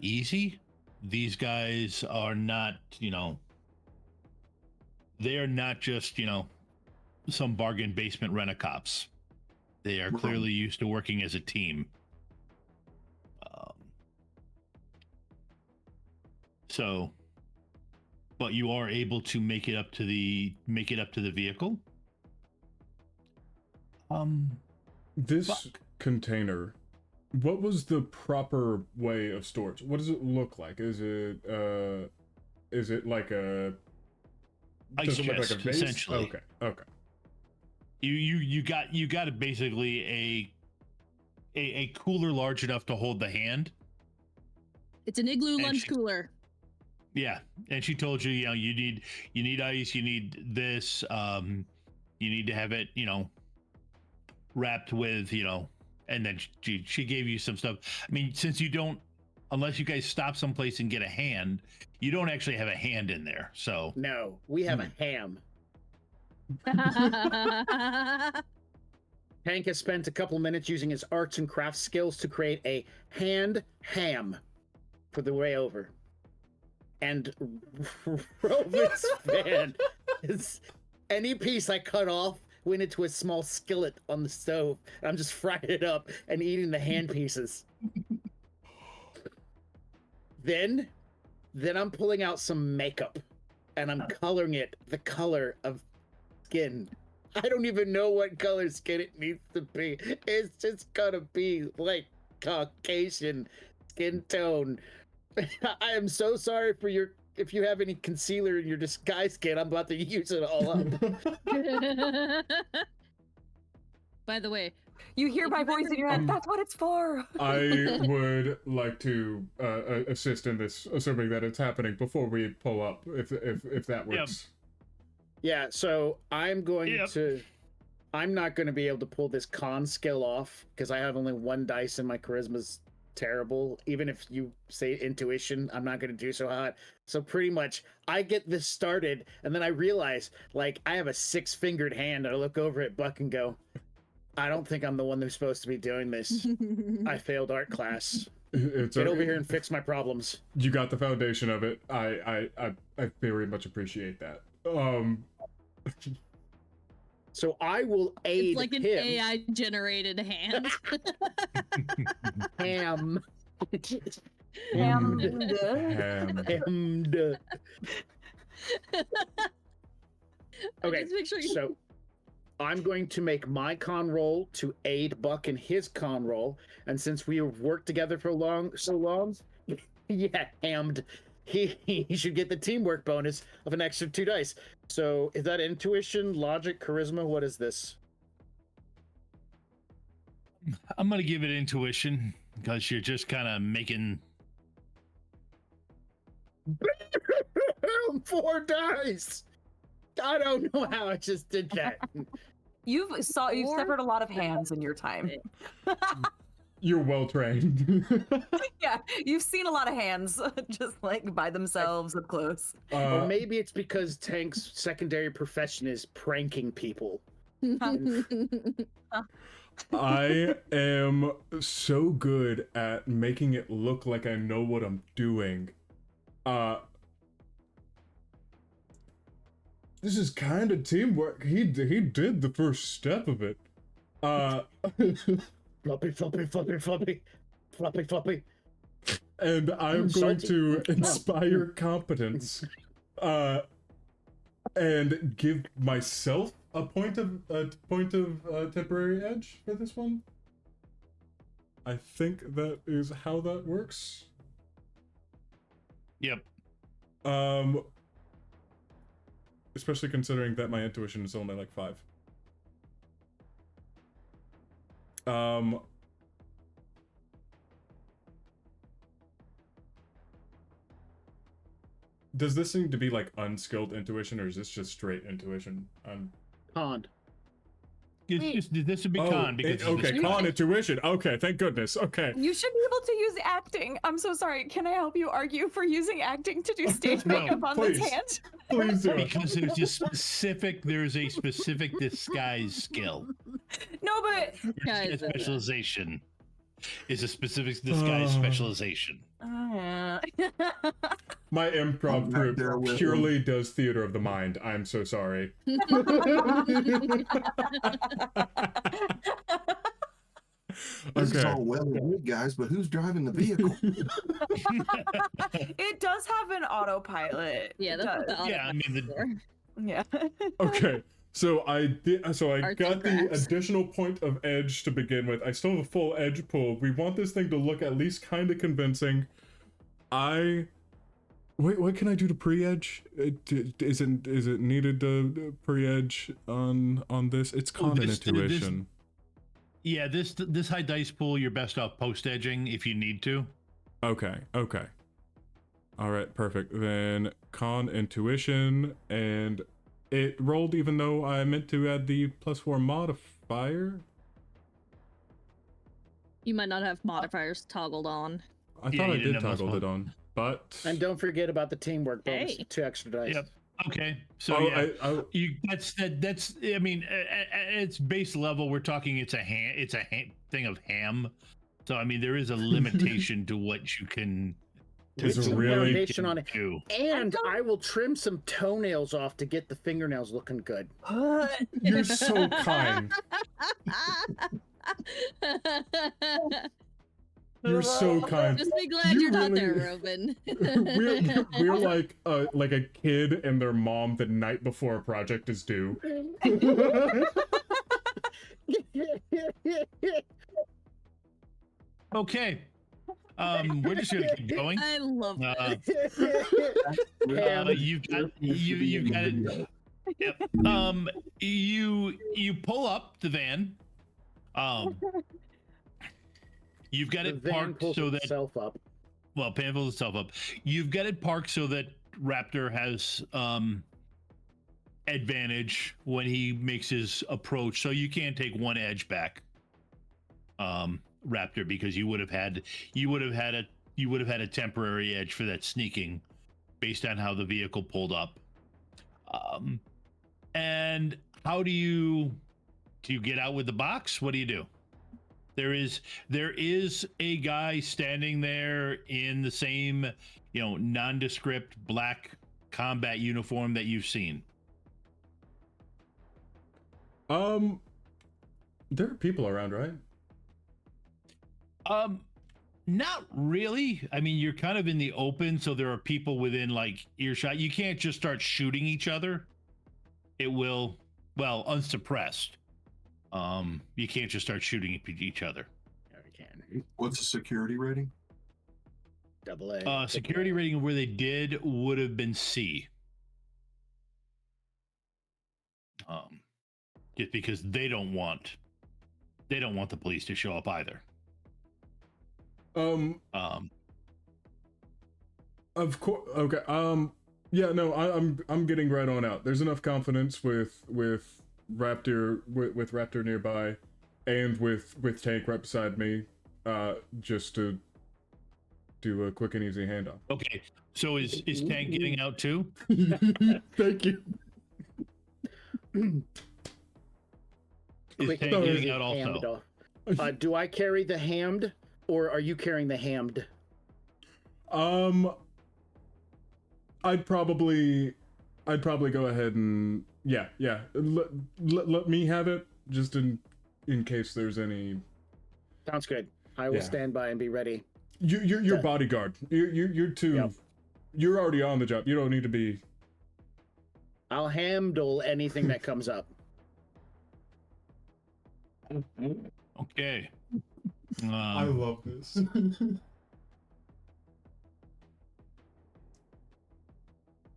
easy. These guys are not, they are not just, some bargain basement rent-a-cops. They are clearly used to working as a team. But you are able to make it up to the vehicle. This container, what was the proper way of storage? What does it look like? Is it like a ice chest, like a vase? essentially? Okay. You got basically a cooler large enough to hold the hand. It's an igloo lunch cooler. Yeah, and she told you, you need ice, you need this, you need to have it, wrapped with, and then she gave you some stuff. I mean, since you don't, unless you guys stop someplace and get a hand, you don't actually have a hand in there. So no, we have a ham. Hank has spent a couple minutes using his arts and crafts skills to create a hand ham for the way over. And Roman's fan is any piece I cut off went into a small skillet on the stove. I'm just frying it up and eating the hand pieces. Then I'm pulling out some makeup and I'm coloring it the color of skin. I don't even know what color skin it needs to be. It's just gonna be like Caucasian skin tone. I am so sorry for if you have any concealer in your disguise kit, I'm about to use it all up. By the way, You hear my voice in your head. That's what it's for. I would like to assist in this, assuming that it's happening before we pull up, if that works. Yeah, so I'm going to... I'm not going to be able to pull this con skill off because I have only 1 dice and my charisma's terrible. Even if you say intuition, I'm not going to do so hot. So pretty much I get this started and then I realize like I have a 6-fingered hand and I look over at Buck and go, I don't think I'm the one who's supposed to be doing this. I failed art class. Get over here and fix my problems. You got the foundation of it. I very much appreciate that. So I will aid It's like an him. AI generated hand. Ham. Hammed. Okay, Just make sure you- so I'm going to make my con roll to aid Buck in his con roll, and since we have worked together for so long, yeah, hammed. He should get the teamwork bonus of an extra 2 dice. So is that intuition, logic, charisma? What is this? I'm gonna give it intuition because you're just kind of making 4 dice. I don't know how I just did that. You've severed a lot of hands in your time. You're well trained. Yeah, you've seen a lot of hands just like by themselves up close. Or maybe it's because Tank's secondary profession is pranking people. I am so good at making it look like I know what I'm doing. This is kind of teamwork. He did the first step of it. Floppy, floppy, floppy, floppy, floppy, floppy. And I'm going to inspire competence, and give myself a point of temporary edge for this one. I think that is how that works. Yep. Especially considering that my intuition is only like 5. Does this need to be like unskilled intuition, or is this just straight intuition? Con. This would be con because okay, con intuition. Okay, thank goodness. Okay. You should be able to use acting. I'm so sorry. Can I help you argue for using acting to do stage makeup on this hand? Please do. Because there's a specific disguise skill. No, but Specialization is a specific disguise specialization. My improv group purely does theater of the mind. I'm so sorry. This is all well and good, guys, but who's driving the vehicle? it does have an autopilot. Yeah, that's what the autopilot I mean, yeah. Okay. So I Arts got and the crafts. additional point of edge to begin with. I still have a full edge pool. We want this thing to look at least kind of convincing. Wait, what can I do to pre-edge? Is it needed to pre-edge on this? It's con and intuition. This high dice pool, you're best off post edging if you need to. Okay. All right, perfect. Then con intuition, and it rolled even though I meant to add the +4 modifier. You might not have modifiers toggled on. I thought I did toggle it on, but... And don't forget about the teamwork bonus. Hey. 2 extra dice. Yep. Okay. So that's. I mean, at its base level, we're talking. It's a thing of ham. So I mean, there is a limitation to what you can. There's Some really foundation on it. do. And I will trim some toenails off to get the fingernails looking good. You're so kind. You're so kind. Just be glad you're not there, Robin. we're like a kid and their mom the night before a project is due. Okay. We're just gonna keep going. I love that. You've got it. Yep. You pull up the van. Um, you've got The it van parked pulls so that itself up. well, Pan pulls itself up. You've got it parked so that Raptor has advantage when he makes his approach, so you can't take one edge back, Raptor, because you would have had a temporary edge for that sneaking, based on how the vehicle pulled up. And how do you get out with the box? What do you do? There is a guy standing there in the same, nondescript black combat uniform that you've seen. There are people around, right? Not really. I mean, you're kind of in the open, so there are people within like earshot. You can't just start shooting each other. It will, unsuppressed. You can't just start shooting each other. Yeah, we can. What's the security rating? AA. Security rating where they did would have been C. Just because they don't want the police to show up either. Of course. Okay. Yeah. No. I'm getting right on out. There's enough confidence with Raptor with Raptor nearby, and with Tank right beside me, just to do a quick and easy handoff. Okay. So is Tank getting out too? Thank you. Is Tank getting out also? Do I carry the hammed, or are you carrying the hammed? I'd probably go ahead and yeah. Let me have it, just in case there's any. Sounds good. I will stand by and be ready. You're bodyguard. You're too. Yep. You're already on the job. You don't need to be. I'll handle anything that comes up. Okay. I love this.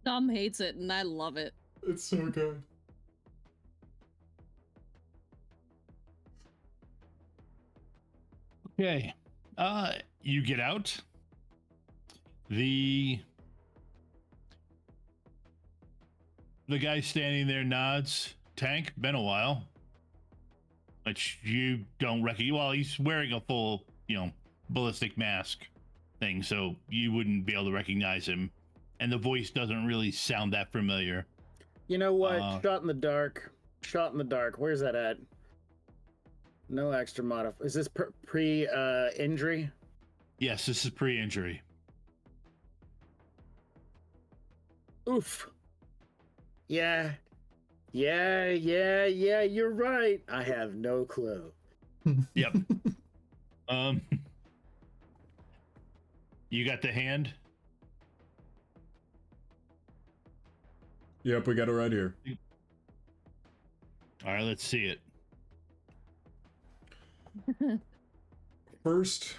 Tom hates it, and I love it. It's so good. Okay. You get out. The guy standing there nods. Tank, been a while. Which you don't recognize. Well, he's wearing a full, ballistic mask thing, so you wouldn't be able to recognize him. And the voice doesn't really sound that familiar. You know what? Shot in the dark. Shot in the dark. Where's that at? No extra modif. Is this pre-injury? Yes, this is pre-injury. Oof. Yeah. You're right. I have no clue. Yep. You got the hand? Yep, we got it right here. All right, let's see it. First,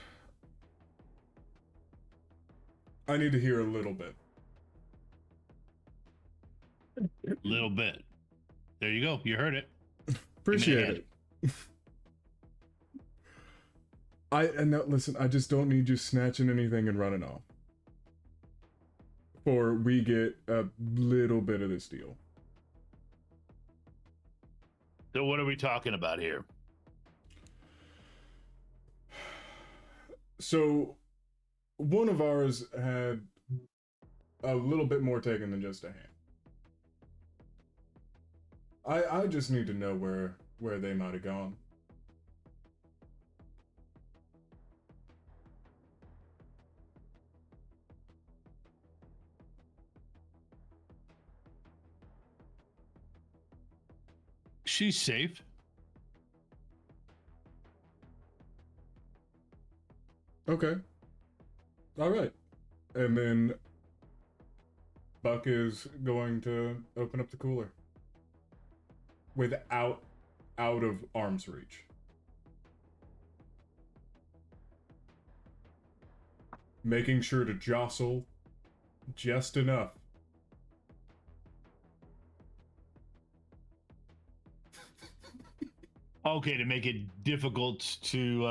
I need to hear a little bit. Little bit. There you go. You heard it. Appreciate it. Listen, I just don't need you snatching anything and running off. Or we get a little bit of this deal. So what are we talking about here? So one of ours had a little bit more taken than just a hand. I just need to know where they might have gone. She's safe. Okay. All right. And then Buck is going to open up the cooler. Without out of arm's reach. Making sure to jostle just enough. Okay, to make it difficult to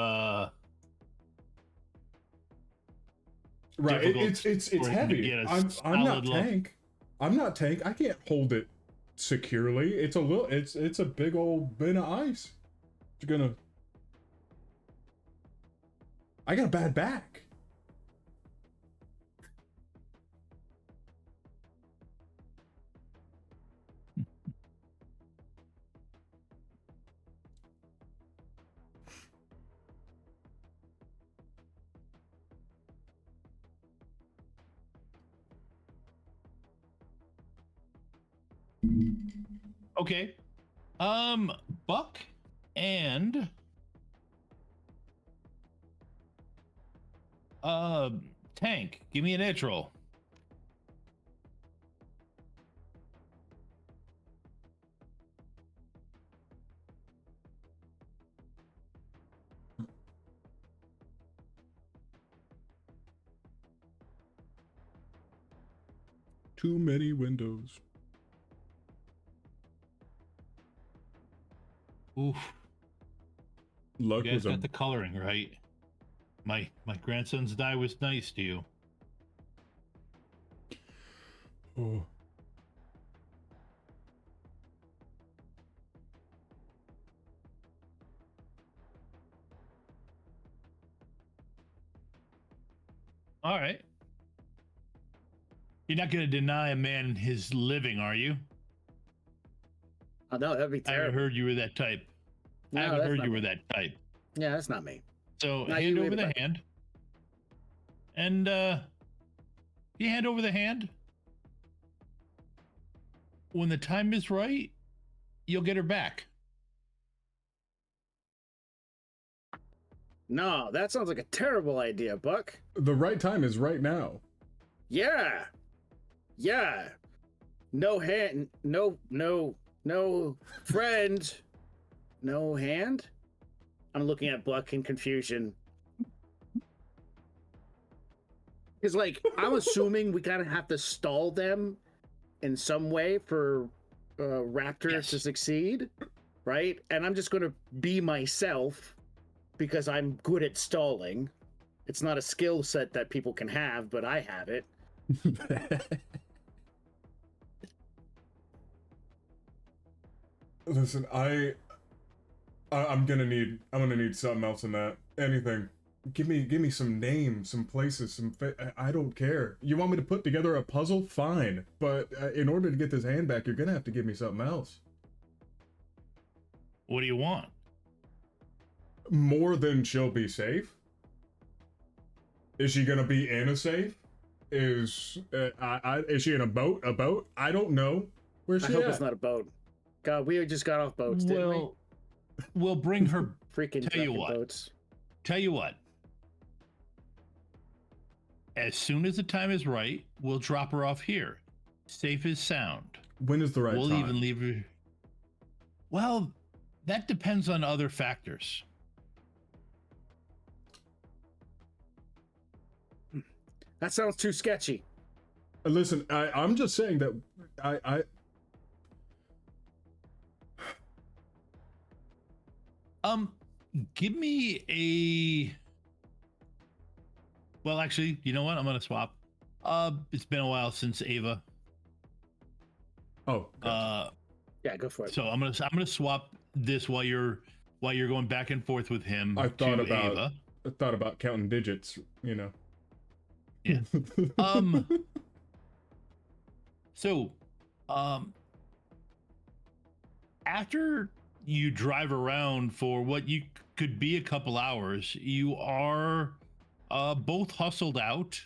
Right. difficult It's for him to heavy. get a I'm not solid look. tank. I'm not tank. I can't hold it securely. It's a little. It's a big old bin of ice. You're gonna. I got a bad back. Okay. Buck and Tank, give me an edge roll. Too many windows. Oof. Luck You guys was a got the coloring right. My grandson's die was nice to you. Oh. All right. You're not going to deny a man his living, are you? Oh no, that'd be I haven't terrible. heard you were that type. No, I haven't that's heard not you were me. that type. Yeah, that's not me. So Not hand you over the either, hand. And you hand over the hand. When the time is right, you'll get her back. No, that sounds like a terrible idea, Buck. The right time is right now. Yeah. Yeah. No hand, no friend, no hand. I'm looking at Buck in confusion. Because, like, I'm assuming we kind of have to stall them in some way for Raptor to succeed, right? And I'm just going to be myself because I'm good at stalling. It's not a skill set that people can have, but I have it. Listen, I'm gonna need something else in that. Anything. Give me some names, some places, I don't care. You want me to put together a puzzle? Fine. But in order to get this hand back, you're gonna have to give me something else. What do you want? More than she'll be safe. Is she gonna be in a safe? Is she in a boat? A boat? I don't know. Where's she I hope at? it's not a boat. God, we just got off boats, didn't we? We'll bring her. Freaking Tell you fucking what. boats. Tell you what. As soon as the time is right, we'll drop her off here. Safe as sound. When is the right we'll time? even leave her. Well, that depends on other factors. That sounds too sketchy. Listen, I'm just saying that I Give me a. Well, actually, you know what? I'm gonna swap. It's been a while since Ava. Oh. Gotcha. Yeah, go for it. So I'm gonna swap this while you're going back and forth with him. I thought to about Ava. I thought about counting digits, you know. Yeah. So, after you drive around for what you could be a couple hours, you are both hustled out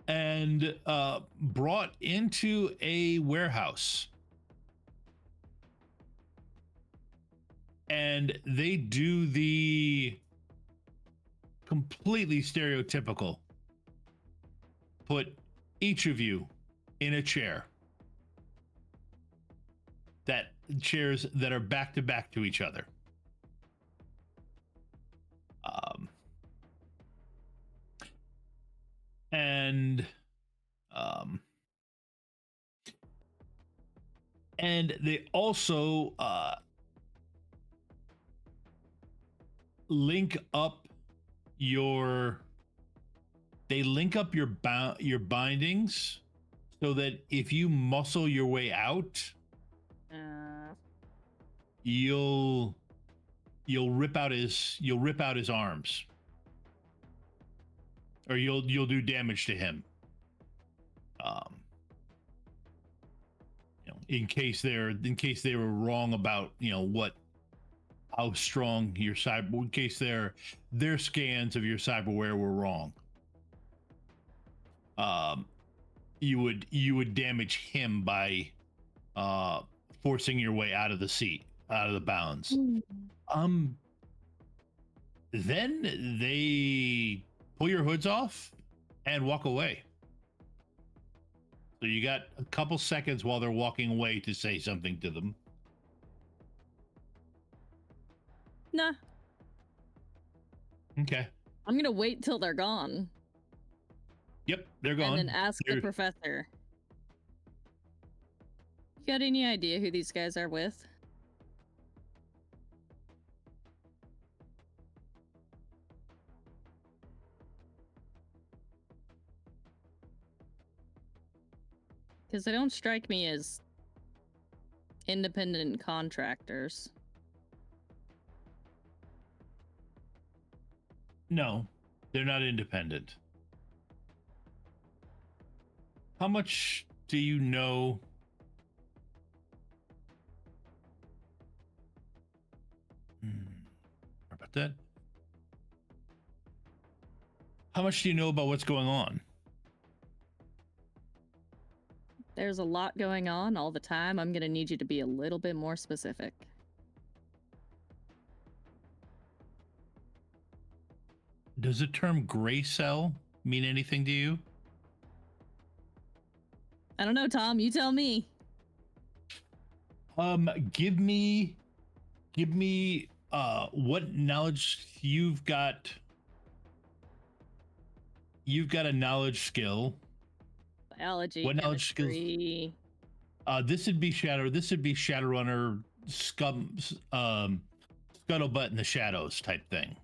and brought into a warehouse. And they do the completely stereotypical put each of you in a chair. That chairs that are back to back to each other. And they also link up your your bindings so that if you muscle your way out, you'll rip out his arms, or you'll do damage to him. In case they were wrong about how strong your cyber, in case their scans of your cyberware were wrong. You would damage him by forcing your way out of the seat, out of the bounds. Then they pull your hoods off and walk away. So you got a couple seconds while they're walking away to say something to them. Nah. Okay. I'm gonna wait till they're gone. Yep, they're gone. And then ask the professor. You got any idea who these guys are with? Because they don't strike me as independent contractors. No, they're not independent. How much do you know? How about that? How much do you know about what's going on? There's a lot going on all the time. I'm gonna need you to be a little bit more specific. Does the term gray cell mean anything to you? I don't know, Tom. You tell me. Give me what knowledge you've got. You've got a knowledge skill. Biology. What knowledge skills? This would be Shadowrunner, scuttlebutt in the shadows type thing.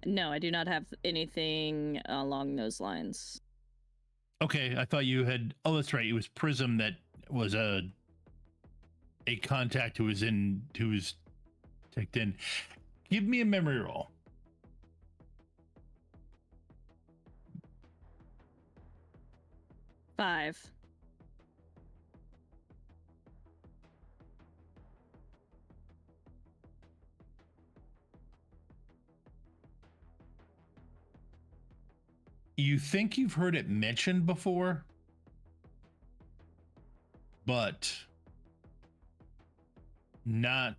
No, I do not have anything along those lines. Okay, I thought you had. Oh, that's right. It was Prism that was a contact who was ticked in. Give me a memory roll. Five. You think you've heard it mentioned before, but not.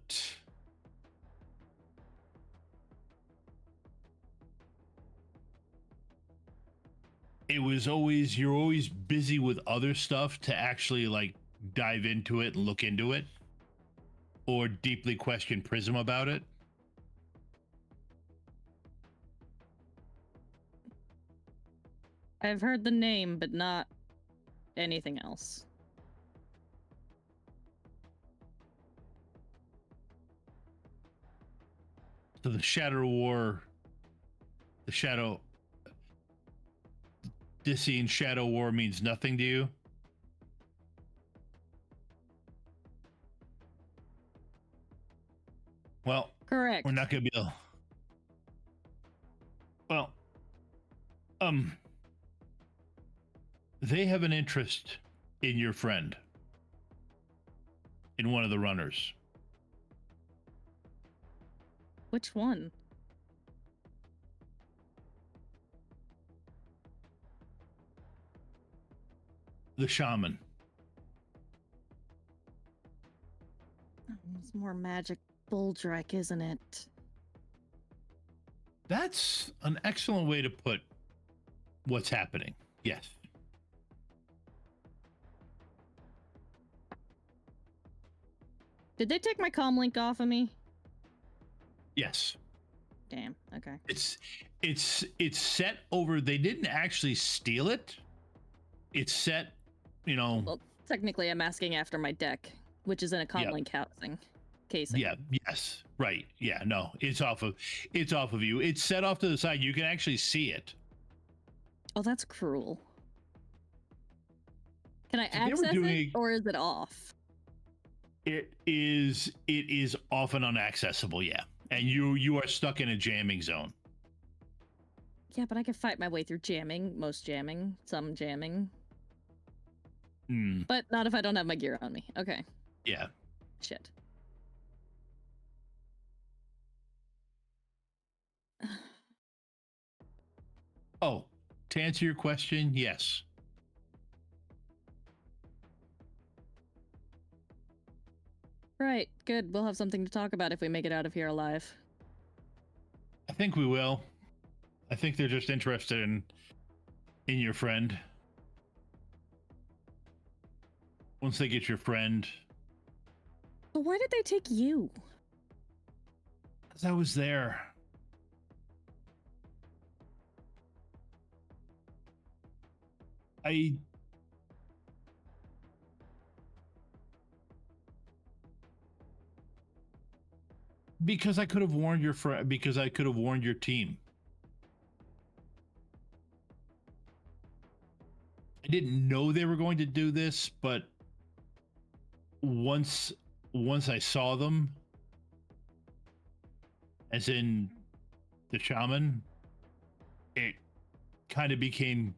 You're always busy with other stuff to actually like dive into it and look into it, or deeply question Prism about it. I've heard the name, but not anything else. So the Shadow War, Dissing Shadow War means nothing to you? Well, correct. We're not going to be able. Well, they have an interest in your friend, in one of the runners. Which one? The shaman. It's more magic Bulldrek, isn't it? That's an excellent way to put what's happening. Yes. Did they take my comm link off of me? Yes. Damn. Okay. It's set over. They didn't actually steal it. it's set, you know. Well, technically, I'm asking after my deck, which is in a comlink housing casing. Yeah. Yes. Right. Yeah. No. It's off of you. It's set off to the side. You can actually see it. Oh, that's cruel. Can I So they were access doing it, or is it off? It is often unaccessible. Yeah, and you are stuck in a jamming zone. Yeah, but I can fight my way through jamming, most jamming, some jamming. But not if I don't have my gear on me. Okay. Yeah. Shit. Oh, to answer your question, yes. Right, good. We'll have something to talk about if we make it out of here alive. I think we will. I think they're just interested in your friend. Once they get your friend. But why did they take you? Because I was there. Because I could have warned your friend. Because I could have warned your team. I didn't know they were going to do this, but once I saw them, as in the shaman, it kind of became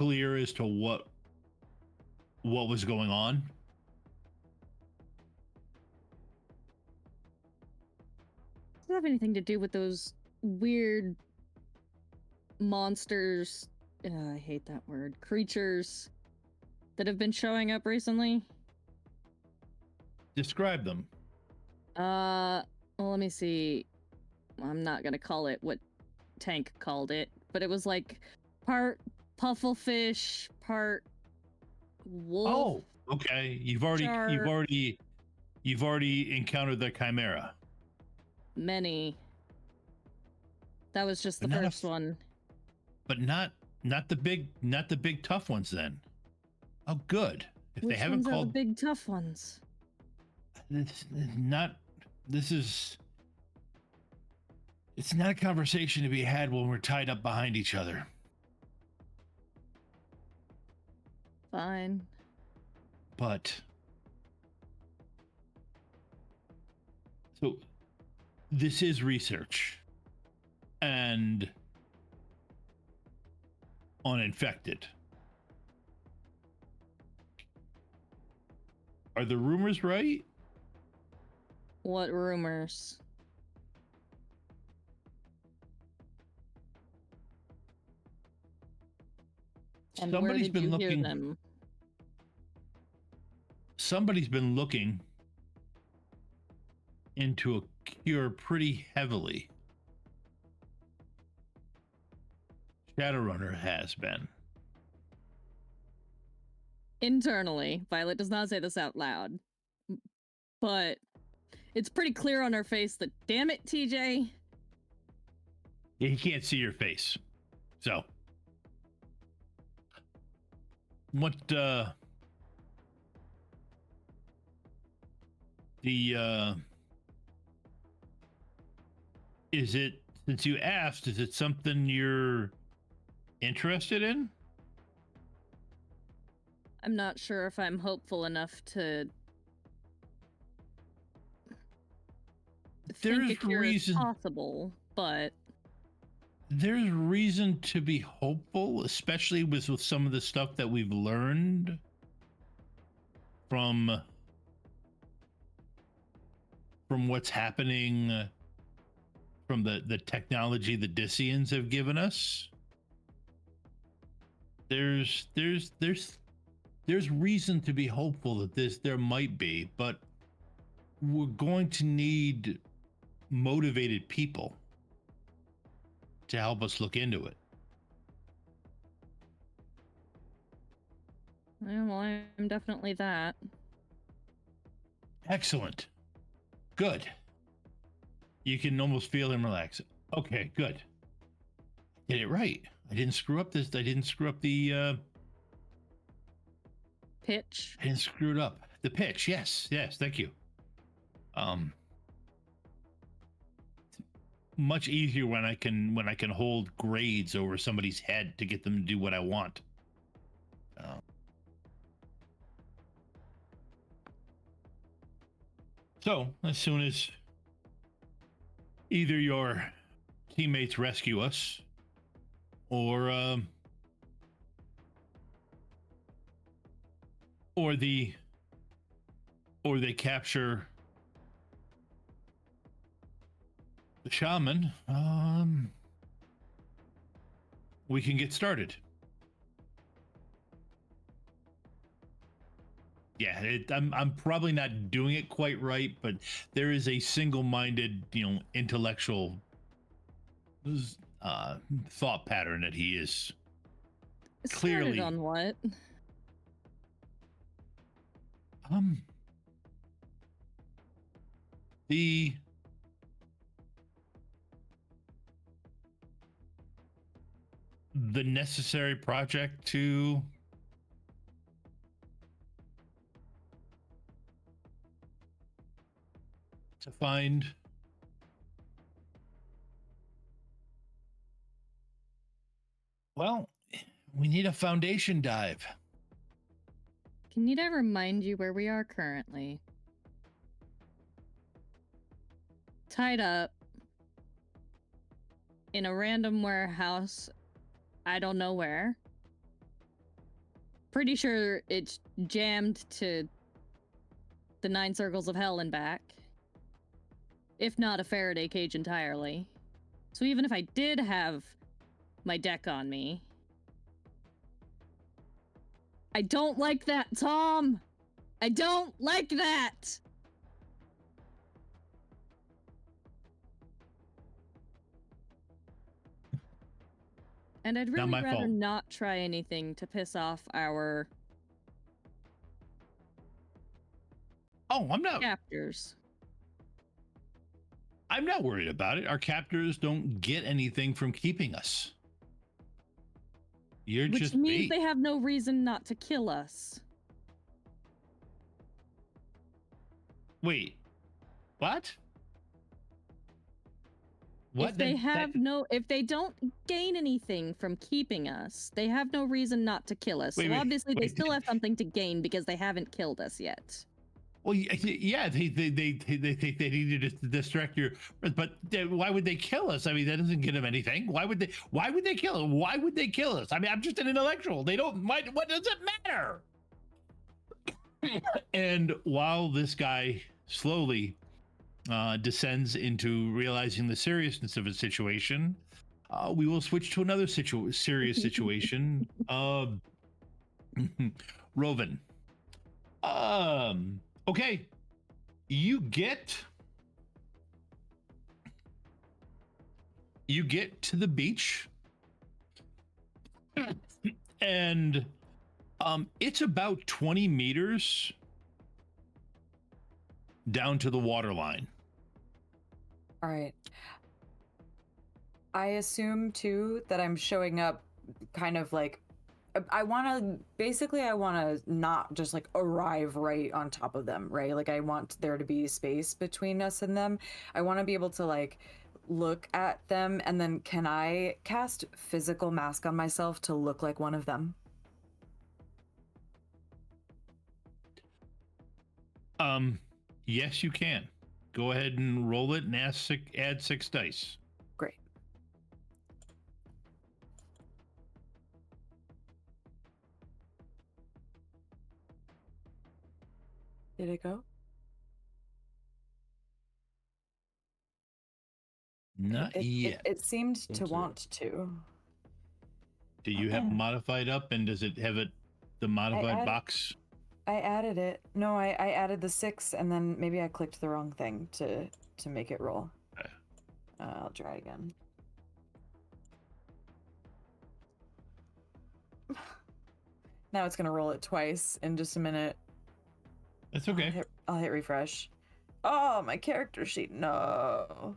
clear as to what was going on. Does it have anything to do with those weird monsters? I hate that word. Creatures that have been showing up recently? Describe them. Well, let me see. I'm not gonna call it what Tank called it, but it was like part puffelfish, part wolf. Oh, okay. You've already encountered the chimera. Many. That was just the first one. But not the big tough ones then. Oh, good. If Which they haven't ones are called the big tough ones? it's not a conversation to be had when we're tied up behind each other. Fine. But so this is research and on infected. Are the rumors right? What rumors? And Somebody's where did been you looking. hear them? Somebody's been looking into a cure pretty heavily. Shadowrunner has been. Internally, Violet does not say this out loud, but it's pretty clear on her face that, damn it, TJ. Yeah, he can't see your face. So, what, is it, since you asked, is it something you're interested in? I'm not sure if I'm hopeful enough to think a cure is possible, but there's reason to be hopeful, especially with some of the stuff that we've learned from what's happening, from the technology the Dissians have given us. There's reason to be hopeful that there might be, but we're going to need motivated people to help us look into it. well, I'm definitely that. Excellent. Good. You can almost feel him relax. Okay, good. Did it right. I didn't screw up this. I didn't screw up the pitch. And screwed up. The pitch, yes, thank you. Much easier when I can hold grades over somebody's head to get them to do what I want. So as soon as either your teammates rescue us, or they capture the shaman, we can get started. Yeah, I'm probably not doing it quite right, but there is a single-minded, intellectual thought pattern that he is clearly Started on what? The necessary project to find we need a foundation dive. Need I remind you where we are currently? Tied up in a random warehouse, I don't know where. Pretty sure it's jammed to the 9 circles of hell and back. If not a Faraday cage entirely. So even if I did have my deck on me, I don't like that, Tom! I don't like that! And I'd really rather not try anything to piss off our... I'm not... captors. I'm not worried about it. Our captors don't get anything from keeping us. Which means they have no reason not to kill us. Wait, what? If they don't gain anything from keeping us, they have no reason not to kill us. Obviously they still have something to gain because they haven't killed us yet. Well, yeah, they needed to distract your, but why would they kill us? I mean, that doesn't get them anything. Why would they kill us? Why would they kill us? I mean, I'm just an intellectual. They don't. What does it matter? And while this guy slowly descends into realizing the seriousness of his situation, we will switch to another serious situation. Rovan. Okay, you get to the beach, and it's about 20 meters down to the water line. All right. I assume too that I'm showing up kind of like I want to not just like arrive right on top of them, right? Like I want there to be space between us and them. I want to be able to like look at them, and then can I cast physical mask on myself to look like one of them? Yes, you can. Go ahead and roll it and add 6 dice. Great. Did it go? Not yet. It seemed to want to. Do you have modified up, and does it have the modified box? I added it. No, I added the 6, and then maybe I clicked the wrong thing to make it roll. Okay. I'll try again. Now it's gonna roll it twice in just a minute. That's okay. I'll hit refresh. Oh, my character sheet. No.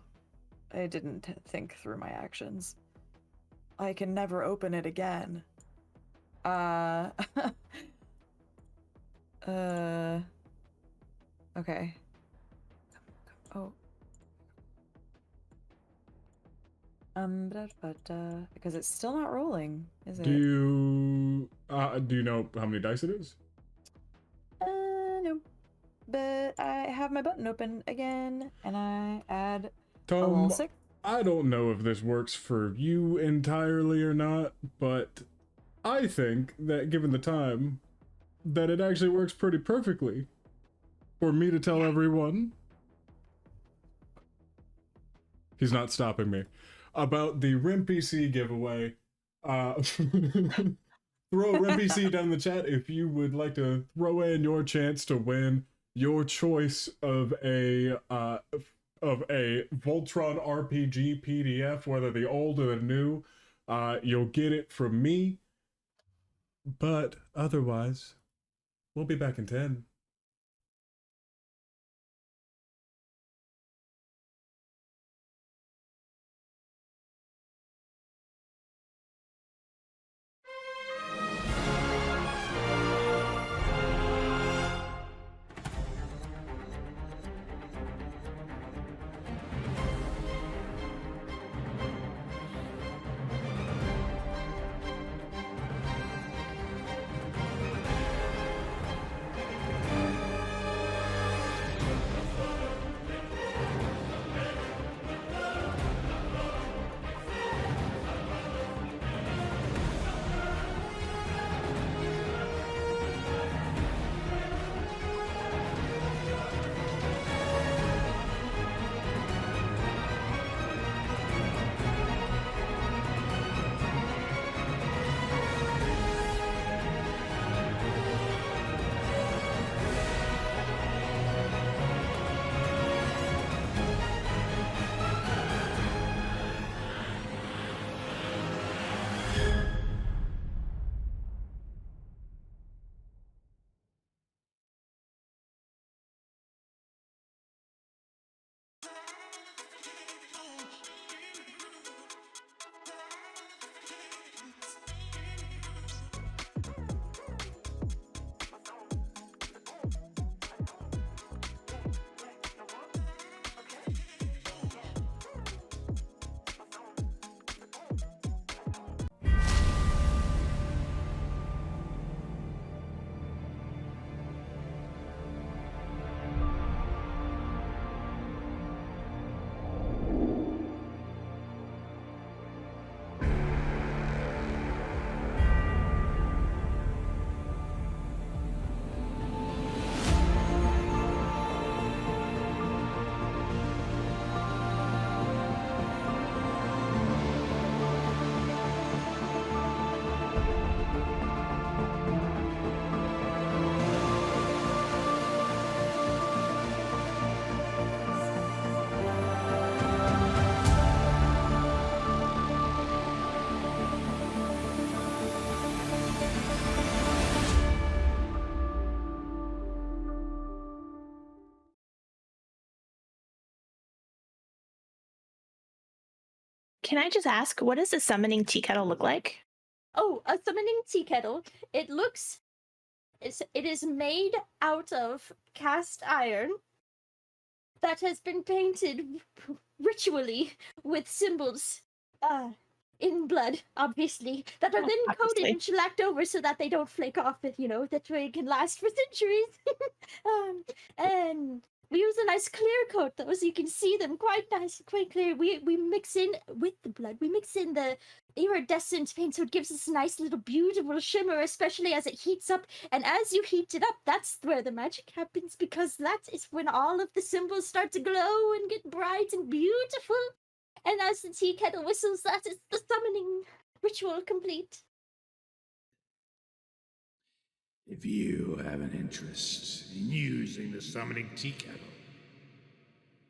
I didn't think through my actions. I can never open it again. Okay. Oh. Because it's still not rolling, is it? Do you know how many dice it is? No. But I have my button open again, and I add a Tom, little 6. I don't know if this works for you entirely or not, but I think that given the time, that it actually works pretty perfectly for me to tell everyone. He's not stopping me. About the RIM PC giveaway. Throw RIM PC down in the chat if you would like to throw in your chance to win your choice of a Voltron RPG PDF, whether the old or the new. You'll get it from me. But otherwise, we'll be back in 10. Can I just ask, what does a summoning tea kettle look like? Oh, a summoning tea kettle. It is made out of cast iron that has been painted ritually with symbols in blood, obviously, that are then coated and shellacked over so that they don't flake off, that way it can last for centuries. And we use a nice clear coat though, so you can see them quite nice, quite clear. We mix in with the blood, we mix in the iridescent paint, so it gives us a nice little beautiful shimmer, especially as it heats up. And as you heat it up, that's where the magic happens, because that is when all of the symbols start to glow and get bright and beautiful. And as the tea kettle whistles, that is the summoning ritual complete. If you have an interest in using the summoning tea kettle,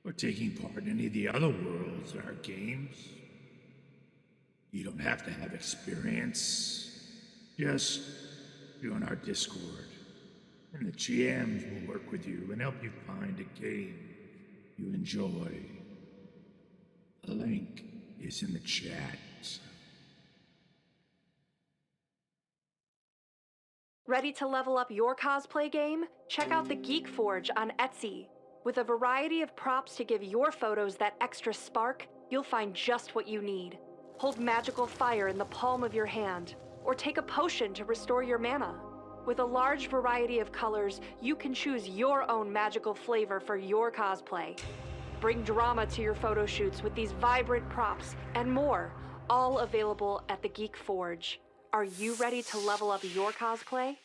or taking part in any of the other worlds in our games, you don't have to have experience. Just join our Discord, and the GMs will work with you and help you find a game you enjoy. The link is in the chat. Ready to level up your cosplay game? Check out the Geek Forge on Etsy. With a variety of props to give your photos that extra spark, you'll find just what you need. Hold magical fire in the palm of your hand, or take a potion to restore your mana. With a large variety of colors, you can choose your own magical flavor for your cosplay. Bring drama to your photo shoots with these vibrant props and more, all available at the Geek Forge. Are you ready to level up your cosplay?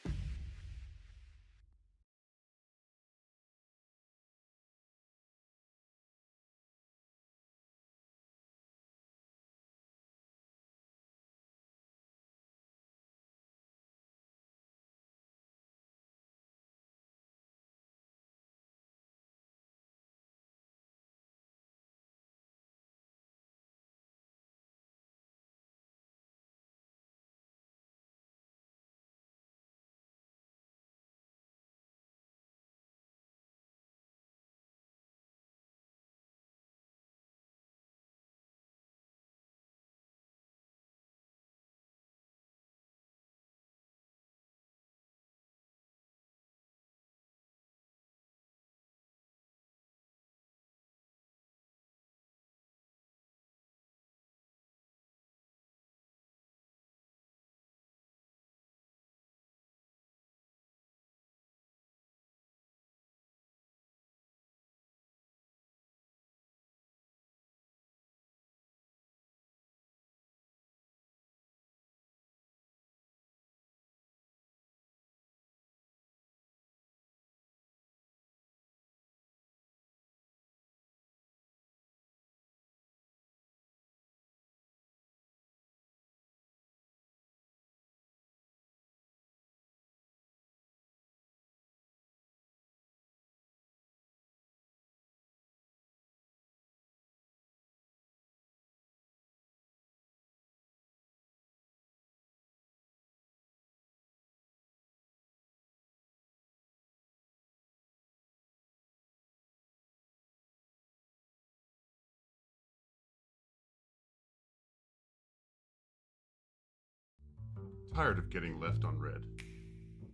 Tired of getting left on red?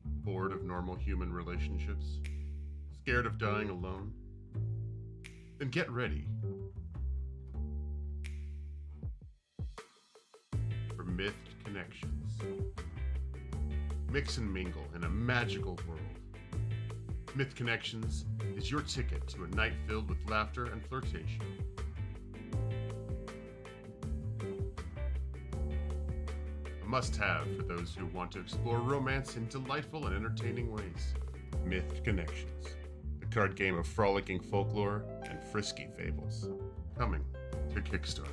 Bored of normal human relationships? Scared of dying alone? Then get ready for Mythed Connections. Mix and mingle in a magical world. Myth Connections is your ticket to a night filled with laughter and flirtation. A must-have for those who want to explore romance in delightful and entertaining ways. Myth Connections, the card game of frolicking folklore and frisky fables. Coming to Kickstarter.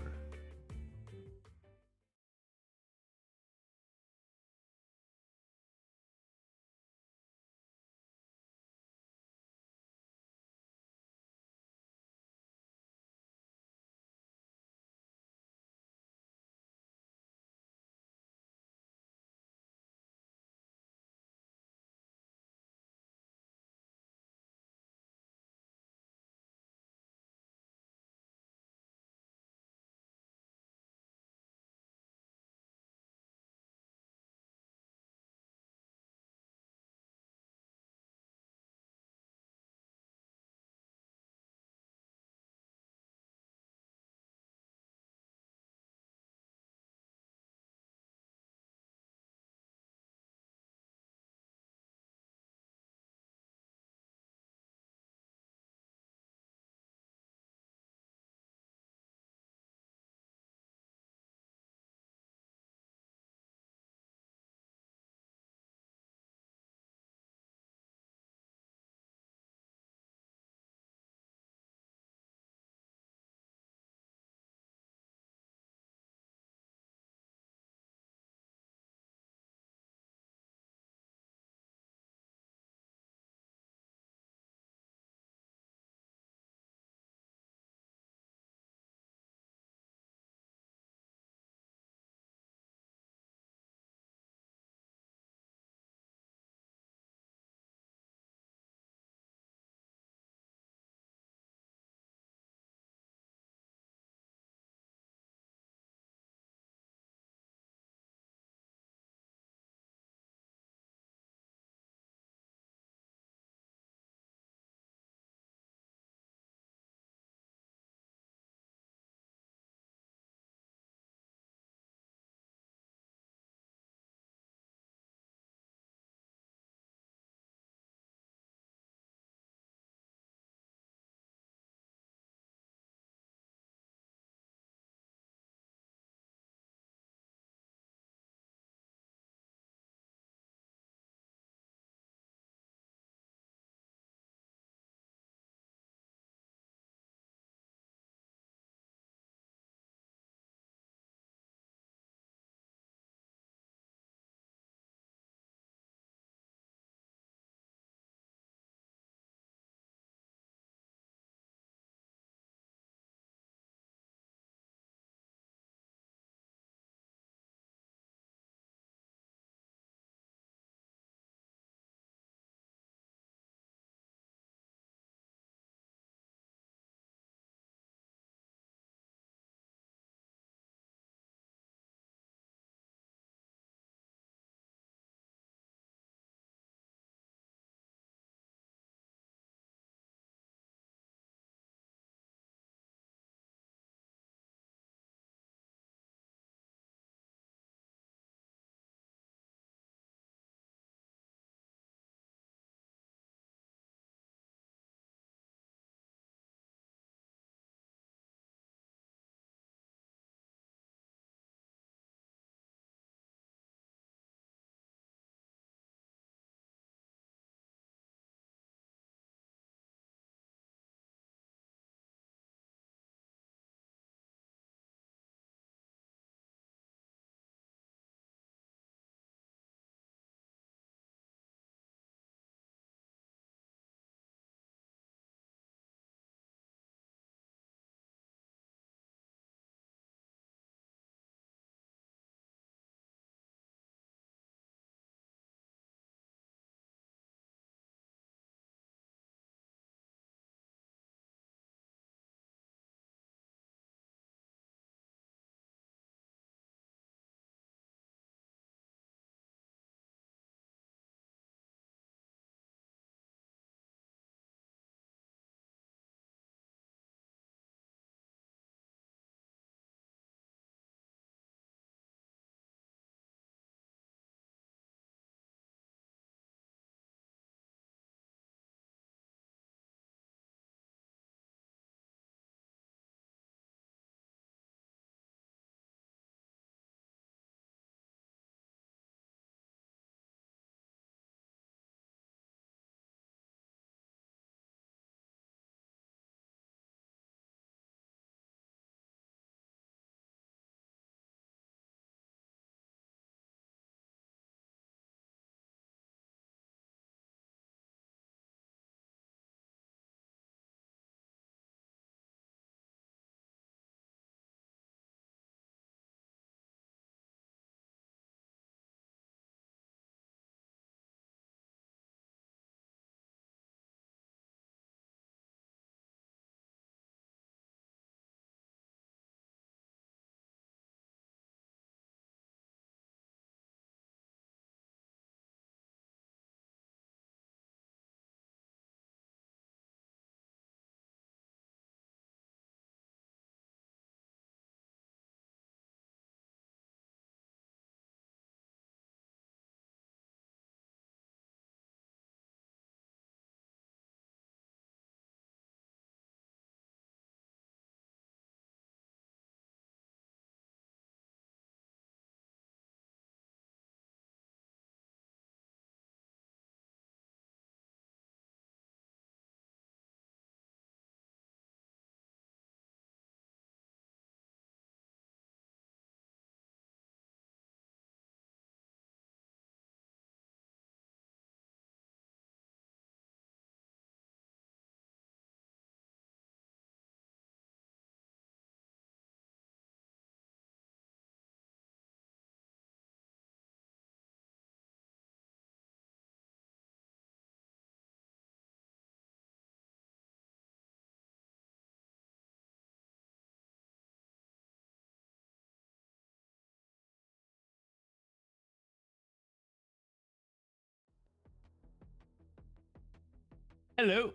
Hello.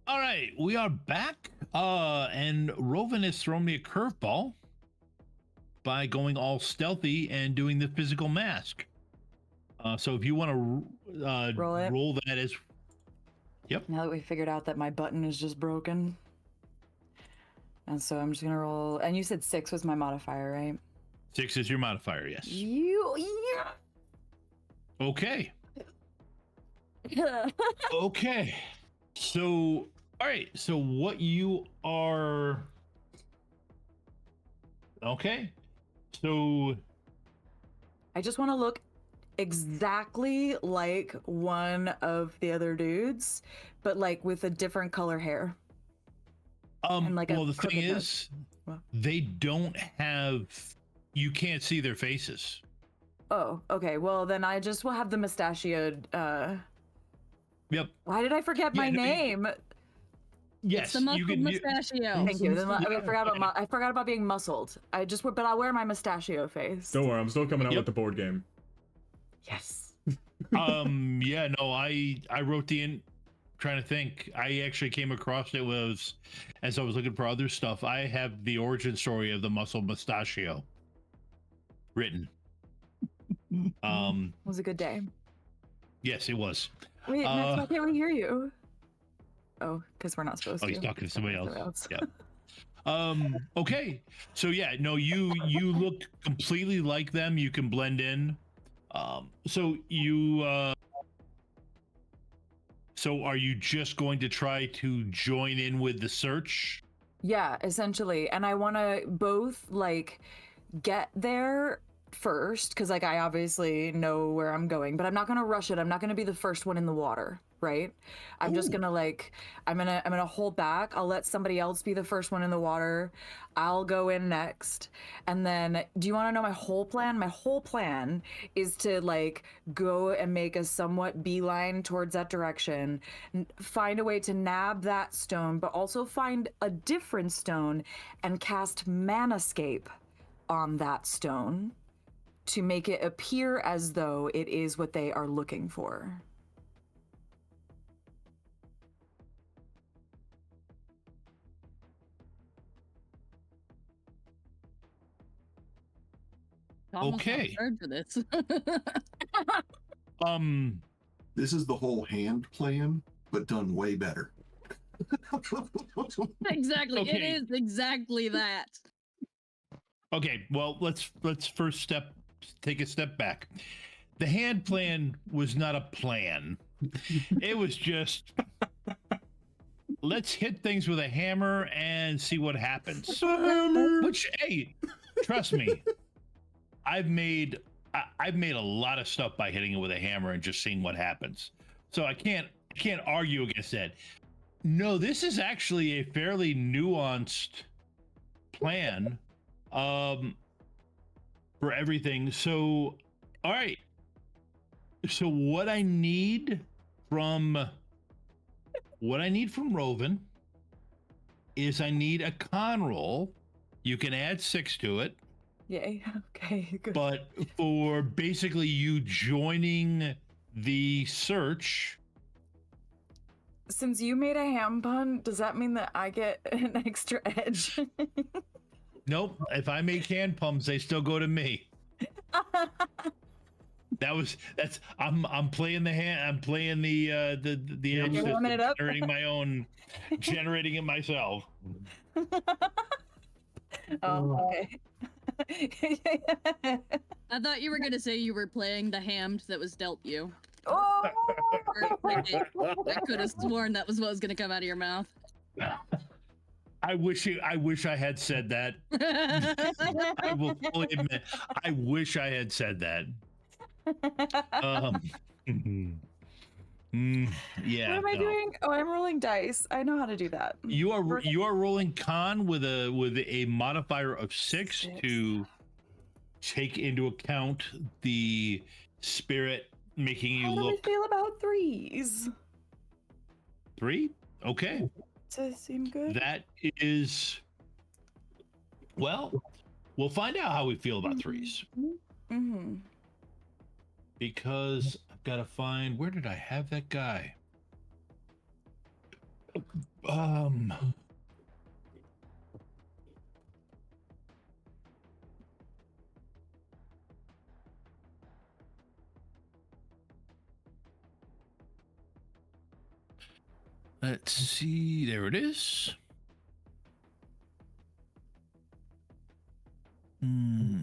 All right, we are back. And Rovan has thrown me a curveball by going all stealthy and doing the physical mask. So if you want to roll that as... Yep. Now that we figured out that my button is just broken. And so I'm just going to roll. And you said 6 was my modifier, right? 6 is your modifier, yes. Yeah. Okay. Okay. So, all right. So what you are... Okay. So... I just want to look exactly like one of the other dudes, but like with a different color hair. And like well, the thing is, they don't have... You can't see their faces. Oh, okay. Well, then I just will have the mustachioed... Yep. Why did I forget my name? Yes, it's the muscled mustachio. Thank you. Then I forgot about being muscled. But I'll wear my mustachio face. Don't worry, I'm still coming out with the board game. Yes. Yeah, no, I wrote trying to think. I actually came across it as I was looking for other stuff. I have the origin story of the muscle mustachio written. It was a good day. Yes, it was. Wait, Max, why can't we hear you? Oh, because we're not supposed to. Oh, he's talking to somebody else. Yeah. Okay. So yeah, no, you look completely like them. You can blend in. So are you just going to try to join in with the search? Yeah, essentially. And I want to both like get there first, because like I obviously know where I'm going, but I'm not gonna rush it. I'm not gonna be the first one in the water, right? I'm just gonna I'm gonna hold back. I'll let somebody else be the first one in the water. I'll go in next. And then do you want to know my whole plan? My whole plan is to like go and make a somewhat beeline towards that direction, find a way to nab that stone, but also find a different stone and cast Manascape on that stone to make it appear as though it is what they are looking for. Okay. For this. This is the whole hand plan, but done way better. Exactly. Okay. It is exactly that. Okay, well, let's first take a step back. The hand plan was not a plan. It was just, let's hit things with a hammer and see what happens. Which, hey, trust me, I've made a lot of stuff by hitting it with a hammer and just seeing what happens. So I can't argue against that. No, this is actually a fairly nuanced plan for everything. So, all right. So what I need from Rovan is I need a con roll. You can add 6 to it. Yay. Okay, good. But for basically you joining the search. Since you made a ham pun, does that mean that I get an extra edge? Nope. If I make hand pumps, they still go to me. I'm playing the hand. I'm playing the edge system, generating it myself. Oh, okay. I thought you were gonna say you were playing the hand that was dealt you. Oh! I could have sworn that was what was gonna come out of your mouth. I wish I had said that. I will fully admit, I wish I had said that. Yeah. What am I doing? Oh, I'm rolling dice. I know how to do that. You are rolling con with a modifier of 6 to take into account the spirit making you How do look. I feel about 3s? 3? Okay. Does it seem good? That is, well, we'll find out how we feel about 3s. Mm-hmm. Because I've got to find, where did I have that guy? Um. Let's see. There it is. Hmm.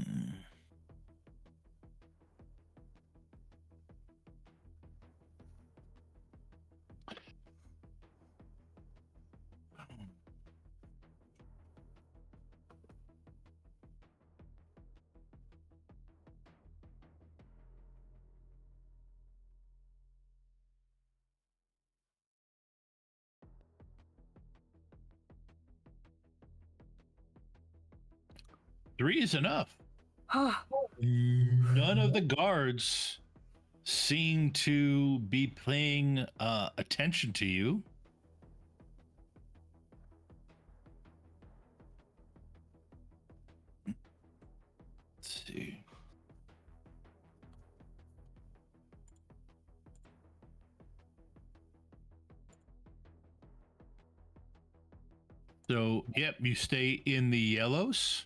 Three is enough. None of the guards seem to be paying attention to you. Let's see. So, yep, you stay in the yellows.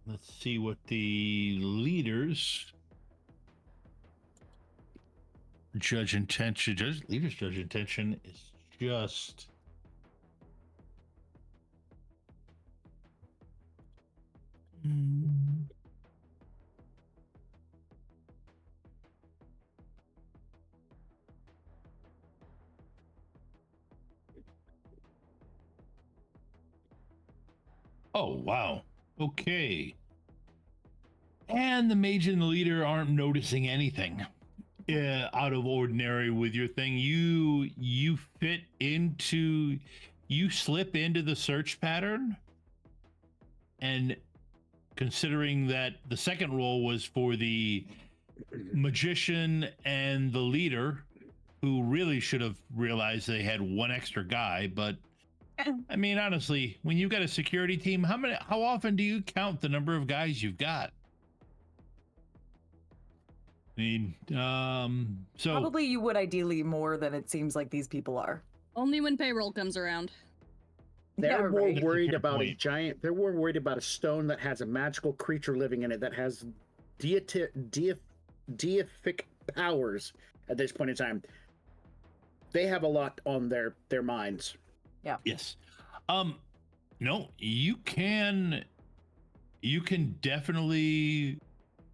Let's see what the leaders judge intention. Leaders judge intention is just. Oh, wow. Okay. And the mage and the leader aren't noticing anything out of ordinary with your thing. You fit into, you slip into the search pattern, and considering that the second role was for the magician and the leader, who really should have realized they had one extra guy, but I mean, honestly, when you've got a security team, how often do you count the number of guys you've got? I mean, so probably you would ideally more than it seems like these people are. Only when payroll comes around. They're more right. worried about a giant. They're more worried about a stone that has a magical creature living in it that has deific powers. At this point in time, they have a lot on their minds. Yeah. Yes. No, you can definitely.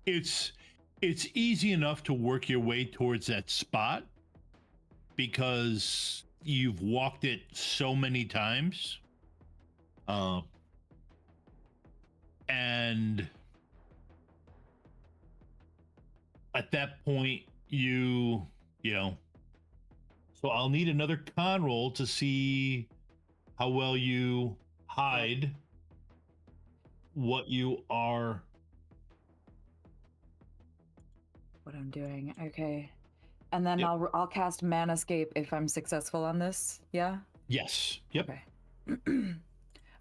It's easy enough to work your way towards that spot because you've walked it so many times. And at that point, you know, so I'll need another con roll to see how well you hide what you are. What I'm doing. Okay. And then Yep. I'll cast Manescape if I'm successful on this. Yeah? Yes. Yep. Okay.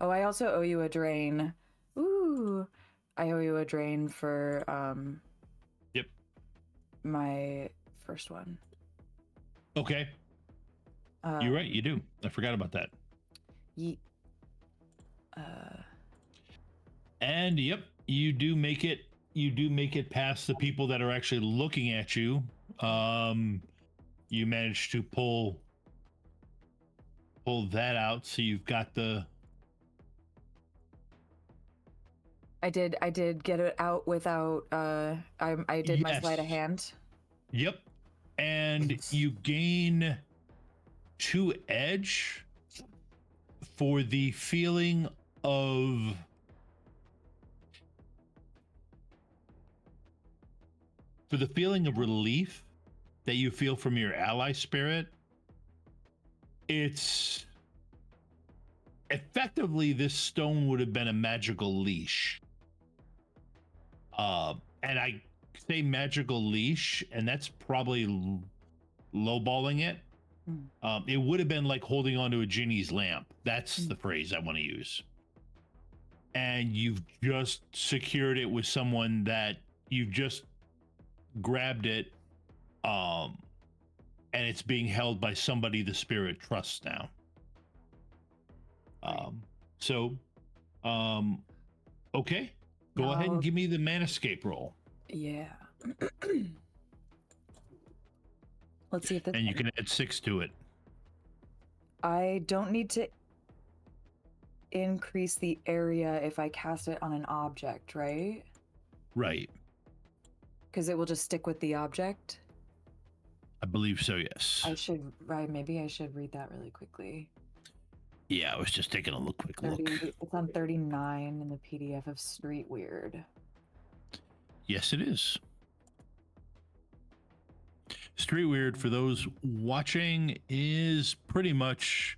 Oh, I also owe you a drain. Ooh. I owe you a drain for Yep. my first one. Okay. You're right, you do. I forgot about that. And yep, you do make it past the people that are actually looking at you. You managed to pull that out, so you've got the. I did get it out without I did my sleight of hand. Yep. And you gain 2 edge for the feeling of relief that you feel from your ally spirit. It's effectively, this stone would have been a magical leash. And I say magical leash, and that's probably lowballing it. It would have been like holding onto a genie's lamp. That's the phrase I want to use. And you've just secured it with someone that you've just grabbed it and it's being held by somebody the spirit trusts now. So, okay, go ahead and give me the mana escape roll. Yeah. Let's see if that's. And you can add 6 to it. I don't need to increase the area if I cast it on an object, right? Right. Because it will just stick with the object. I believe so, yes. Maybe I should read that really quickly. Yeah, I was just taking a quick look. It's on 39 in the PDF of Street Weird. Yes, it is. Street Weird, for those watching, is pretty much,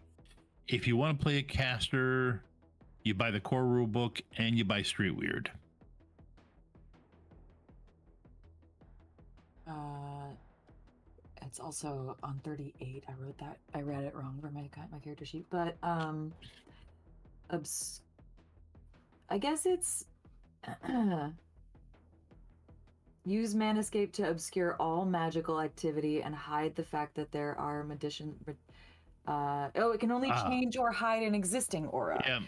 if you want to play a caster, you buy the core rulebook and you buy Street Weird. It's also on 38. I read it wrong for my character sheet, but I guess it's use Manescape to obscure all magical activity and hide the fact that there are magician. It can only change or hide an existing aura. Yeah.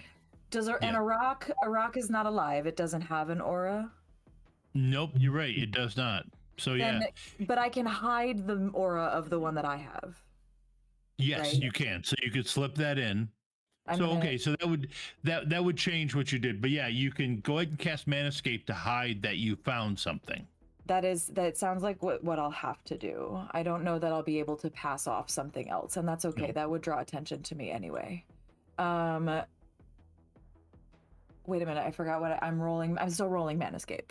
And a rock is not alive. It doesn't have an aura. Nope, you're right. It does not. So yeah. But I can hide the aura of the one that I have. Yes, right? you can. So you could slip that in. Okay, so that would change what you did. But yeah, you can go ahead and cast Manescape to hide that you found something. That sounds like what I'll have to do. I don't know that I'll be able to pass off something else, and that's okay. No. That would draw attention to me anyway. Wait a minute, I forgot what I'm rolling. I'm still rolling Manescape.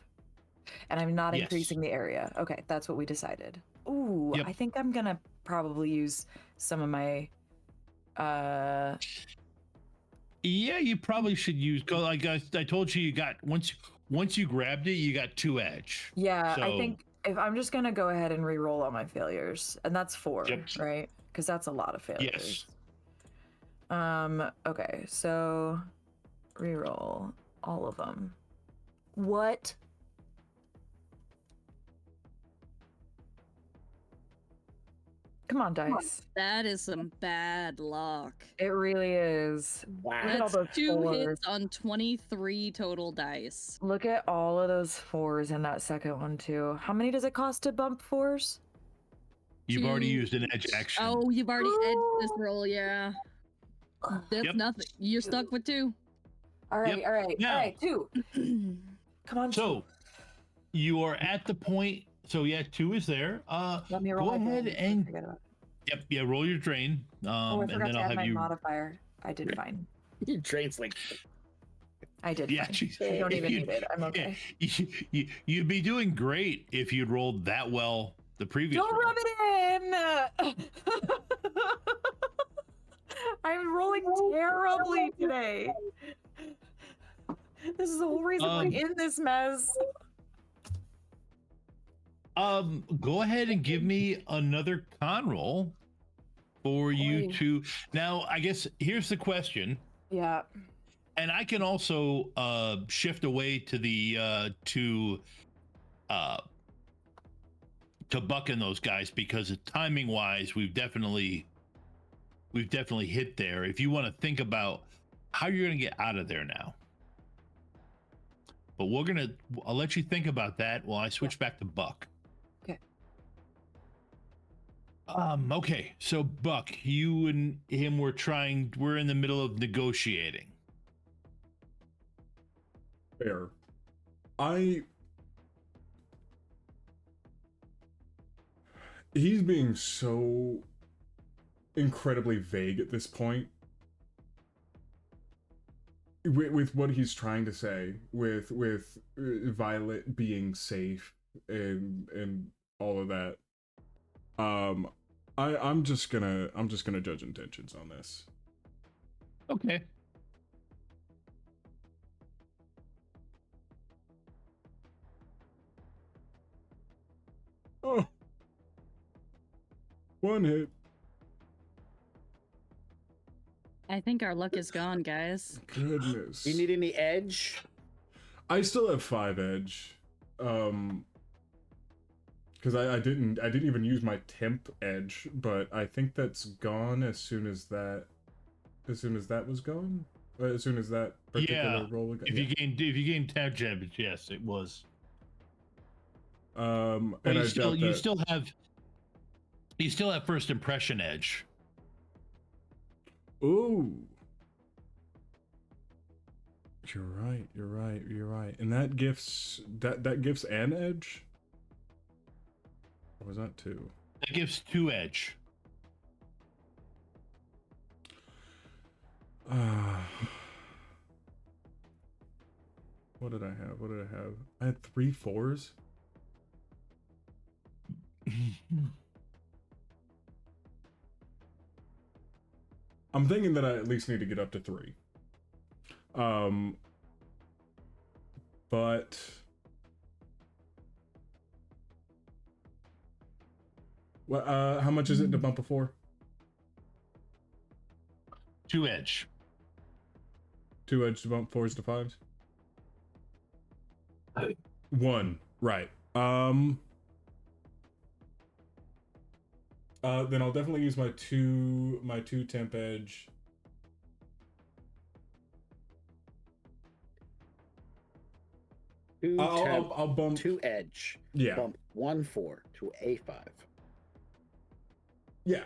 And I'm not increasing the area. Okay, that's what we decided. Ooh, I think I'm gonna probably use some of my Yeah, you probably should use, like I told you, you got once you grabbed it, you got 2 edge. Yeah, so... I think if I'm just gonna go ahead and re-roll all my failures, and that's 4, right? Because that's a lot of failures. Yes. Okay, so re-roll all of them. What? Come on, dice. That is some bad luck. It really is. Wow. That's 2 hits on 23 total dice. Look at all of those 4s in that second one, too. How many does it cost to bump 4s? You've already used an edge action. Oh, you've already edged this roll, yeah. That's nothing. You're stuck with 2. All right, all right, all right, 2. Come on. So, you are at the point. So yeah, 2 is there. Let me roll. Go ahead and roll your drain. I forgot to add my modifier. I did fine. Your drain's like. I did. Yeah, I don't even need it. I'm okay. You'd be doing great if you'd rolled that well the previous. Don't rub it in. I'm rolling terribly today. This is the whole reason we're in this mess. Go ahead and give me another con roll for you to. Now, I guess here's the question. Yeah. And I can also shift away to the to Buck and those guys, because timing wise, we've definitely hit there. If you want to think about how you're going to get out of there now. But I'll let you think about that while I switch back to Buck. Okay, so Buck, you and him we're in the middle of negotiating. Fair. He's being so incredibly vague at this point. With what he's trying to say, with Violet being safe and all of that. I'm just gonna judge intentions on this. Okay. Oh. 1 hit. I think our luck is gone, guys. Goodness. You need any edge? I still have 5 edge. Because because I didn't even use my temp edge, but I think that's gone as soon as that was gone. As soon as that particular roll was gone. If you gain temp damage, yes, it was. And But I doubt you that. still have first impression edge. Ooh. You're right. And that gifts an edge? Or was that 2? That gives 2 edge. What did I have? I had 3 4s. I'm thinking that I at least need to get up to 3. But how much is it to bump a 4? 2 edge. 2 edge to bump 4s to 5s? 1, right. Then I'll definitely use my two temp edge. I'll bump 2 edge. Yeah. Bump 1/4 to A5. Yeah.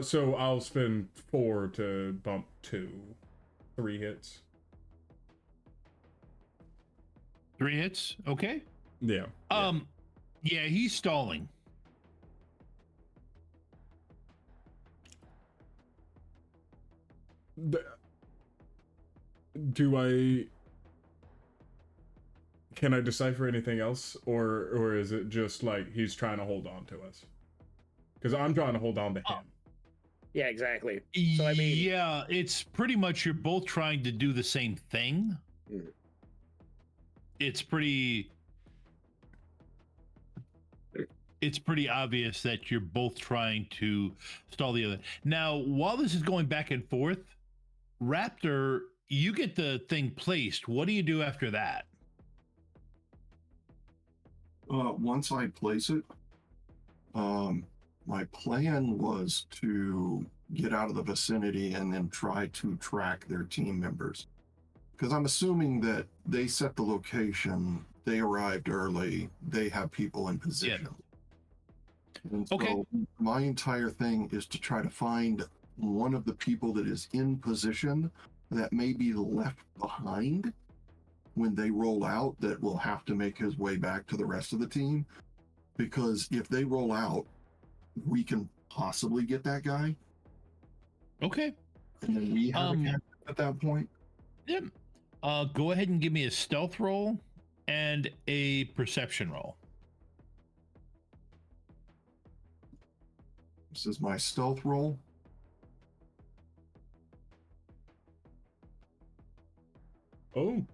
So I'll spend 4 to bump 3 hits. 3 hits, okay. Yeah. Yeah, he's stalling. Can I decipher anything else, or is it just like he's trying to hold on to us? Because I'm trying to hold on to him. Yeah, exactly. So I mean, yeah, it's pretty much you're both trying to do the same thing. It's pretty obvious that you're both trying to stall the other. Now, while this is going back and forth, Raptor, you get the thing placed. What do you do after that? Once I place it, my plan was to get out of the vicinity and then try to track their team members. Because I'm assuming that they set the location, they arrived early, they have people in position. Yeah. And so my entire thing is to try to find one of the people that is in position that may be left behind when they roll out, that will have to make his way back to the rest of the team. Because if they roll out, we can possibly get that guy. Okay. And then we have a captain at that point. Yep. Go ahead and give me a stealth roll and a perception roll. This is my stealth roll. Oh.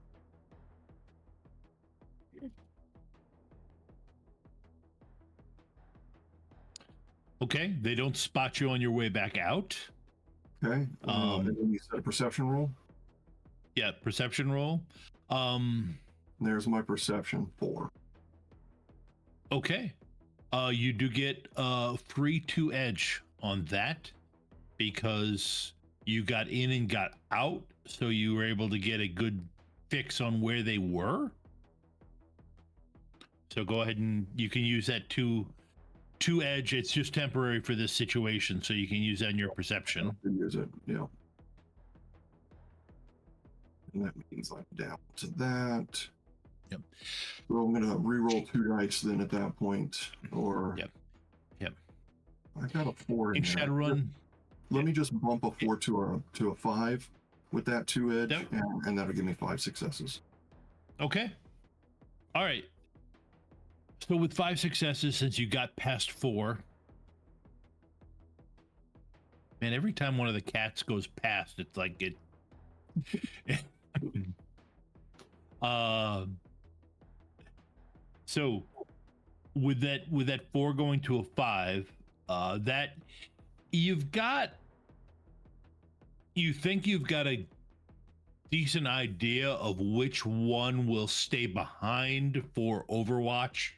Okay, they don't spot you on your way back out. Okay. And then you said a perception roll? Yeah, perception roll. There's my perception 4. Okay. You do get 3/2 edge on that because you got in and got out, so you were able to get a good fix on where they were. So go ahead and you can use that 2 edge. It's just temporary for this situation, so you can use that in your perception. Use it, yeah. And that means I'm down to that. Yep. So I'm gonna re-roll 2 dice then at that point, or Yep. I got a 4 in there. Shadowrun. Let me just bump a 4 to a 5 with that 2 edge, and that'll give me 5 successes. Okay. All right. So with 5 successes, since you got past 4, man, every time one of the cats goes past, it's like it. So with that 4 going to a 5, that you think you've got a decent idea of which one will stay behind for Overwatch.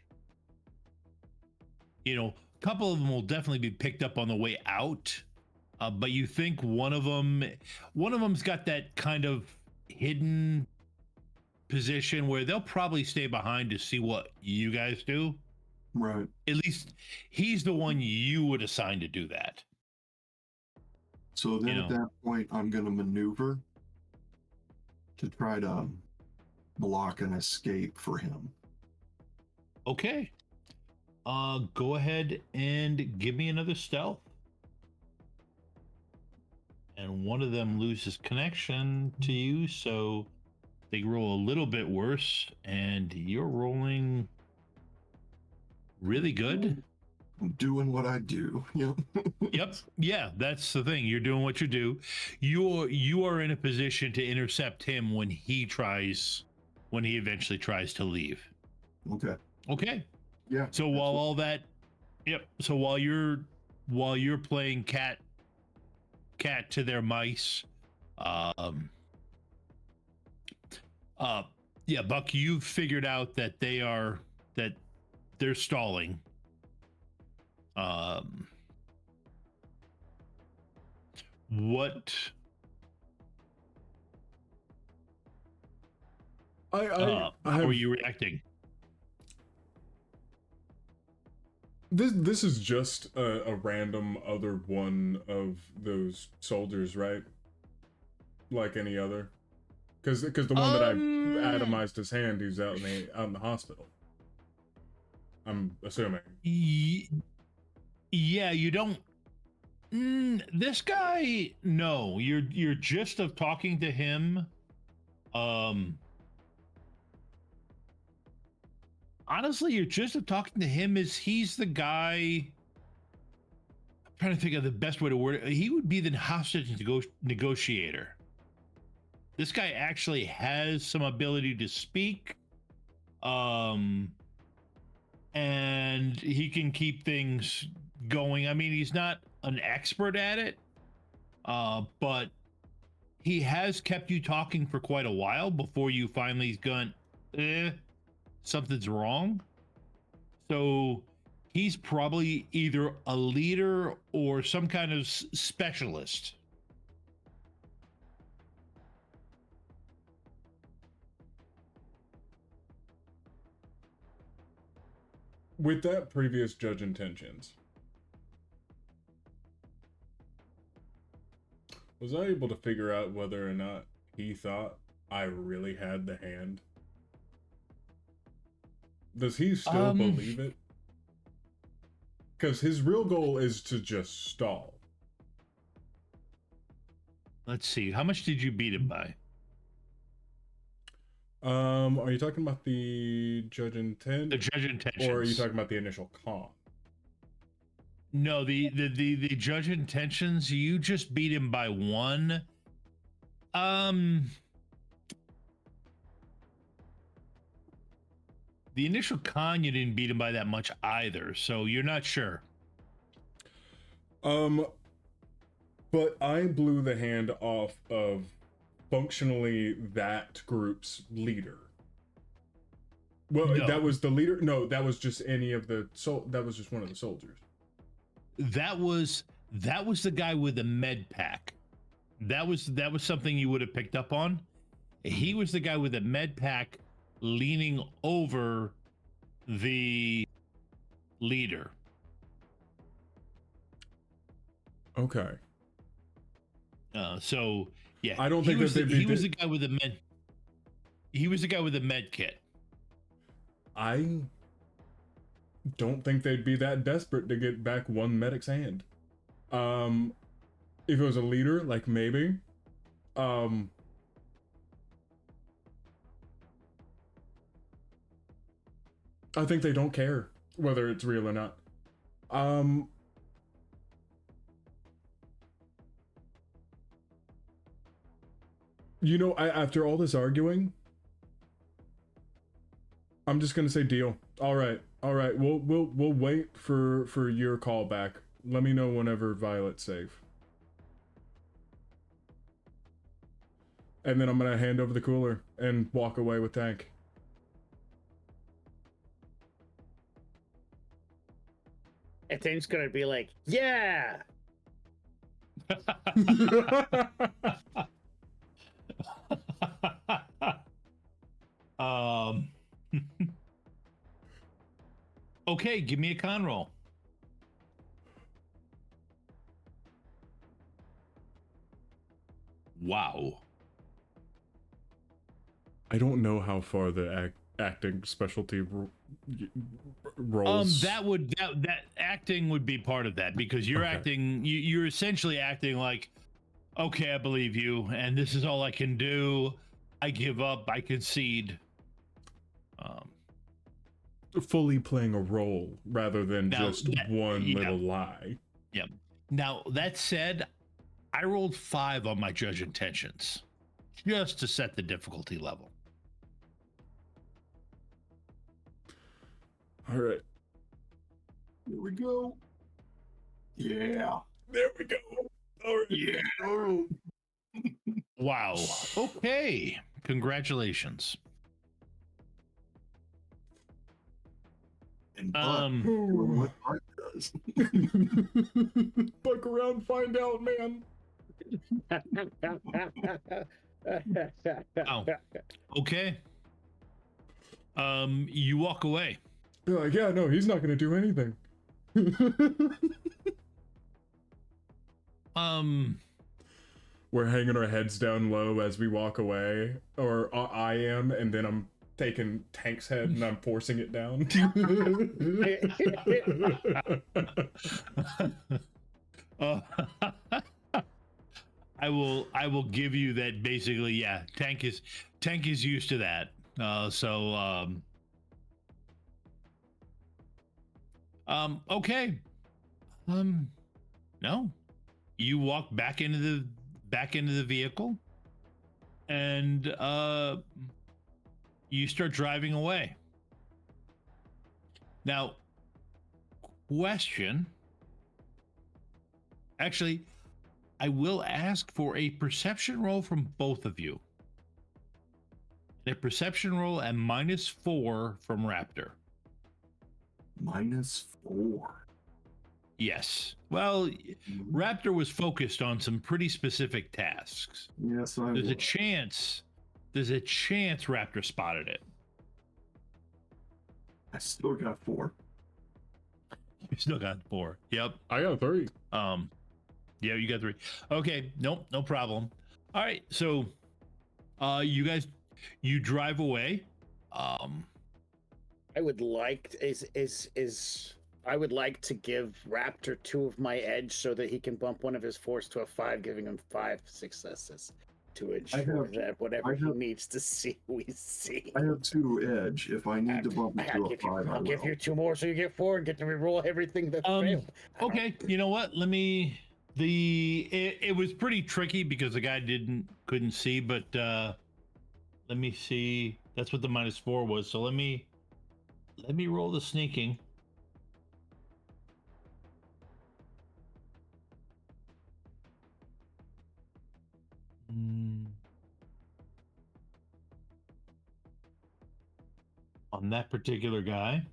a couple of them will definitely be picked up on the way out. But you think one of them's got that kind of hidden position where they'll probably stay behind to see what you guys do. Right. At least he's the one you would assign to do that. So then at that point, I'm going to maneuver to try to block an escape for him. Okay. Go ahead and give me another stealth. And one of them loses connection to you, so they roll a little bit worse, and you're rolling really good. I'm doing what I do. Yep. Yeah, that's the thing. You're doing what you do. You are in a position to intercept him when he eventually tries to leave. Okay. Okay. Yeah. So while all that, yep. So while you're playing cat to their mice, yeah, Buck, you've figured out that they're stalling. What? How are you reacting? This is just a random other one of those soldiers, right? Like any other, because the one that I atomized his hand, he's out in the hospital. I'm assuming. Yeah, you don't. This guy, no. Your gist of talking to him, honestly, your gist of talking to him is he's the guy. I'm trying to think of the best way to word it. He would be the hostage negotiator. This guy actually has some ability to speak, and he can keep things going. I mean, he's not an expert at it, but he has kept you talking for quite a while before you finally gone, something's wrong. So he's probably either a leader or some kind of specialist. With that previous judge intentions, was I able to figure out whether or not he thought I really had the hand? Does he still believe it? Because his real goal is to just stall. Let's see. How much did you beat him by? Are you talking about the judge intent? The judge intentions. Or are you talking about the initial con? No, the judge intentions, you just beat him by one. The initial con, you didn't beat him by that much either, so you're not sure. But I blew the hand off of functionally that group's leader. Well, No. that was the leader? No, that was just any of the that was just one of the soldiers. That was the guy with the med pack. That was something you would have picked up on. He was the guy with the med pack leaning over the leader. Okay. So yeah, I don't think he was the guy with the med. He was the guy with the med kit. I don't think they'd be that desperate to get back one medic's hand. If it was a leader, like maybe. I think they don't care whether it's real or not. You know, after all this arguing, I'm just gonna say deal. All right. We'll wait for your call back. Let me know whenever Violet's safe. And then I'm gonna hand over the cooler and walk away with Tank. And Tame's gonna be like, yeah. um. Okay, give me a con roll. Wow. I don't know how far the acting specialty rolls. That acting would be part of that, because you're Okay. acting. You're essentially acting like, okay, I believe you, and this is all I can do. I give up. I concede. Fully playing a role rather than Now, just one little lie. Yep. Now, that said, I rolled 5 on my judge intentions just to set the difficulty level. All right. Here we go. Yeah. There we go. All right. Yeah. Wow. Okay. Congratulations. And doing what Buck does. Buck around, find out, man. Oh. Okay. You walk away. You're like, yeah, no, he's not going to do anything. We're hanging our heads down low as we walk away, or I am, and then I'm taking Tank's head and I'm forcing it down. I will give you that. Basically, yeah, Tank is used to that. Okay. No, you walk back into the vehicle, and you start driving away. Now, question. Actually, I will ask for a perception roll from both of you. A perception roll and -4 from Raptor. -4. Yes. Well, Raptor was focused on some pretty specific tasks. Yes, There's a chance Raptor spotted it. I still got 4. You still got 4. Yep. I got 3. Yeah, you got 3. Okay, nope, no problem. All right, so you drive away. I would like I would like to give Raptor 2 of my edge so that he can bump one of his force to a 5, giving him 5 successes to ensure that whatever he needs to see, we see. I have 2 edge. If I need to bump it to a 5, I'll give you 2 more so you get 4 and get to reroll everything that failed. Okay, you know what? It was pretty tricky because the guy couldn't see, but let me see. That's what the -4 was. So let me roll the sneaking. On that particular guy.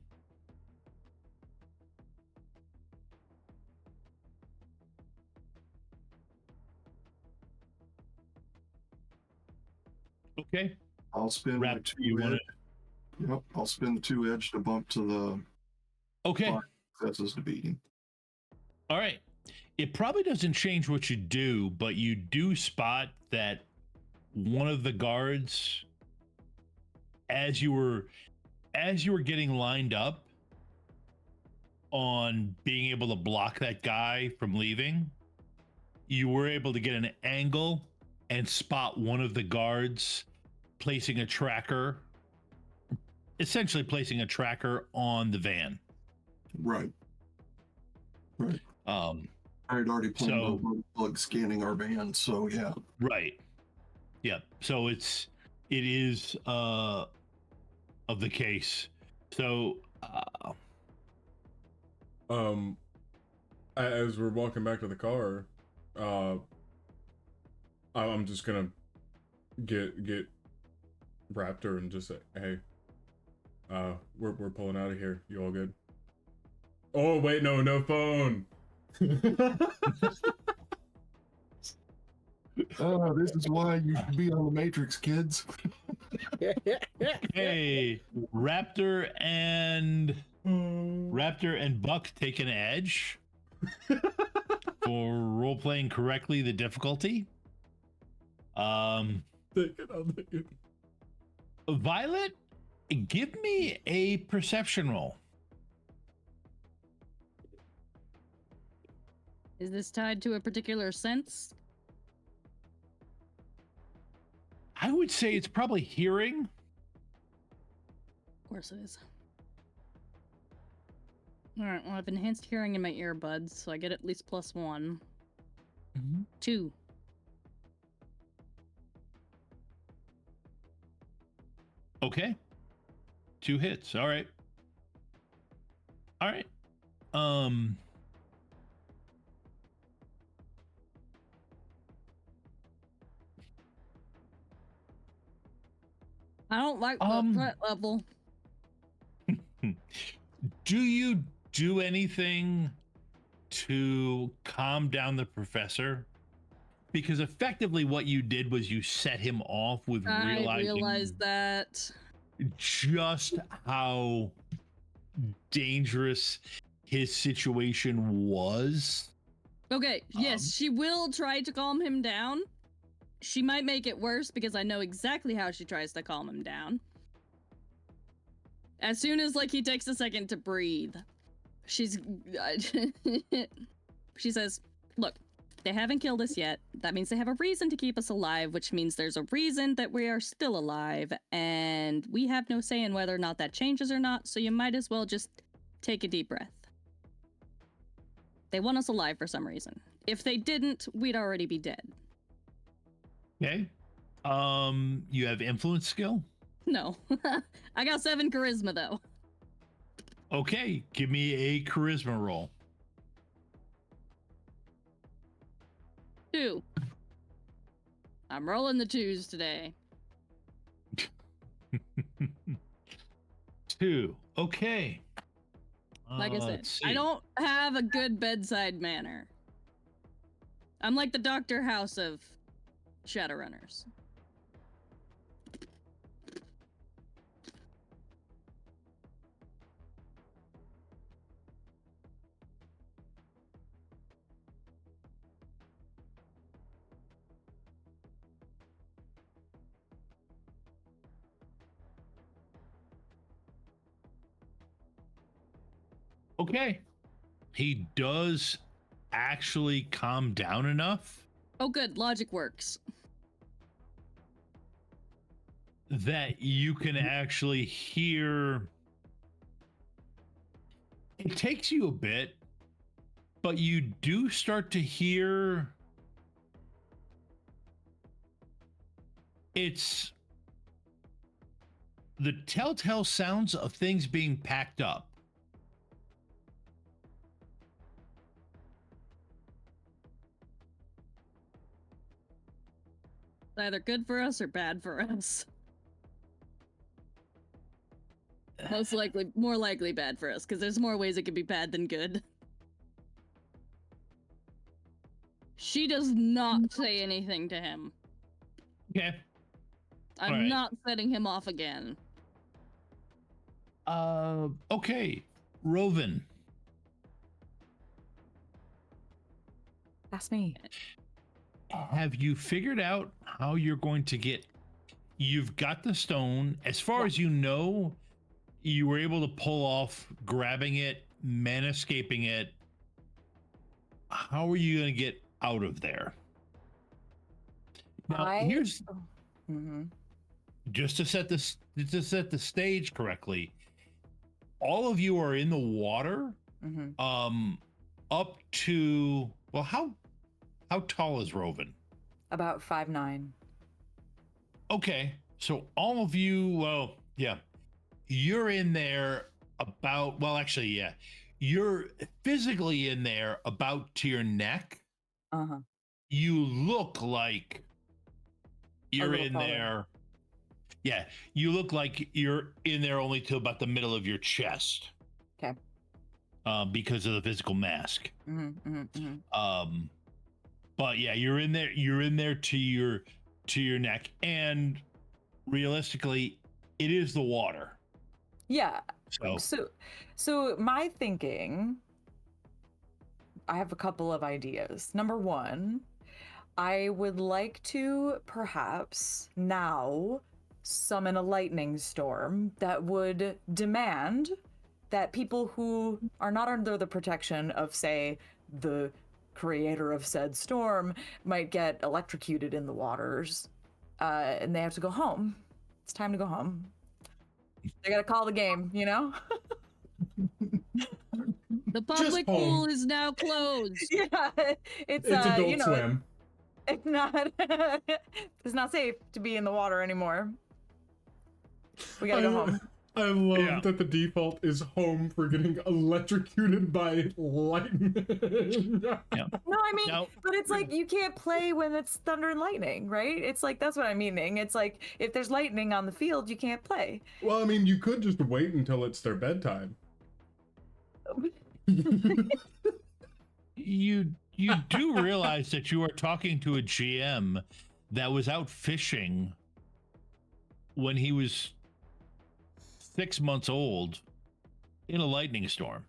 Okay. I'll spend my 2 edge. Yep, I'll spend the 2 edge to bump to the. Okay. 5 successes to beat him. All right. It probably doesn't change what you do, but you do spot that one of the guards, as you were getting lined up on being able to block that guy from leaving, you were able to get an angle and spot one of the guards essentially placing a tracker on the van. Right. I had already planned on bug scanning our van, so yeah. Right. Yeah. So it is of the case. So as we're walking back to the car, I'm just gonna get Raptor and just say, hey, we're pulling out of here. You all good? Oh wait, no phone. Oh, this is why you should be on the Matrix, kids. Hey, Raptor and Buck take an edge for role playing correctly the difficulty. Take it, I'll take it. Violet, give me a perception roll. Is this tied to a particular sense? I would say it's probably hearing. Of course it is. Alright, well, I have enhanced hearing in my earbuds, so I get at least +1. 2. Okay. 2 hits. All right. All right. I don't like the threat level. Do you do anything to calm down the professor? Because effectively what you did was you set him off with I realizing realized that. just how dangerous his situation was. Okay, yes, she will try to calm him down. She might make it worse because I know exactly how she tries to calm him down. As soon as, like, he takes a second to breathe, she's... she says, look, they haven't killed us yet. That means they have a reason to keep us alive, which means there's a reason that we are still alive, and we have no say in whether or not that changes or not, so you might as well just take a deep breath. They want us alive for some reason. If they didn't, we'd already be dead. Okay. You have influence skill? No. I got 7 charisma, though. Okay, give me a charisma roll. 2. I'm rolling the 2s today. 2. Okay. Like I said, let's see. I don't have a good bedside manner. I'm like the Dr. House of Shadowrunners. Okay. He does actually calm down enough Oh, good. Logic works. that you can actually hear. It takes you a bit, but you do start to hear. It's the telltale sounds of things being packed up. It's either good for us or bad for us. Most likely, more likely bad for us, because there's more ways it could be bad than good. She does not say anything to him. Okay. I'm All right. not setting him off again. Okay. Roven. That's me. Have you figured out how you're going to get? You've got the stone. As far as you know, you were able to pull off grabbing it, escaping it. How are you going to get out of there? Now, here's just to set the stage correctly. All of you are in the water. Up to, well, how tall is Roven? About 5'9". Okay, so all of you, well, yeah, you're in there about, well, actually, yeah, you're physically in there about to your neck. You look like you're in there. Yeah, you look like you're in there only to about the middle of your chest. Okay. because of the physical mask. Mm-hmm. But yeah, you're in there to your neck, and realistically, it is the water. Yeah. So So my thinking, I have a couple of ideas. Number one, I would like to perhaps now summon a lightning storm that would demand that people who are not under the protection of, say, the creator of said storm might get electrocuted in the waters, and they have to go home. It's time to go home. They gotta call the game, you know? The public pool is now closed. Yeah, it's Adult you know, Swim. it's not it's not safe to be in the water anymore. We gotta go home. I love that the default is home for getting electrocuted by lightning. No, I mean, but it's like you can't play when it's thunder and lightning, right? It's like that's what I'm meaning. It's like if there's lightning on the field, you can't play. Well, I mean, you could just wait until it's their bedtime. you do realize that you are talking to a GM that was out fishing when he was 6 months old in a lightning storm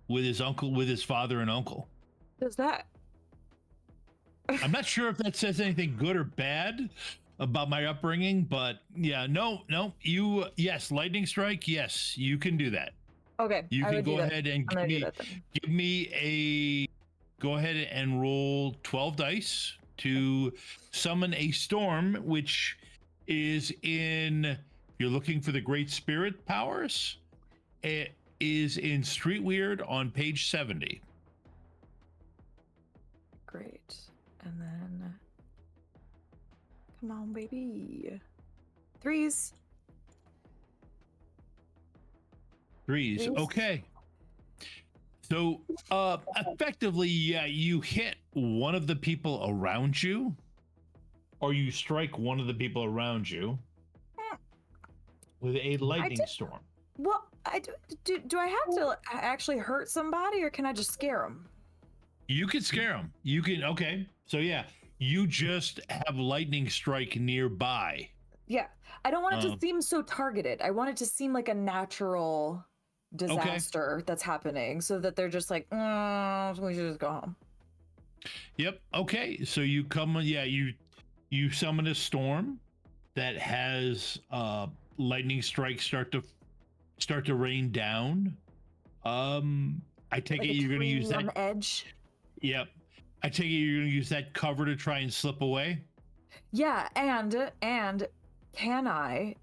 with his father and uncle. Does that? I'm not sure if that says anything good or bad about my upbringing, but yeah, yes, lightning strike, yes, you can do that. Okay, You can go ahead and go ahead and roll 12 dice to summon a storm, which is if you're looking for the Great Spirit powers, it is in Street Weird on page 70. Great. And then come on, baby. Threes. Okay. So effectively, yeah, you hit one of the people around you, or you strike one of the people around you with a lightning storm. Well, do I have to actually hurt somebody, or can I just scare them? You can scare them. You can, okay. So yeah, you just have lightning strike nearby. Yeah, I don't want it to seem so targeted. I want it to seem like a natural disaster that's happening, so that they're just like, we should just go home. Yep. Okay. So you come, yeah, you summon a storm that has lightning strikes start to rain down. I take Like it you're going to use that on the edge. Yep. I take it you're going to use that cover to try and slip away. Yeah, and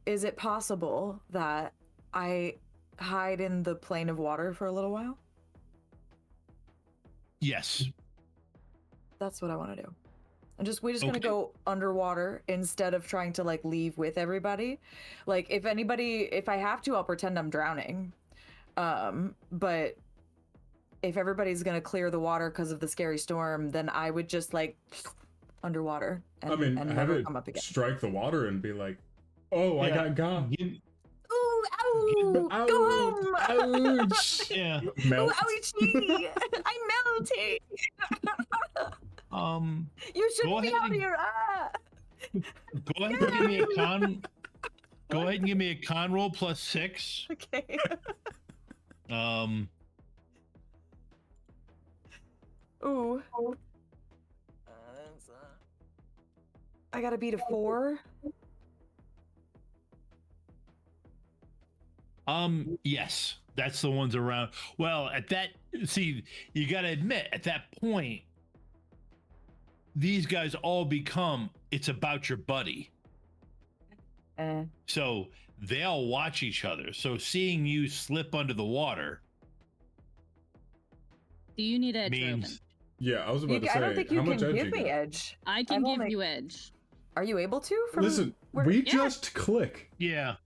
is it possible that I hide in the plane of water for a little while? Yes. That's what I want to do. We're just gonna go underwater instead of trying to like leave with everybody. Like if I have to, I'll pretend I'm drowning. But if everybody's gonna clear the water because of the scary storm, then I would just like underwater and never come up again. Strike the water and be like, "Oh, I got gone." Ooh, ow! Go home! Ouch! Yeah. Melt. Ooh, ouchie! I'm melting! You shouldn't be out here! Go ahead and give me a con. Go ahead and give me a con roll +6. Okay. Ooh. I gotta beat a 4. Yes, that's the ones around. Well, you gotta admit, at that point, these guys all become, it's about your buddy. So they all watch each other. So seeing you slip under the water. Do you need edge? Means, yeah, I was about to say, I don't think you can give me got? edge. I can give you edge. Are you able to? Listen, we just click. Yeah.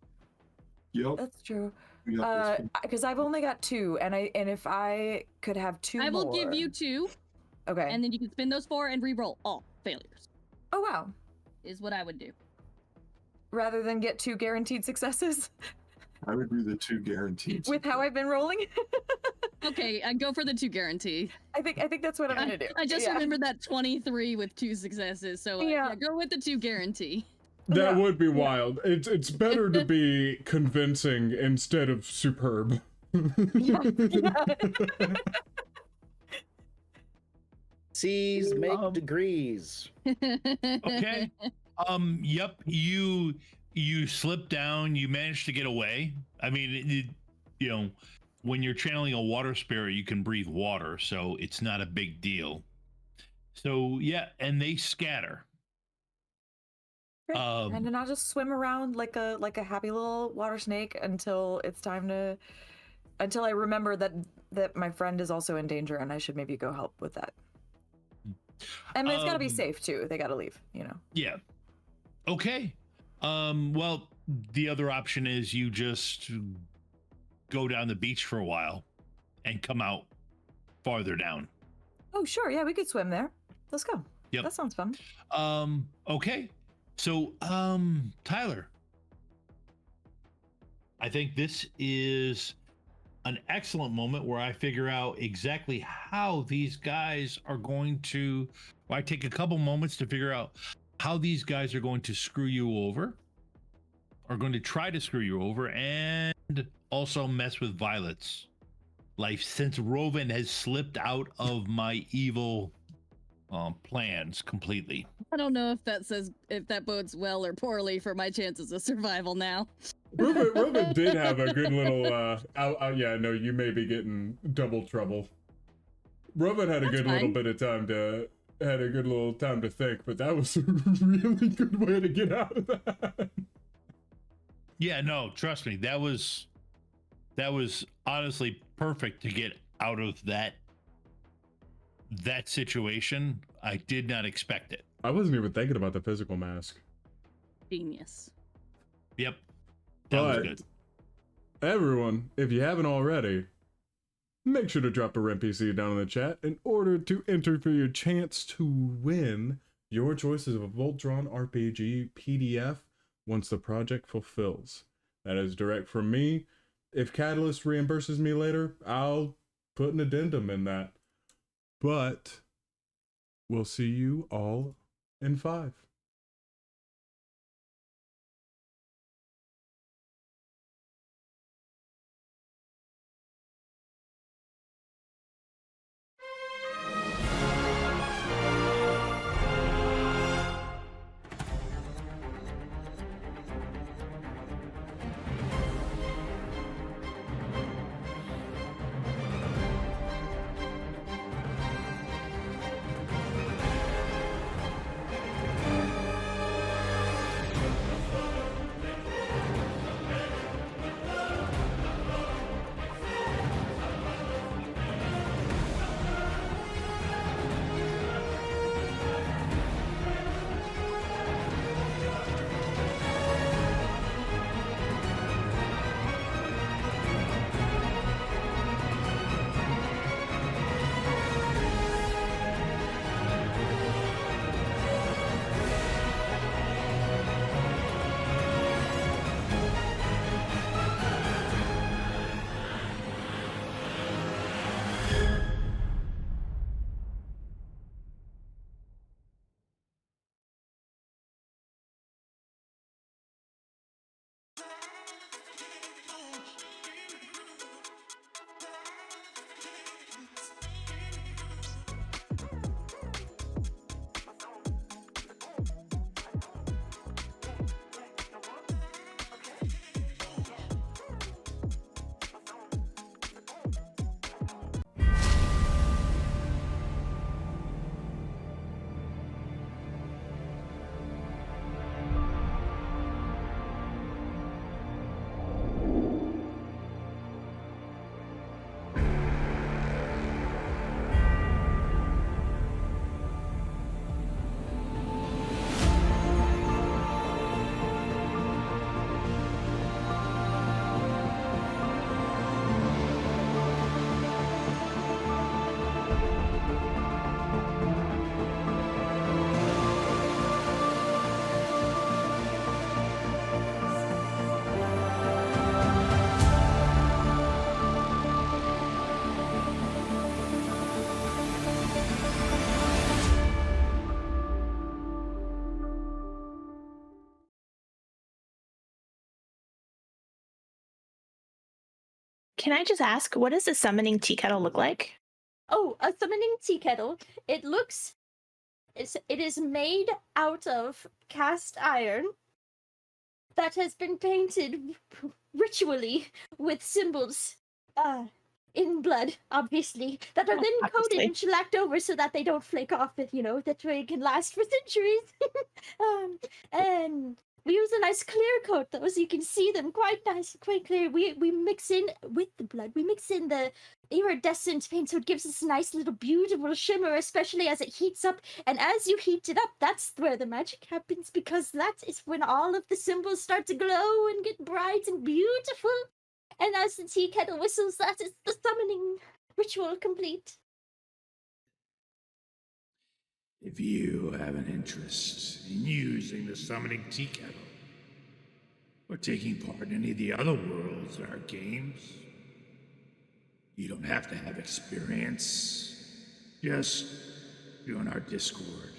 Yep. That's true. Because I've only got 2, and if I could have 2 more. I will give you 2. Okay. And then you can spin those 4 and re-roll all failures. Oh wow. Is what I would do. Rather than get 2 guaranteed successes. I would do the 2 guaranteed. With how I've been rolling. Okay, I go for the 2 guarantee. I think that's what I'm gonna do. I just remembered that 23 with 2 successes, so yeah, go with the 2 guarantee. That would be wild. It's better to be convincing instead of superb. C's make degrees. Okay. Yep. You slip down. You manage to get away. I mean, you know, when you're channeling a water spirit, you can breathe water, so it's not a big deal. So yeah, and they scatter. Great. And then I'll just swim around like a happy little water snake until it's time to, until I remember that my friend is also in danger and I should maybe go help with that. And it's got to be safe too. They got to leave, you know. Yeah. Okay. Well, the other option is you just go down the beach for a while and come out farther down. Oh, sure. Yeah, we could swim there. Let's go. Yep. That sounds fun. Okay. So, Tyler, I think this is an excellent moment where I figure out exactly how these guys are going to, I take a couple moments to figure out how these guys are going to screw you over, are going to try to screw you over, and also mess with Violet's life, since Rovan has slipped out of my evil plans completely. I don't know if that bodes well or poorly for my chances of survival now. Rovan did have a good little, yeah, no, you may be getting double trouble. Rovan had a good little bit of time to think, but that was a really good way to get out of that. Yeah, no, trust me, that was honestly perfect to get out of that situation. I did not expect it. I wasn't even thinking about the physical mask. Genius. Yep. That was good. Everyone, if you haven't already, make sure to drop a NPC down in the chat in order to enter for your chance to win your choices of a Voltron RPG PDF once the project fulfills. That is direct from me. If Catalyst reimburses me later, I'll put an addendum in that. But we'll see you all in 5. Can I just ask, what does a summoning tea kettle look like? Oh, a summoning tea kettle. It is made out of cast iron that has been painted ritually with symbols in blood, obviously, that are then coated and shellacked over so that they don't flake off, that way it can last for centuries. And we use a nice clear coat though, so you can see them quite nice, quite clear. We mix in with the blood, we mix in the iridescent paint, so it gives us a nice little beautiful shimmer, especially as it heats up. And as you heat it up, that's where the magic happens, because that is when all of the symbols start to glow and get bright and beautiful. And as the tea kettle whistles, that is the summoning ritual complete. If you have an interest in using the summoning tea kettle, or taking part in any of the other worlds in our games, you don't have to have experience. Just join our Discord,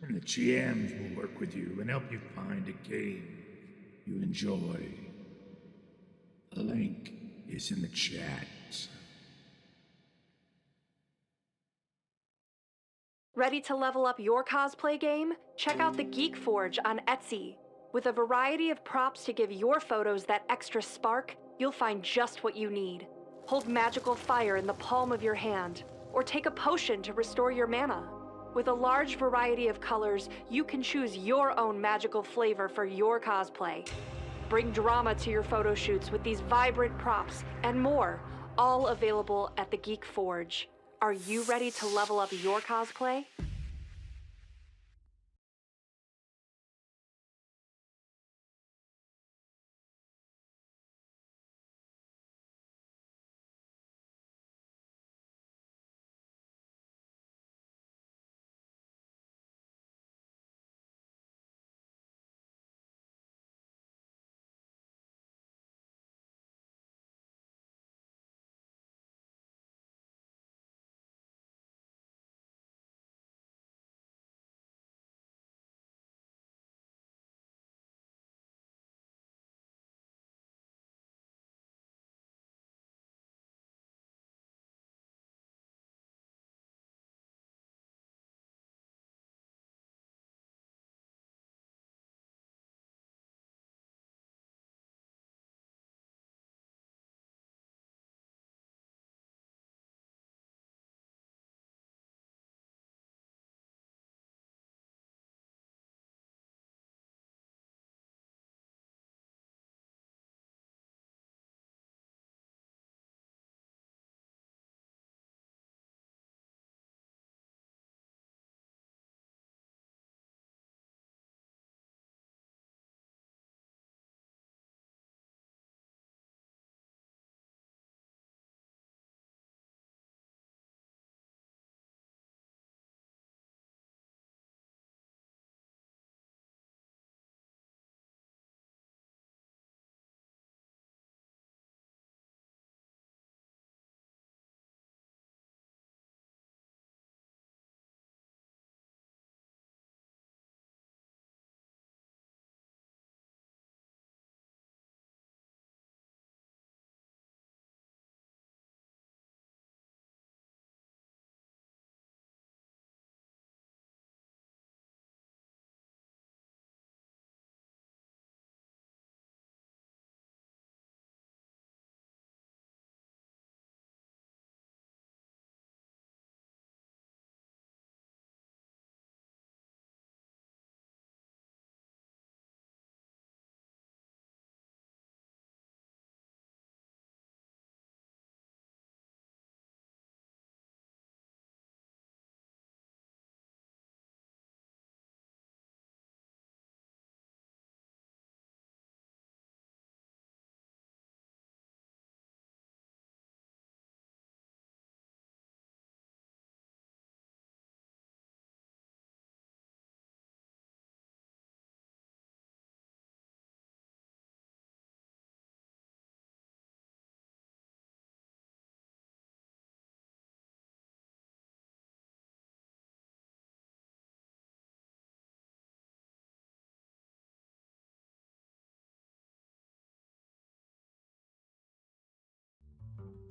and the GMs will work with you and help you find a game you enjoy. The link is in the chat. Ready to level up your cosplay game? Check out the Geek Forge on Etsy. With a variety of props to give your photos that extra spark, you'll find just what you need. Hold magical fire in the palm of your hand, or take a potion to restore your mana. With a large variety of colors, you can choose your own magical flavor for your cosplay. Bring drama to your photo shoots with these vibrant props and more, all available at the Geek Forge. Are you ready to level up your cosplay?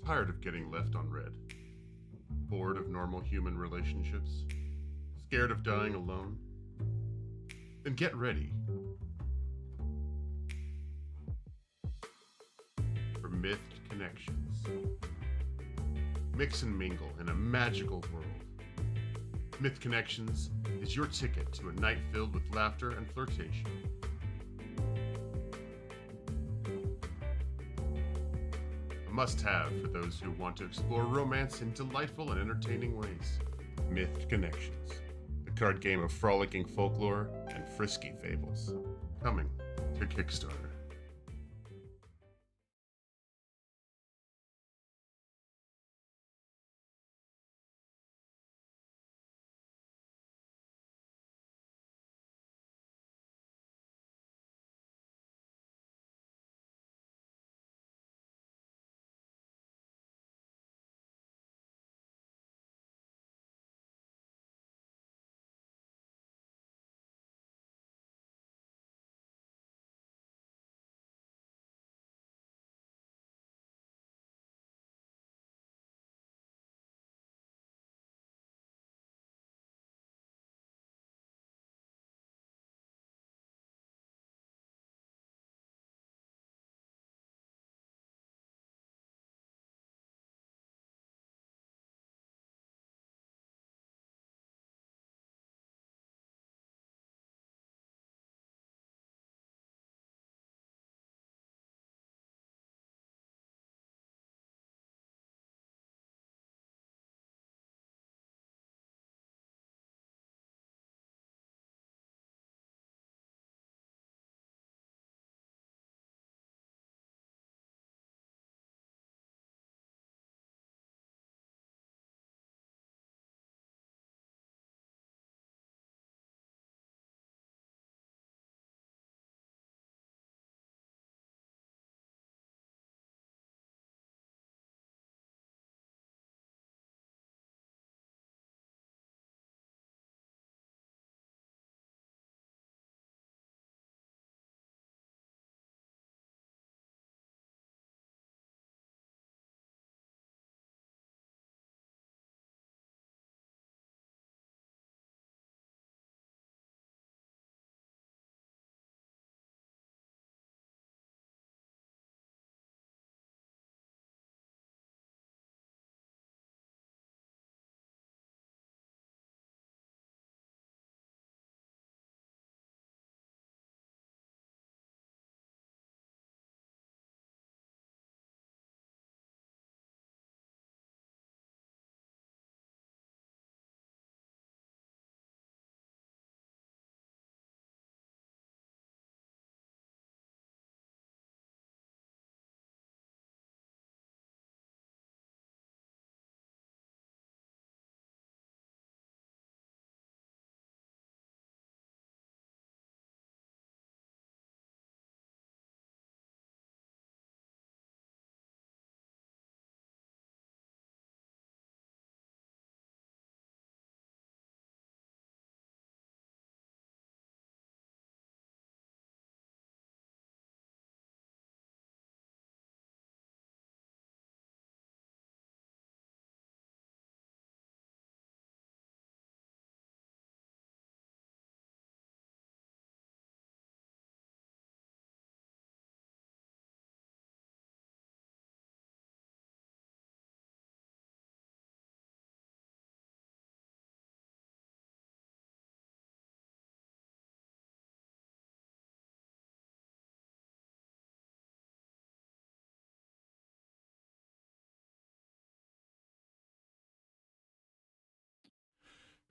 Tired of getting left on red? Bored of normal human relationships? Scared of dying alone? Then get ready for Mythed Connections. Mix and mingle in a magical world. Myth Connections is your ticket to a night filled with laughter and flirtation. A must-have for those who want to explore romance in delightful and entertaining ways. Myth Connections, the card game of frolicking folklore and frisky fables. Coming to Kickstarter.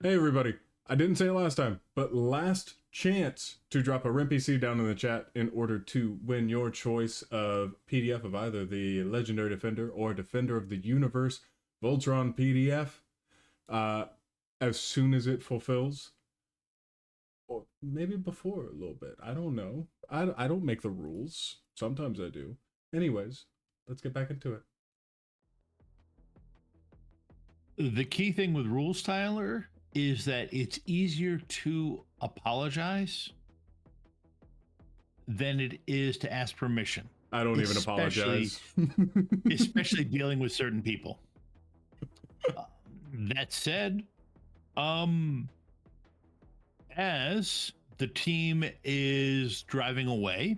Hey everybody, I didn't say it last time, but last chance to drop a RMPC down in the chat in order to win your choice of PDF of either the Legendary Defender or Defender of the Universe Voltron PDF as soon as it fulfills. Or maybe before a little bit, I don't know. I don't make the rules, sometimes I do. Anyways, let's get back into it. The key thing with rules, Tyler, is that it's easier to apologize than it is to ask permission. I don't even apologize. Especially dealing with certain people. That said, as the team is driving away,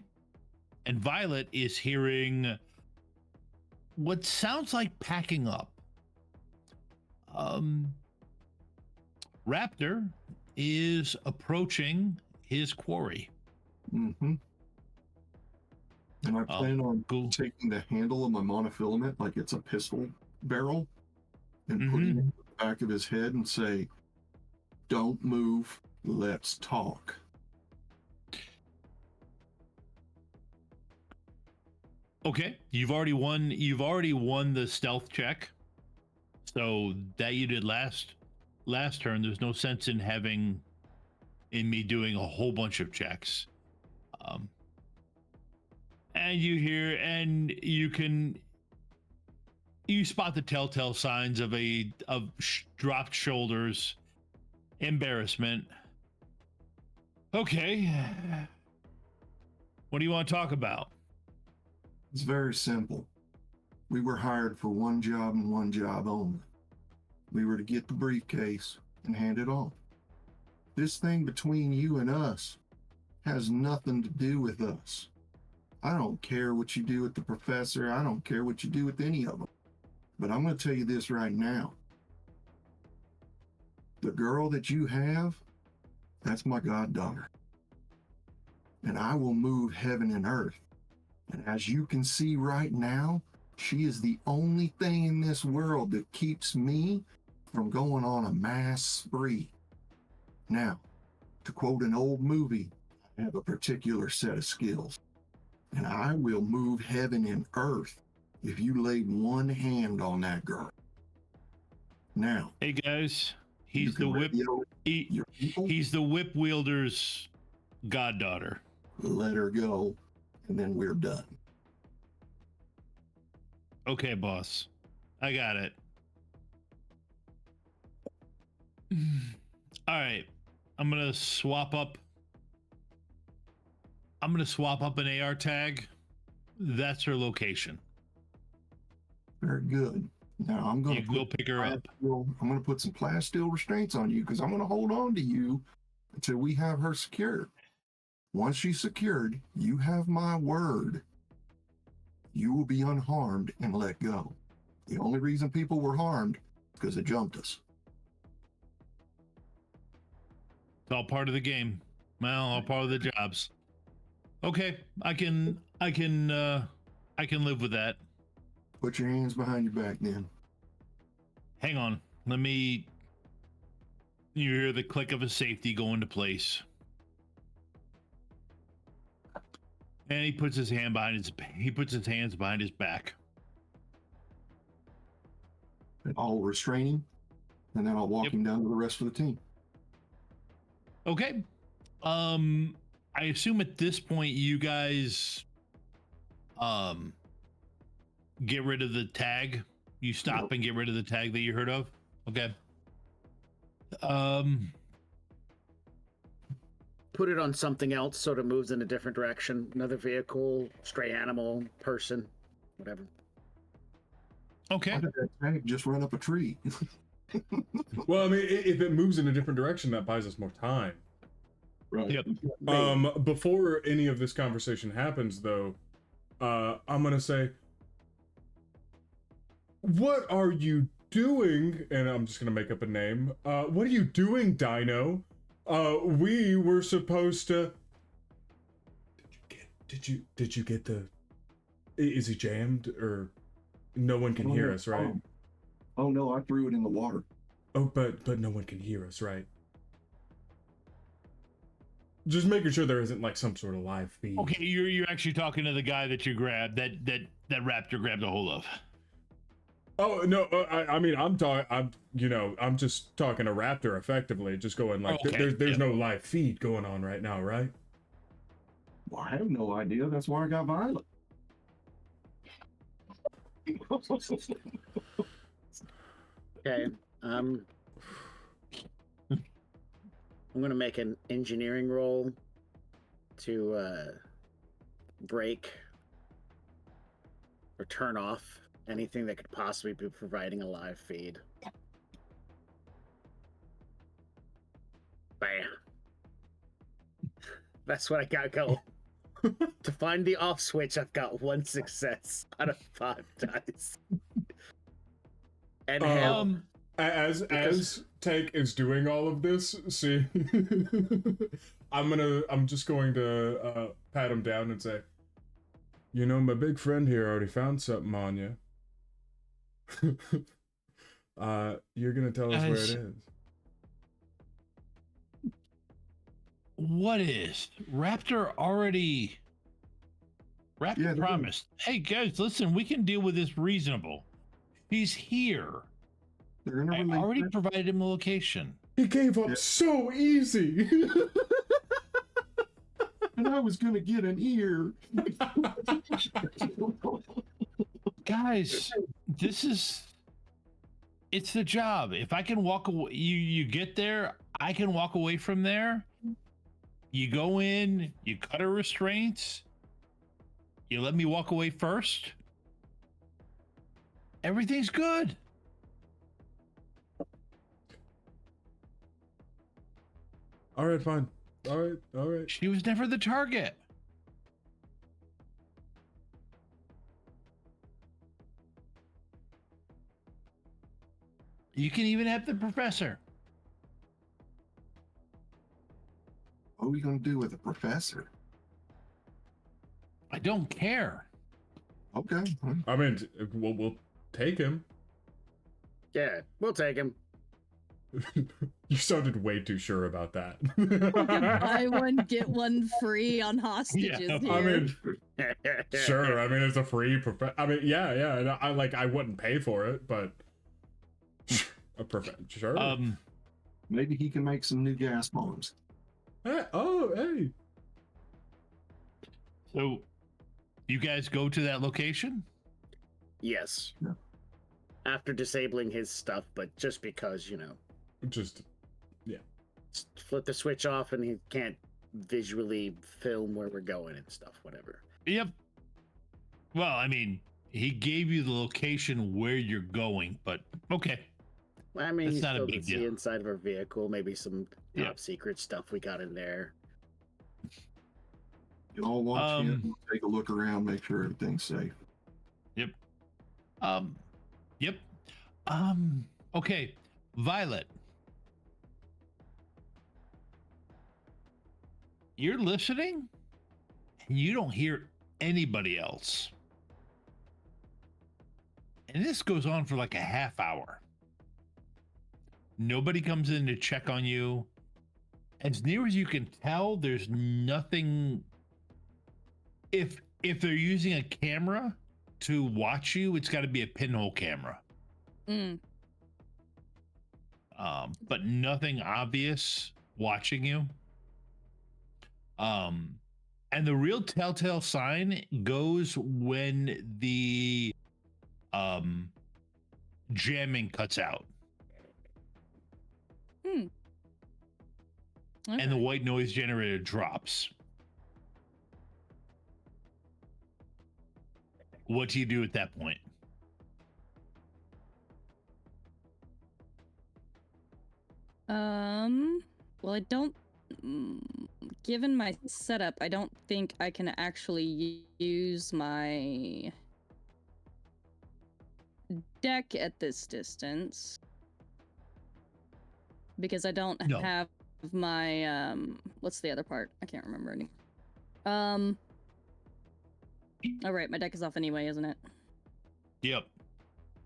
and Violet is hearing what sounds like packing up. Raptor is approaching his quarry. Mm-hmm. And I plan on taking the handle of my monofilament like it's a pistol barrel and putting it in the back of his head and say, "Don't move, let's talk." Okay, you've already won the stealth check. So that you did last turn. There's no sense in me doing a whole bunch of checks. And you hear, and you spot the telltale signs of dropped shoulders, embarrassment. Okay, what do you want to talk about? It's very simple. We were hired for one job and one job only. We were to get the briefcase and hand it off. This thing between you and us has nothing to do with us. I don't care what you do with the professor. I don't care what you do with any of them. But I'm going to tell you this right now. The girl that you have, that's my goddaughter. And I will move heaven and earth. And as you can see right now, she is the only thing in this world that keeps me from going on a mass spree. Now, to quote an old movie, I have a particular set of skills. And I will move heaven and earth if you lay one hand on that girl. Now, hey guys, he's the whip. He's the whip wielder's goddaughter. Let her go, and then we're done. Okay, boss. I got it. All right. I'm going to swap up an AR tag. That's her location. Very good. Now I'm going to go pick her up. I'm going to put some plasteel restraints on you because I'm going to hold on to you until we have her secured. Once she's secured, you have my word. You will be unharmed and let go. The only reason people were harmed is because it jumped us. It's all part of the game. Well, all part of the jobs. Okay, I can live with that. Put your hands behind your back then. Hang on. You hear the click of a safety go into place. And he puts his hands behind his back. And I'll restrain him, and then I'll walk him down to the rest of the team. Okay. I assume at this point you guys get rid of the tag. You stop and get rid of the tag that you heard of. Okay. Put it on something else so it moves in a different direction. Another vehicle, stray animal, person, whatever. Okay. Why did that tag just run up a tree? Well, I mean, if it moves in a different direction, that buys us more time. Right. Yep. Before any of this conversation happens, though, I'm gonna say, what are you doing? And I'm just gonna make up a name. What are you doing, Dino? We were supposed to. Did you get the? Is he jammed or? No one can hear us, right? Oh no, I threw it in the water. Oh, but no one can hear us, right? Just making sure there isn't like some sort of live feed. Okay, you're actually talking to the guy that you grabbed, that Raptor grabbed a hold of. Oh no, I mean I'm just talking to Raptor effectively, just going like there's no live feed going on right now, right? Well, I have no idea. That's why I got Violet. Okay. I'm gonna make an engineering roll to break or turn off anything that could possibly be providing a live feed. Bam. That's what I got going. To find the off switch, I've got 1 success out of 5 dice. And as Tank is doing all of this, see, I'm just going to pat him down and say, you know, my big friend here already found something on you. You're gonna tell us where it is. What is? Raptor promised. Hey guys, listen, we can deal with this reasonable. He's here. I already provided him the location. He gave up so easy. And I was gonna get an ear. Guys, it's the job. If I can walk away, you get there, I can walk away from there. You go in, you cut her restraints, you let me walk away first. Everything's good. All right, fine. All right. She was never the target. You can even have the professor. What are we gonna do with the professor? I don't care. Okay. I mean, we'll take him. Yeah, we'll take him. You sounded way too sure about that. Buy one, get one free on hostages here. I mean, sure. I mean, it's a free I mean, yeah. And I wouldn't pay for it, but sure. Maybe he can make some new gas bombs. Hey. So, you guys go to that location? Yes. Yeah. After disabling his stuff, but just because, yeah. Flip the switch off and he can't visually film where we're going and stuff, whatever. Yep. Well, I mean, he gave you the location where you're going, but okay. Well, I mean, That's he not a still big can see deal. inside of our vehicle, maybe some top secret stuff we got in there. You all watch in, we'll take a look around, make sure everything's safe. Yep. Yep. Okay. Violet. You're listening and you don't hear anybody else. And this goes on for like a half hour. Nobody comes in to check on you. As near as you can tell, there's nothing. If they're using a camera to watch you, it's got to be a pinhole camera. But nothing obvious watching you. And the real telltale sign goes when the jamming cuts out. Okay. And the white noise generator drops. What do you do at that point? Well, I don't. Given my setup, I don't think I can actually use my deck at this distance because I don't have my what's the other part? I can't remember any. Oh right, my deck is off anyway, isn't it? Yep.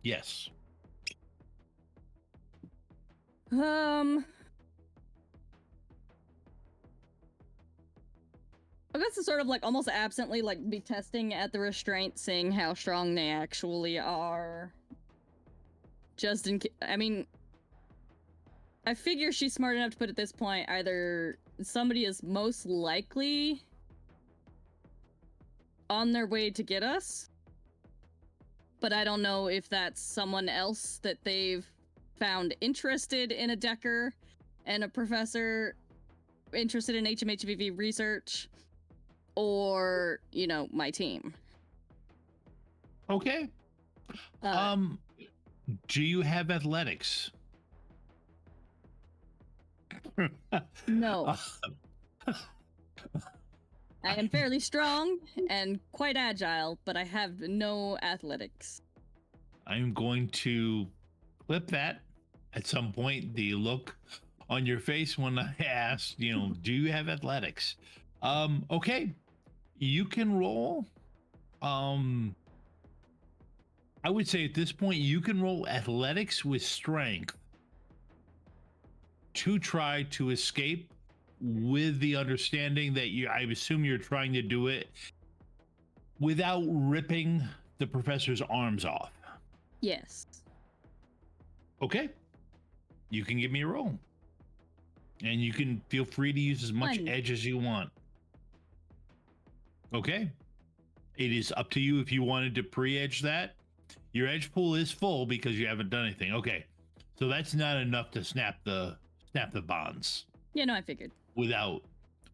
Yes. I guess to sort of like almost absently like be testing at the restraint, seeing how strong they actually are. Just in I mean, I figure she's smart enough to put at this point either somebody is most likely on their way to get us, but I don't know if that's someone else that they've found interested in a Decker and a professor interested in HMHVV research, or, you know, my team. Okay. Do you have athletics? No. I am fairly strong and quite agile, but I have no athletics. I'm going to clip that at some point. The look on your face when I asked, do you have athletics? Okay. You can roll. I would say at this point, you can roll athletics with strength to try to escape, with the understanding that I assume you're trying to do it without ripping the professor's arms off. Yes. Okay. You can give me a roll. And you can feel free to use as much edge as you want. Okay. It is up to you if you wanted to pre-edge that. Your edge pool is full because you haven't done anything. Okay. So that's not enough to snap the bonds. Yeah, no, I figured. Without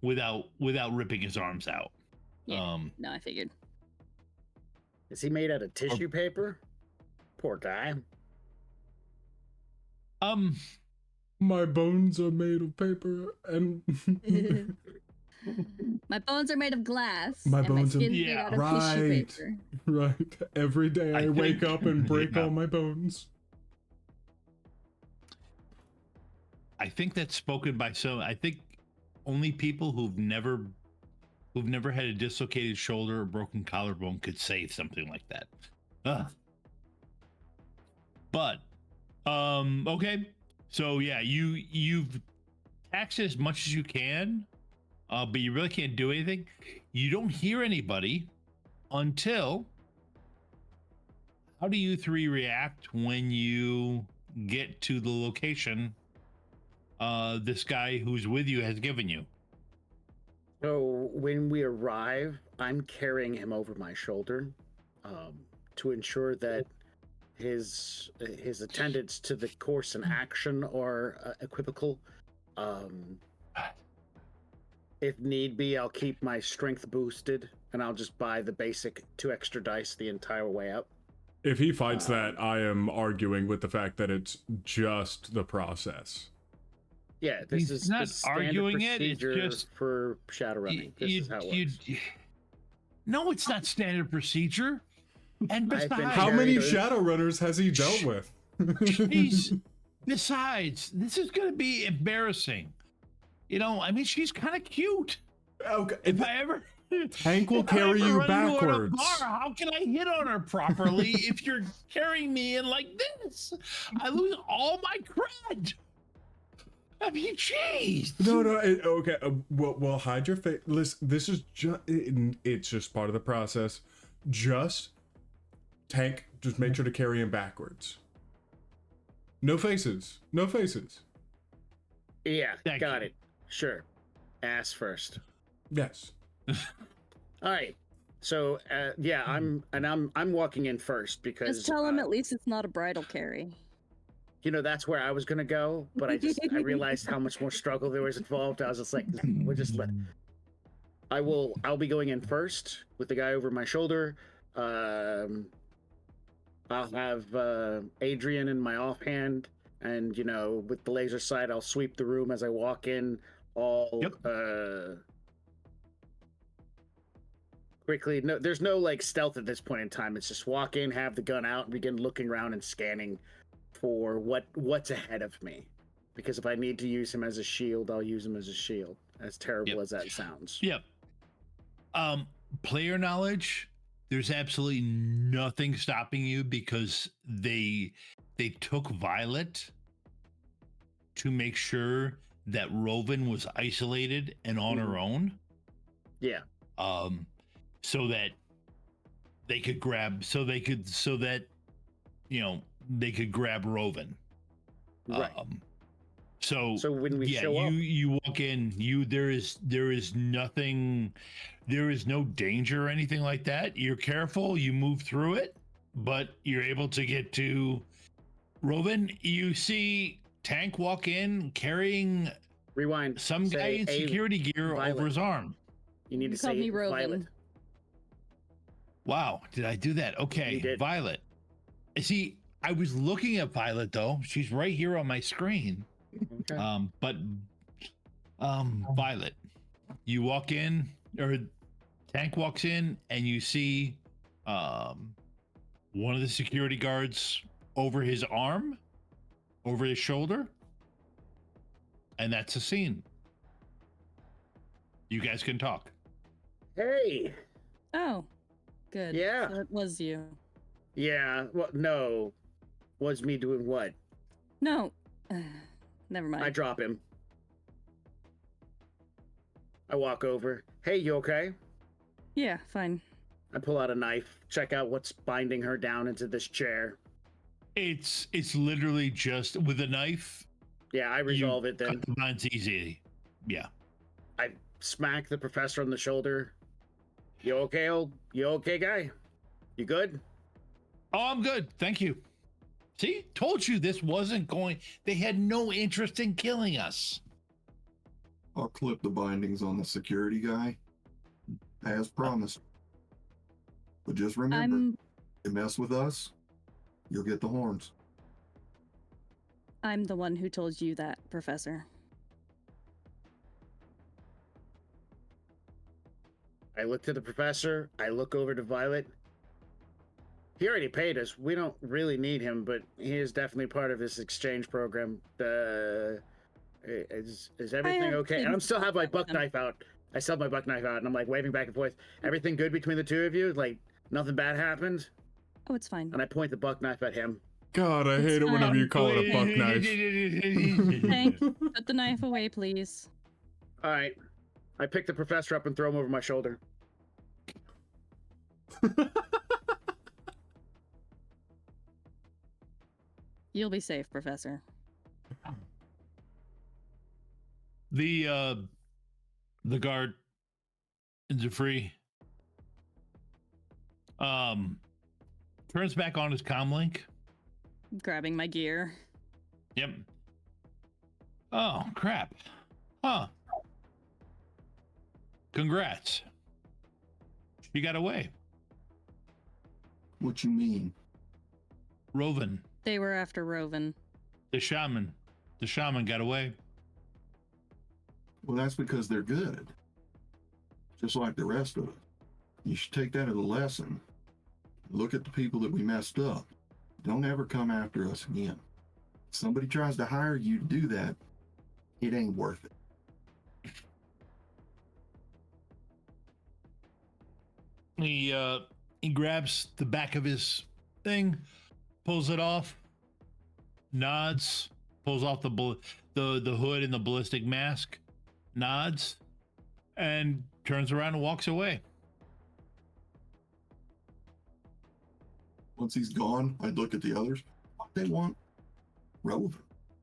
ripping his arms out. Yeah, no, I figured. Is he made out of tissue paper? Poor guy. My bones are made of paper, and my bones are made of glass. My and bones my are skin's made out of tissue paper. Right. Every day I wake up and break all my bones. I think that's spoken by I think only people who've never had a dislocated shoulder or broken collarbone could say something like that. But okay. So yeah, you've taxed as much as you can, but you really can't do anything. You don't hear anybody until, how do you three react when you get to the location this guy who's with you has given you? So when we arrive, I'm carrying him over my shoulder to ensure that his attendance to the course and action are equivocal. If need be, I'll keep my strength boosted, and I'll just buy the basic 2 extra dice the entire way up. If he fights that, I am arguing with the fact that it's just the process. Yeah, this is not arguing it. It's procedure just for Shadowrunning. This is how it works. No, it's not standard procedure. And besides, how many Shadowrunners has he dealt with? Besides, this is going to be embarrassing. I mean, she's kind of cute. Okay. If I ever Tank will carry you backwards. How can I hit on her properly if you're carrying me in like this? I lose all my cred. I mean, jeez. No. Okay. Well, hide your face. Listen, this is it's just part of the process. Just make sure to carry him backwards. No faces. Yeah, got it. Sure. Ass first. Yes. All right. So, yeah, I'm walking in first because Just tell him at least it's not a bridal carry. That's where I was gonna go, but I realized how much more struggle there was involved. I was just like, we'll just let. I'll be going in first with the guy over my shoulder. I'll have Adrian in my offhand, and with the laser sight, I'll sweep the room as I walk in. Quickly. No, there's no stealth at this point in time. It's just walk in, have the gun out, and begin looking around and scanning for what's ahead of me. Because if I need to use him as a shield, I'll use him as a shield. As terrible as that sounds. Yep. Player knowledge, there's absolutely nothing stopping you because they took Violet to make sure that Rovan was isolated and on her own. Yeah. So that they could grab they could grab Rovan. Right. So when we show up, you walk in, there is nothing, there is no danger or anything like that. You're careful, you move through it, but you're able to get to Rovan. You see Tank walk in carrying some guy in security gear over his arm. You need to call say me Rovan. Violet. Wow, did I do that? Okay, You did. Violet. See, I was looking at Violet though. She's right here on my screen. Okay. But Violet, you walk in, or Tank walks in, and you see one of the security guards over his arm, over his shoulder, and that's the scene. You guys can talk. Hey. Oh, good. Yeah. So it was you. Yeah. Well, no. Was me doing what? No. Never mind. I drop him. I walk over. Hey, you okay? Yeah, fine. I pull out a knife, check out what's binding her down into this chair. It's literally just with a knife. Yeah, I resolve it then. Cut the binds easy. Yeah. I smack the professor on the shoulder. You okay, guy? You good? Oh, I'm good. Thank you. See, told you this wasn't going. They had no interest in killing us. I'll clip the bindings on the security guy, as promised. But just remember, you mess with us, you'll get the horns. I'm the one who told you that, Professor. I look to the professor. I look over to Violet. He already paid us. We don't really need him, but he is definitely part of this exchange program. Is everything okay? And I'm still have my buck knife out. I still have my buck knife out, and I'm like waving back and forth. Everything good between the two of you? Like nothing bad happened? Oh, it's fine. And I point the buck knife at him. God, I hate it whenever you call it a buck knife. Hank, put the knife away, please. All right. I pick the professor up and throw him over my shoulder. You'll be safe, Professor. The guard in free turns back on his comlink. Grabbing my gear. Yep. Oh crap. Huh. Congrats. You got away. What you mean? Roven. They were after Roven. The shaman. The shaman got away. Well, that's because they're good. Just like the rest of us. You should take that as a lesson. Look at the people that we messed up. Don't ever come after us again. If somebody tries to hire you to do that, it ain't worth it. He grabs the back of his thing, pulls it off, nods, pulls off the hood and the ballistic mask, nods, and turns around and walks away. Once he's gone, I'd look at the others. What they want? Roven.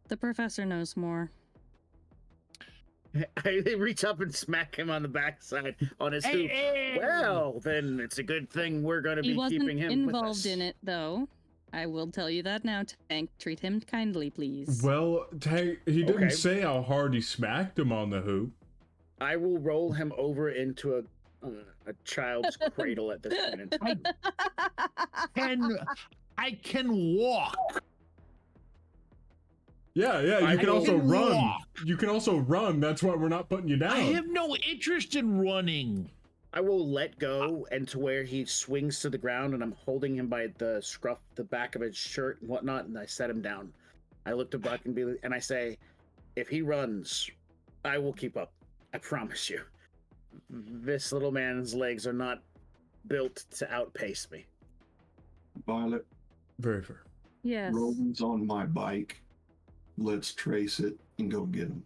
The professor knows more. I reach up and smack him on the backside on his hoop. Well, then it's a good thing we're going to be keeping him involved with us. in it, though. I will tell you that now, Tank. Treat him kindly, please. Well, Tank, he didn't say how hard he smacked him on the hoop. I will roll him over into a child's cradle at this point in time. I can walk. Yeah, you can also run. You can also run. That's why we're not putting you down. I have no interest in running. I will let go and to where he swings to the ground, and I'm holding him by the scruff, the back of his shirt and whatnot, and I set him down. I look to Buck and I say, if he runs, I will keep up. I promise you. This little man's legs are not built to outpace me. Violet. Very fair. Yes. Roven's on my bike. Let's trace it and go get him.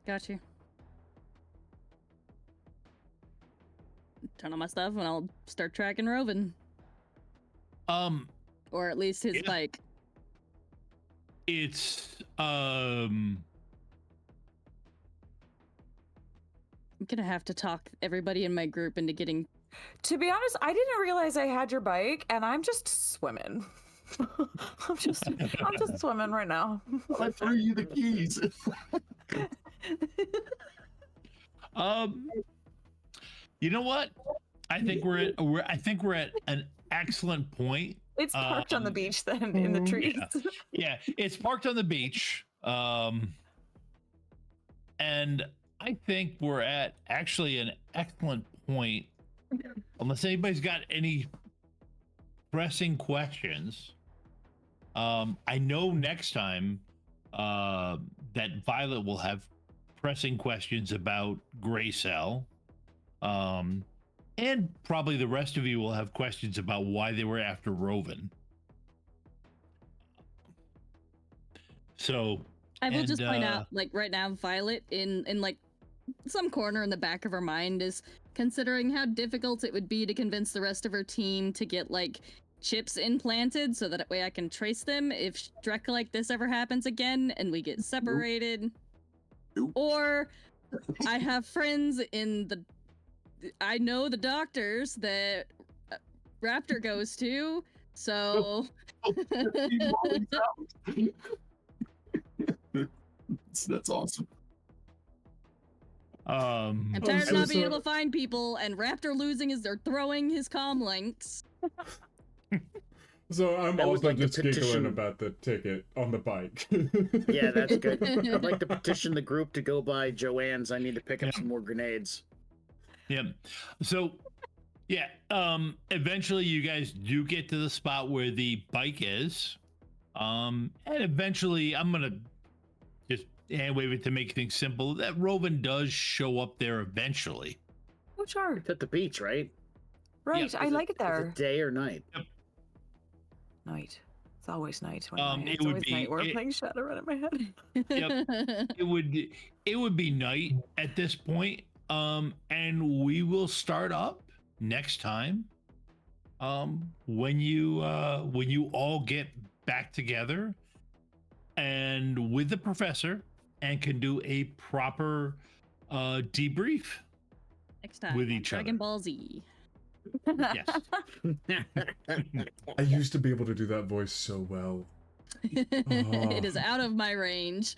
Got you. Turn on my stuff and I'll start tracking Roven. Or at least his bike. It's I'm gonna have to talk everybody in my group into getting. To be honest, I didn't realize I had your bike, and I'm just swimming. I'm just swimming right now. I threw you the keys. You know what? I think we're at an excellent point. It's parked on the beach then in the trees. Yeah, it's parked on the beach. And I think we're at actually an excellent point. Unless anybody's got any pressing questions. I know next time that Violet will have pressing questions about Gray Cell. And probably the rest of you will have questions about why they were after Roven. So I will just point out, like right now, Violet in like some corner in the back of her mind is considering how difficult it would be to convince the rest of her team to get like chips implanted so that way I can trace them if Drek like this ever happens again and we get separated. Nope. Or I have friends I know the doctors that Raptor goes to, so that's awesome. I'm tired of not being able to find people, and Raptor losing or throwing his comm links. So I'm That was also like the just giggling petition. about the ticket on the bike. Yeah, that's good. I'd like to petition the group to go by Joanne's. I need to pick up some more grenades. Yeah. So, yeah. Eventually, you guys do get to the spot where the bike is. And eventually, I'm gonna just hand wave it to make things simple. That Roven does show up there eventually. Oh, sure. It's at the beach, right? Right. I like it there. Is it day or night? Yep. Night. It's always night. It would be. Night. We're playing Shadowrun in my head. Yep. It would be night at this point. And we will start up next time. When you all get back together and with the professor and can do a proper debrief Next time with on each Dragon other. Ball Z. Yes. I used to be able to do that voice so well. It is out of my range.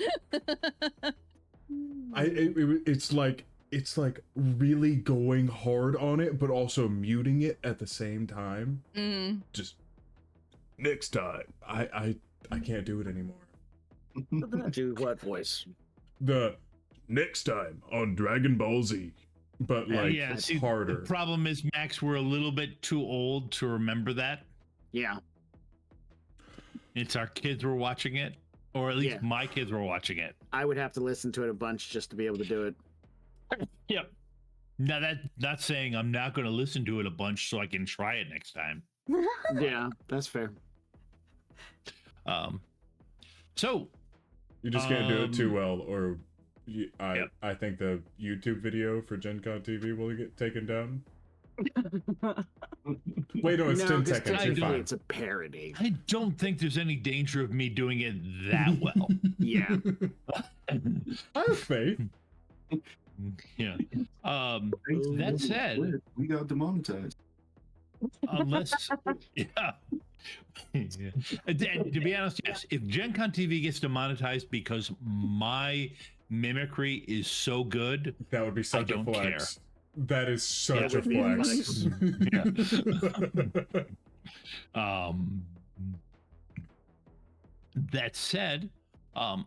It's like really going hard on it, but also muting it at the same time. Just next time. I can't do it anymore. Do what voice? The next time on Dragon Ball Z. But like harder. The problem is, Max, we're a little bit too old to remember that. Yeah. It's our kids were watching it, or at least my kids were watching it. I would have to listen to it a bunch just to be able to do it. Yep. Now that's not saying I'm not going to listen to it a bunch so I can try it next time. Yeah, that's fair. So you just can't do it too well, or I think the YouTube video for Gen Con TV will get taken down. Wait, no, it's 10 seconds. You're fine. It's a parody. I don't think there's any danger of me doing it that well. Yeah. I have faith. Yeah. That said, we got demonetized. Unless, yeah. And to be honest, yes. If Gen Con TV gets demonetized because my mimicry is so good, that would be such a flex. Care. That is such a flex. Yeah. That said, I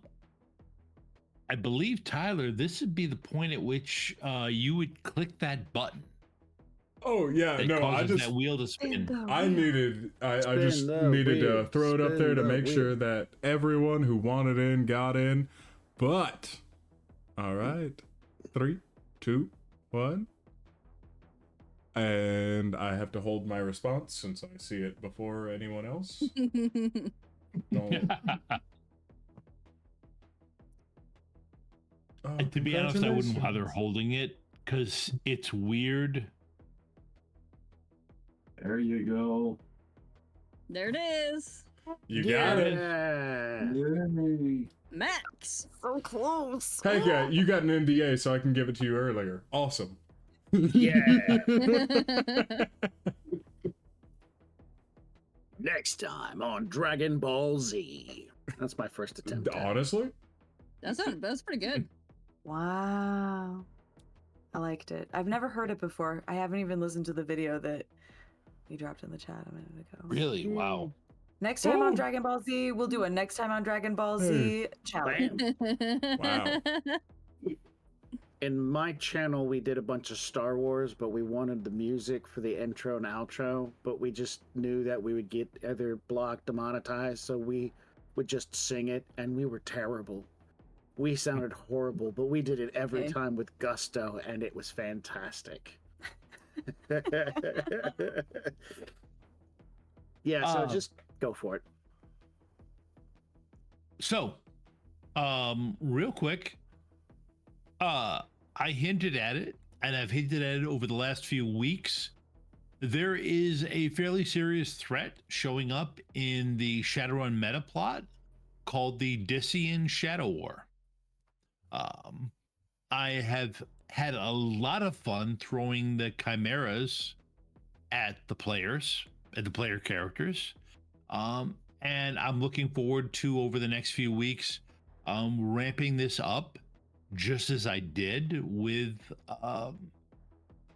believe, Tyler, this would be the point at which you would click that button. Oh yeah, that no, I just that wheel to spin. I just needed to throw it up there to make sure that everyone who wanted in got in. But all right, 3, 2, 1, and I have to hold my response since I see it before anyone else. To be honest, I wouldn't bother holding it because it's weird. There you go. There it is. You got it. Yay. Max. So close. Hey, guy, you got an NDA, so I can give it to you earlier. Awesome. Yeah. Next time on Dragon Ball Z. That's my first attempt. Honestly? That's pretty good. Wow. I like liked it. I've never heard it before. I haven't even listened to the video that you dropped in the chat a minute ago. Really? Wow. Next time on Dragon Ball Z, we'll do a next time on Dragon Ball Z challenge. Wow. In my channel, we did a bunch of Star Wars, but we wanted the music for the intro and outro, but we just knew that we would get either blocked, demonetized, so we would just sing it, and we were terrible. We sounded horrible, but we did it every time with gusto, and it was fantastic. Yeah, so just go for it. So, real quick, I hinted at it, and I've hinted at it over the last few weeks. There is a fairly serious threat showing up in the Shadowrun meta plot called the Dissian Shadow War. I have had a lot of fun throwing the chimeras at the players, at the player characters. And I'm looking forward to, over the next few weeks, ramping this up just as I did with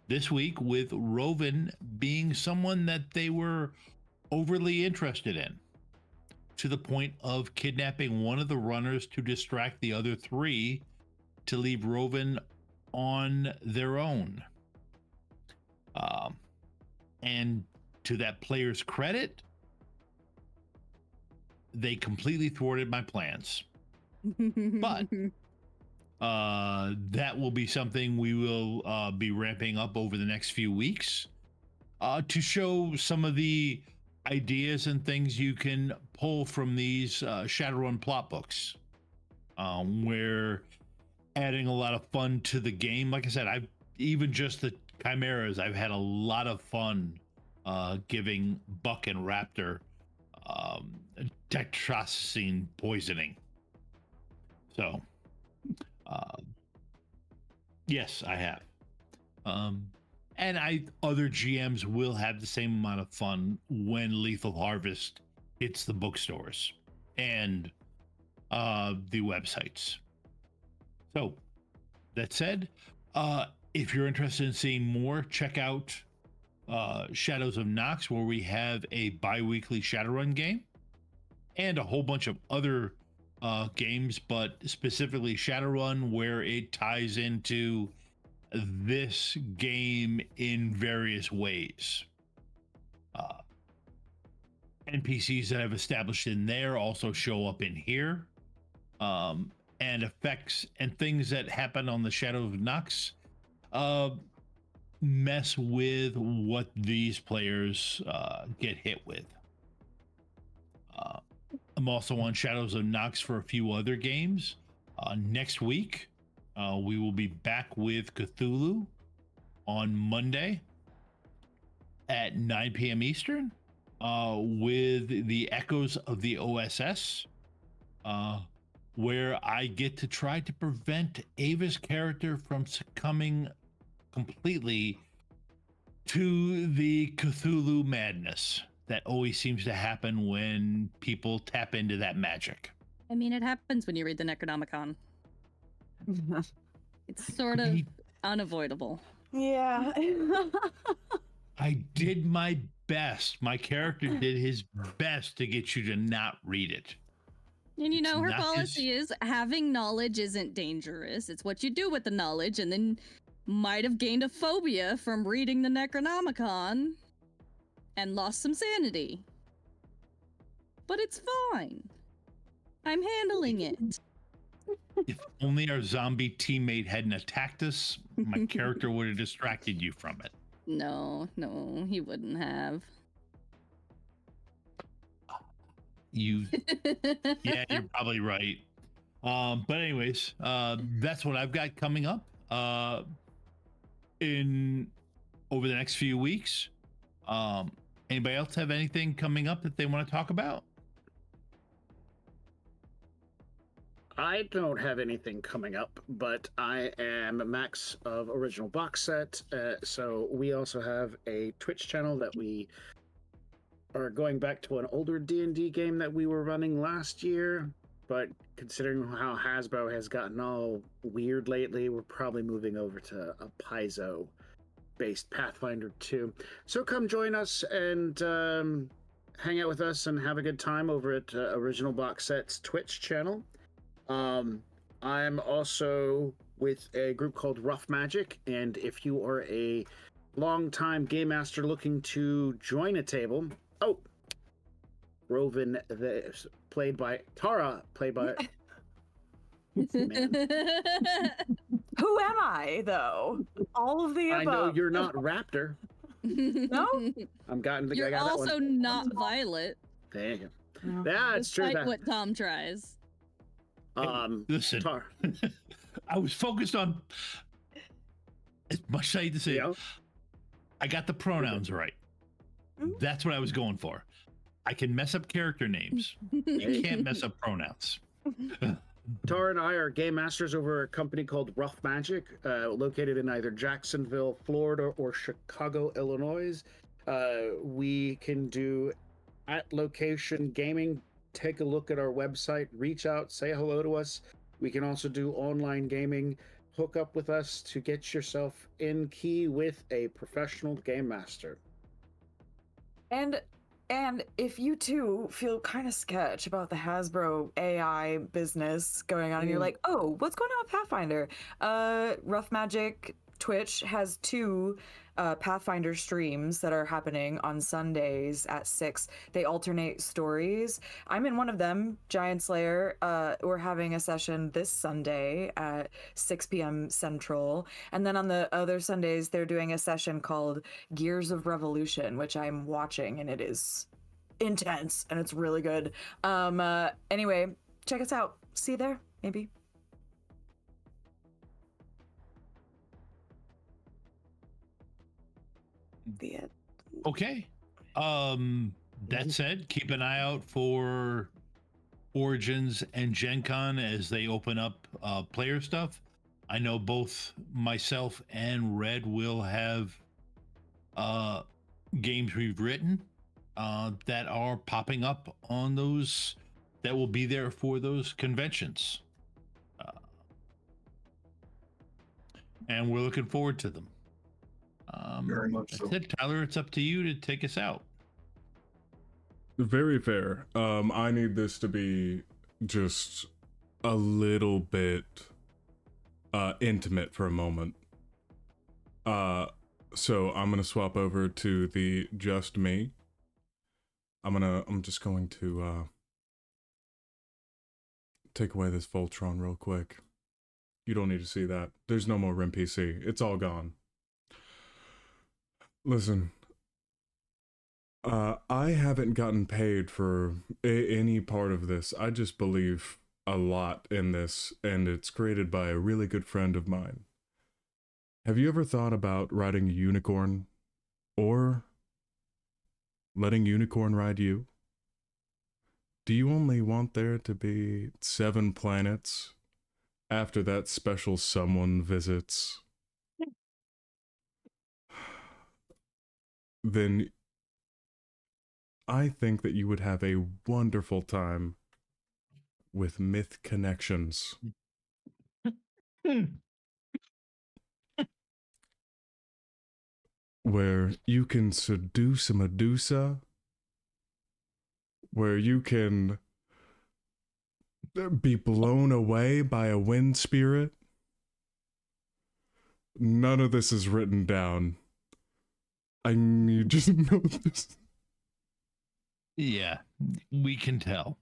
this week, with Roven being someone that they were overly interested in, to the point of kidnapping one of the runners to distract the other three to leave Roven on their own. And to that player's credit, they completely thwarted my plans. But that will be something we will be ramping up over the next few weeks to show some of the ideas and things you can pull from these Shadowrun plot books. We're adding a lot of fun to the game. Like I said, I've even just the chimeras, I've had a lot of fun giving Buck and Raptor tetracycline poisoning. So yes, I have. And other GMs will have the same amount of fun when Lethal Harvest hits the bookstores and the websites. So that said, if you're interested in seeing more, check out Shadows of Nox, where we have a bi-weekly Shadowrun game and a whole bunch of other games, but specifically Shadowrun, where it ties into this game in various ways. NPCs that I've established in there also show up in here, and effects and things that happen on the Shadow of Nox mess with what these players get hit with. I'm also on Shadows of Nox for a few other games. Next week, we will be back with Cthulhu on Monday at 9 p.m. Eastern with the Echoes of the OSS, where I get to try to prevent Ava's character from succumbing completely to the Cthulhu madness that always seems to happen when people tap into that magic. I mean, it happens when you read the Necronomicon. It's sort of unavoidable. Yeah. I did my best. My character did his best to get you to not read it. And you know, her not policy is having knowledge isn't dangerous. It's what you do with the knowledge, and then might have gained a phobia from reading the Necronomicon and lost some sanity. But it's fine. I'm handling it. If only our zombie teammate hadn't attacked us, my character would have distracted you from it. No, he wouldn't have. Yeah, you're probably right. But anyways, that's what I've got coming up in over the next few weeks. Anybody else have anything coming up that they want to talk about? I don't have anything coming up, but I am Max of Original Box Set. So we also have a Twitch channel that we are going back to an older D&D game that we were running last year. but considering how Hasbro has gotten all weird lately, we're probably moving over to a Paizo-based Pathfinder 2. So come join us and hang out with us and have a good time over at Original Box Set's Twitch channel. I'm also with a group called Rough Magic, and if you are a long-time game master looking to join a table, Roven, played by Tara, played by man. Who am I, though? All of the above. I know you're not Raptor. No, I'm gotten the You're I got that also one. not Violet. There you go. Yeah, it's true. Despite what Tom tries. Listen, Tar. I was focused on as much as I hate to say it, I got the pronouns right. That's what I was going for. I can mess up character names. You can't mess up pronouns. Tara and I are game masters over a company called Rough Magic, located in either Jacksonville, Florida, or Chicago, Illinois. We can do at location gaming. Take a look at our website, reach out, say hello to us. We can also do online gaming. Hook up with us to get yourself in key with a professional game master. And if you too feel kind of sketch about the Hasbro AI business going on, and you're like, oh, what's going on with Pathfinder? Rough Magic Twitch has 2 Pathfinder streams that are happening on Sundays at 6. They alternate stories. I'm in one of them, Giant Slayer. We're having a session this Sunday at 6 p.m. Central. And then on the other Sundays, they're doing a session called Gears of Revolution, which I'm watching, and it is intense, and it's really good. Anyway, check us out. See you there, maybe. The end. Okay. That said, keep an eye out for Origins and Gen Con as they open up player stuff. I know both myself and Red will have games we've written that are popping up on those that will be there for those conventions. And we're looking forward to them. Very much so. That's it, Tyler, it's up to you to take us out. Very fair. I need this to be just a little bit intimate for a moment. So I'm gonna swap over to the just me. I'm just going to take away this Voltron real quick. You don't need to see that. There's no more RIM PC. It's all gone. Listen, I haven't gotten paid for any part of this. I just believe a lot in this, and it's created by a really good friend of mine. Have you ever thought about riding a unicorn, or letting unicorn ride you? Do you only want there to be 7 planets after that special someone visits? Then I think that you would have a wonderful time with Myth Connections. Where you can seduce a Medusa, where you can be blown away by a wind spirit. None of this is written down. I need you to know this. Yeah, we can tell.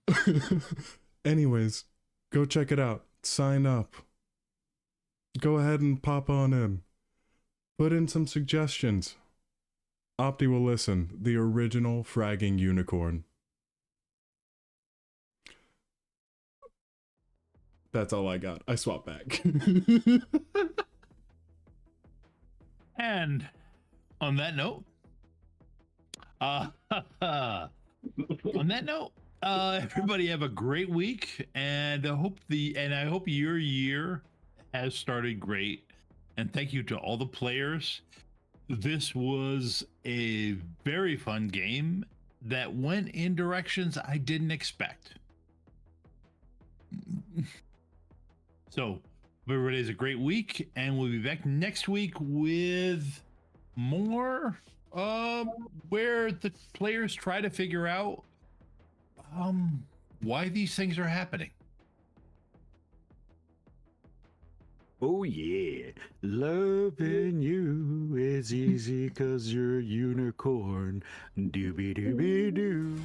Anyways, go check it out. Sign up. Go ahead and pop on in. Put in some suggestions. Opti will listen. The original fragging unicorn. That's all I got. I swap back. And on that note, everybody have a great week, and I hope your year has started great. And thank you to all the players. This was a very fun game that went in directions I didn't expect. So, hope everybody has a great week, and we'll be back next week with more where the players try to figure out why these things are happening. Oh yeah, loving you is easy 'cause you're a unicorn. Doobie doobie doo.